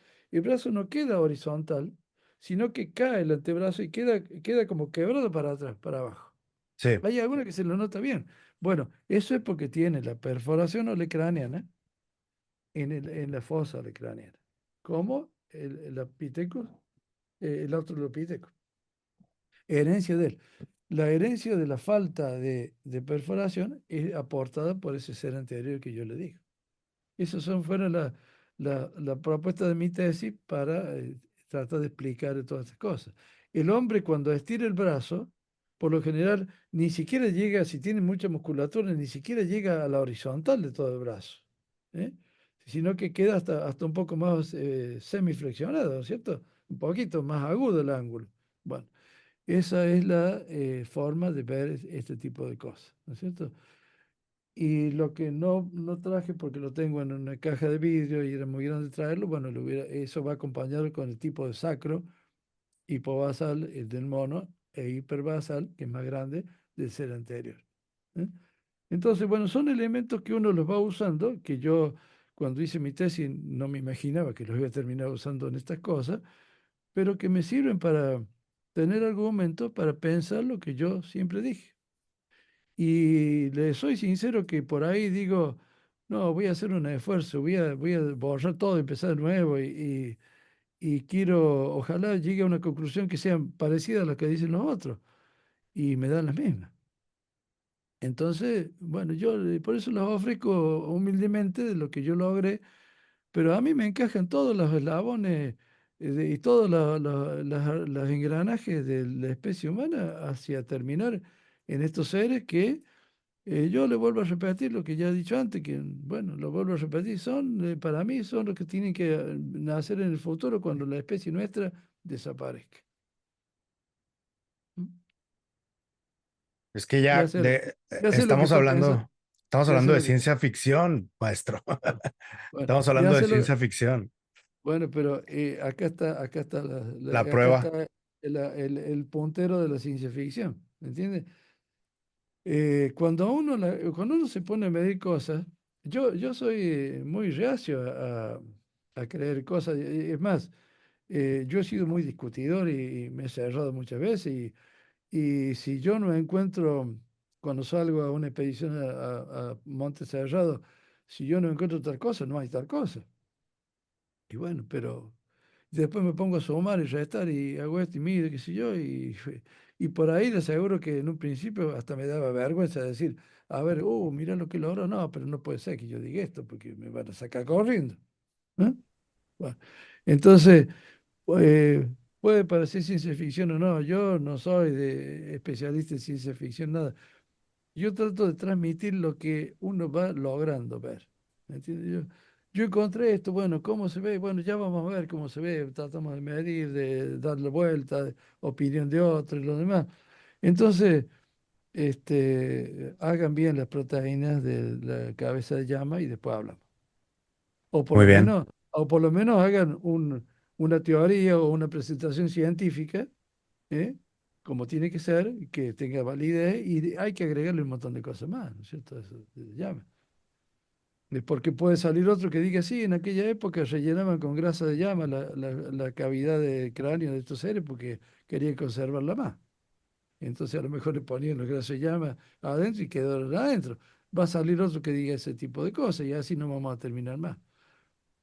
no queda horizontal, sino que cae el antebrazo y queda como quebrado para atrás, para abajo. Sí, Hay alguna que se lo nota bien. Bueno, eso es porque tiene la perforación olecraniana en la fosa craneana, como el Apithecus, el Australopithecus. Herencia de él. La herencia de la falta de perforación es aportada por ese ser anterior que yo le digo. Esas fueron la propuesta de mi tesis para tratar de explicar todas estas cosas. El hombre cuando estira el brazo, por lo general, ni siquiera llega, si tiene mucha musculatura, ni siquiera llega a la horizontal de todo el brazo, ¿eh? Sino que queda hasta un poco más semiflexionado, ¿no es cierto? Un poquito más agudo el ángulo. Bueno, esa es la forma de ver este tipo de cosas, ¿no es cierto? Y lo que no traje porque lo tengo en una caja de vidrio y era muy grande traerlo, bueno, eso va acompañado con el tipo de sacro, hipovasal, el del mono, e hipervasal, que es más grande, del ser anterior. ¿Eh? Entonces, bueno, son elementos que uno los va usando, que yo cuando hice mi tesis no me imaginaba que los iba a terminar usando en estas cosas, pero que me sirven para tener argumentos para pensar lo que yo siempre dije. Y le soy sincero que por ahí digo, no, voy a hacer un esfuerzo, voy a borrar todo, empezar de nuevo y quiero, ojalá llegue a una conclusión que sea parecida a la que dicen los otros y me dan las mismas. Entonces, bueno, yo por eso los ofrezco humildemente de lo que yo logré, pero a mí me encajan todos los eslabones y todos los engranajes de la especie humana hacia terminar en estos seres que yo le vuelvo a repetir lo que ya he dicho antes, que bueno, lo vuelvo a repetir, para mí son los que tienen que nacer en el futuro cuando la especie nuestra desaparezca. ¿Mm? Es que Ya ya sé, ya sé lo que está pensando, estamos ya sé hablando de lo que está. ciencia ficción, maestro. Bueno, bueno, Estamos ya hablando de sé ciencia ficción. bueno, pero acá está, La acá prueba. está el puntero de la ciencia ficción, ¿me entiendes? Cuando uno se pone a medir cosas, yo soy muy reacio a creer cosas. Es más, yo he sido muy discutidor y me he cerrado muchas veces. Y si yo no encuentro, cuando salgo a una expedición a Monte Cerrado, si yo no encuentro tal cosa, no hay tal cosa. Y bueno, pero después me pongo a sumar y restar y hago esto y miro, qué sé yo, y por ahí les aseguro que en un principio hasta me daba vergüenza decir, a ver, mira lo que logró, no, pero no puede ser que yo diga esto porque me van a sacar corriendo. ¿Eh? Bueno, entonces, eh, puede parecer ciencia ficción o no, yo no soy especialista en ciencia ficción, nada. Yo trato de transmitir lo que uno va logrando ver. ¿Me entiendes? Yo encontré esto, bueno, ¿cómo se ve? Bueno, ya vamos a ver cómo se ve, tratamos de medir, de darle vuelta, opinión de otro y lo demás. Entonces, hagan bien las proteínas de la cabeza de llama y después hablamos. O por Muy lo bien, menos, o por lo menos hagan una teoría o una presentación científica, ¿eh? Como tiene que ser, que tenga validez y hay que agregarle un montón de cosas más, ¿no es cierto? Eso se llama. Porque puede salir otro que diga, sí, en aquella época rellenaban con grasa de llama la cavidad de cráneo de estos seres porque querían conservarla más. Entonces a lo mejor le ponían los grasa de llama adentro y quedaron adentro. Va a salir otro que diga ese tipo de cosas y así no vamos a terminar más.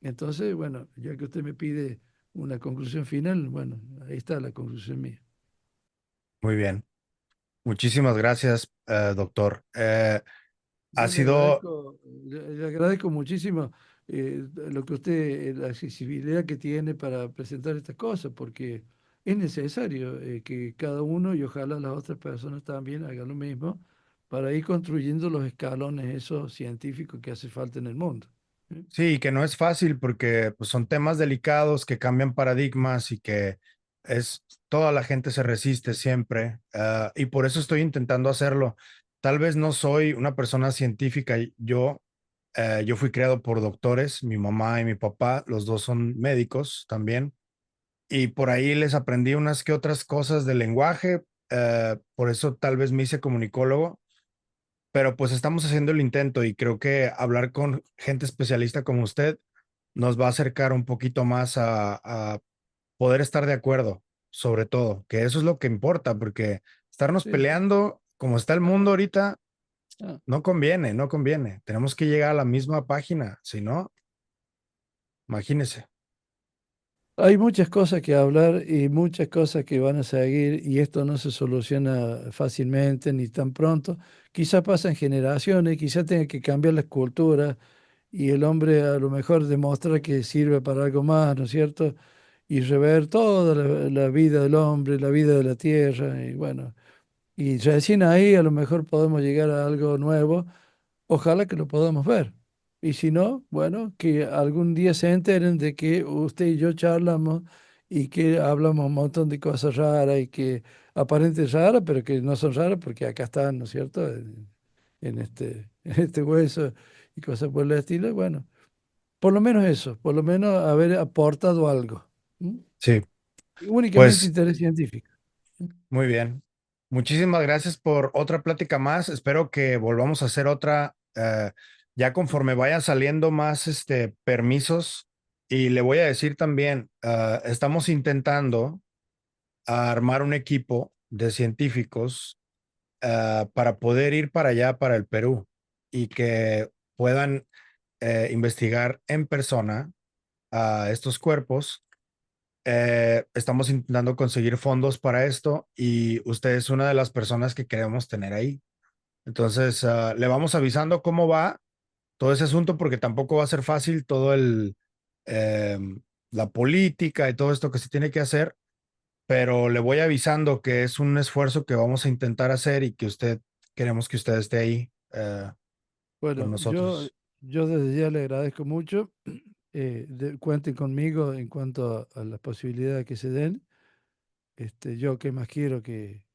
Entonces, bueno, ya que usted me pide una conclusión final, bueno, ahí está la conclusión mía. muy bien. Muchísimas gracias, doctor. Ha Yo sido, le agradezco muchísimo lo que usted, la accesibilidad que tiene para presentar estas cosas, porque es necesario que cada uno y ojalá las otras personas también hagan lo mismo para ir construyendo los escalones esos científicos que hace falta en el mundo. ¿Eh? sí, que no es fácil porque pues, son temas delicados que cambian paradigmas y que toda la gente se resiste siempre. Y por eso estoy intentando hacerlo. Tal vez no soy una persona científica. Yo fui criado por doctores, mi mamá y mi papá, los dos son médicos también. Y por ahí les aprendí unas que otras cosas del lenguaje. Por eso tal vez me hice comunicólogo, pero pues estamos haciendo el intento y creo que hablar con gente especialista como usted nos va a acercar un poquito más a poder estar de acuerdo, sobre todo, que eso es lo que importa, porque estarnos Sí, sí. peleando como está el Ah, mundo ahorita, ah. no conviene, no conviene. Tenemos que llegar a la misma página, si no. Imagínese. Hay muchas cosas que hablar y muchas cosas que van a seguir y esto no se soluciona fácilmente ni tan pronto. Quizás pasan generaciones, quizás tenga que cambiar las culturas y el hombre a lo mejor demostrar que sirve para algo más, ¿no es cierto? Y rever toda la vida del hombre, la vida de la tierra y bueno, y recién ahí a lo mejor podemos llegar a algo nuevo. Ojalá que lo podamos ver. Y si no, bueno, que algún día se enteren de que usted y yo charlamos y que hablamos un montón de cosas raras y que aparentes raras, pero que no son raras porque acá están, ¿no es cierto? En este, en este hueso y cosas por el estilo. Bueno, por lo menos eso, por lo menos haber aportado algo. ¿M? Sí, Únicamente pues interés científico. muy bien. Muchísimas gracias por otra plática más. Espero que volvamos a hacer otra ya conforme vayan saliendo más permisos. Y le voy a decir también, estamos intentando armar un equipo de científicos para poder ir para allá, para el Perú, y que puedan investigar en persona a estos cuerpos. Estamos intentando conseguir fondos para esto y usted es una de las personas que queremos tener ahí. Entonces, le vamos avisando cómo va todo ese asunto porque tampoco va a ser fácil todo em, la política y todo esto que se tiene que hacer, pero le voy avisando que es un esfuerzo que vamos a intentar hacer y que queremos que usted esté ahí con Bueno, nosotros. yo desde ya le agradezco mucho. Cuenten conmigo en cuanto a las posibilidades que se den. Yo qué más quiero que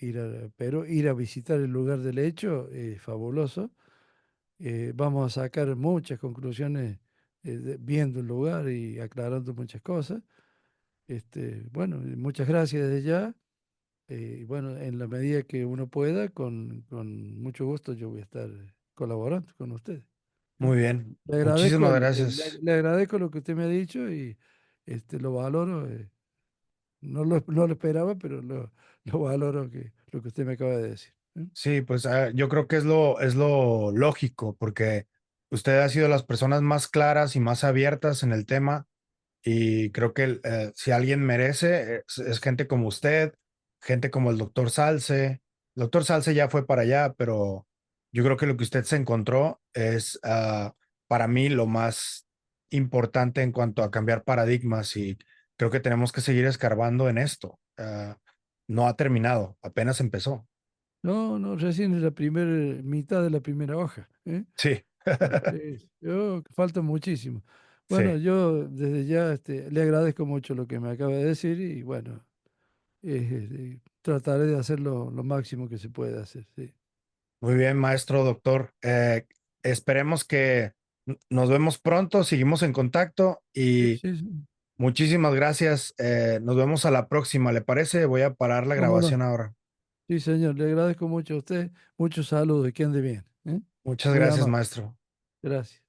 ir a Perú, ir a visitar el lugar del hecho, es fabuloso. Vamos a sacar muchas conclusiones viendo el lugar y aclarando muchas cosas. Bueno, y muchas gracias desde ya. Y bueno, en la medida que uno pueda, con mucho gusto yo voy a estar colaborando con ustedes. ¿Eh? Muy bien. Le agradezco Muchísimas gracias. le agradezco lo que usted me ha dicho y lo valoro. No lo esperaba, pero lo valoro lo que usted me acaba de decir. ¿Eh? Sí, pues yo creo que es lo lógico, porque usted ha sido las personas más claras y más abiertas en el tema, y creo que si alguien merece, es gente como usted, gente como el doctor Salce. El doctor Salce ya fue para allá, pero yo creo que lo que usted se encontró es para mí lo más importante en cuanto a cambiar paradigmas y creo que tenemos que seguir escarbando en esto. No ha terminado, apenas empezó. No, no, recién es la primera mitad de la primera hoja. ¿Eh? Sí, Falta muchísimo. Bueno, sí. yo desde ya le agradezco mucho lo que me acaba de decir y bueno, trataré de hacer lo máximo que se puede hacer. Sí, Muy bien, maestro, doctor. Esperemos que nos vemos pronto, seguimos en contacto sí, y sí, sí. muchísimas gracias. Nos vemos a la próxima, ¿le parece? Voy a parar la ¿Cómo no? grabación ahora. Sí, señor, le agradezco mucho a usted. Muchos saludos y que ande bien. ¿Eh? Muchas Muy gracias, amable. maestro. Gracias.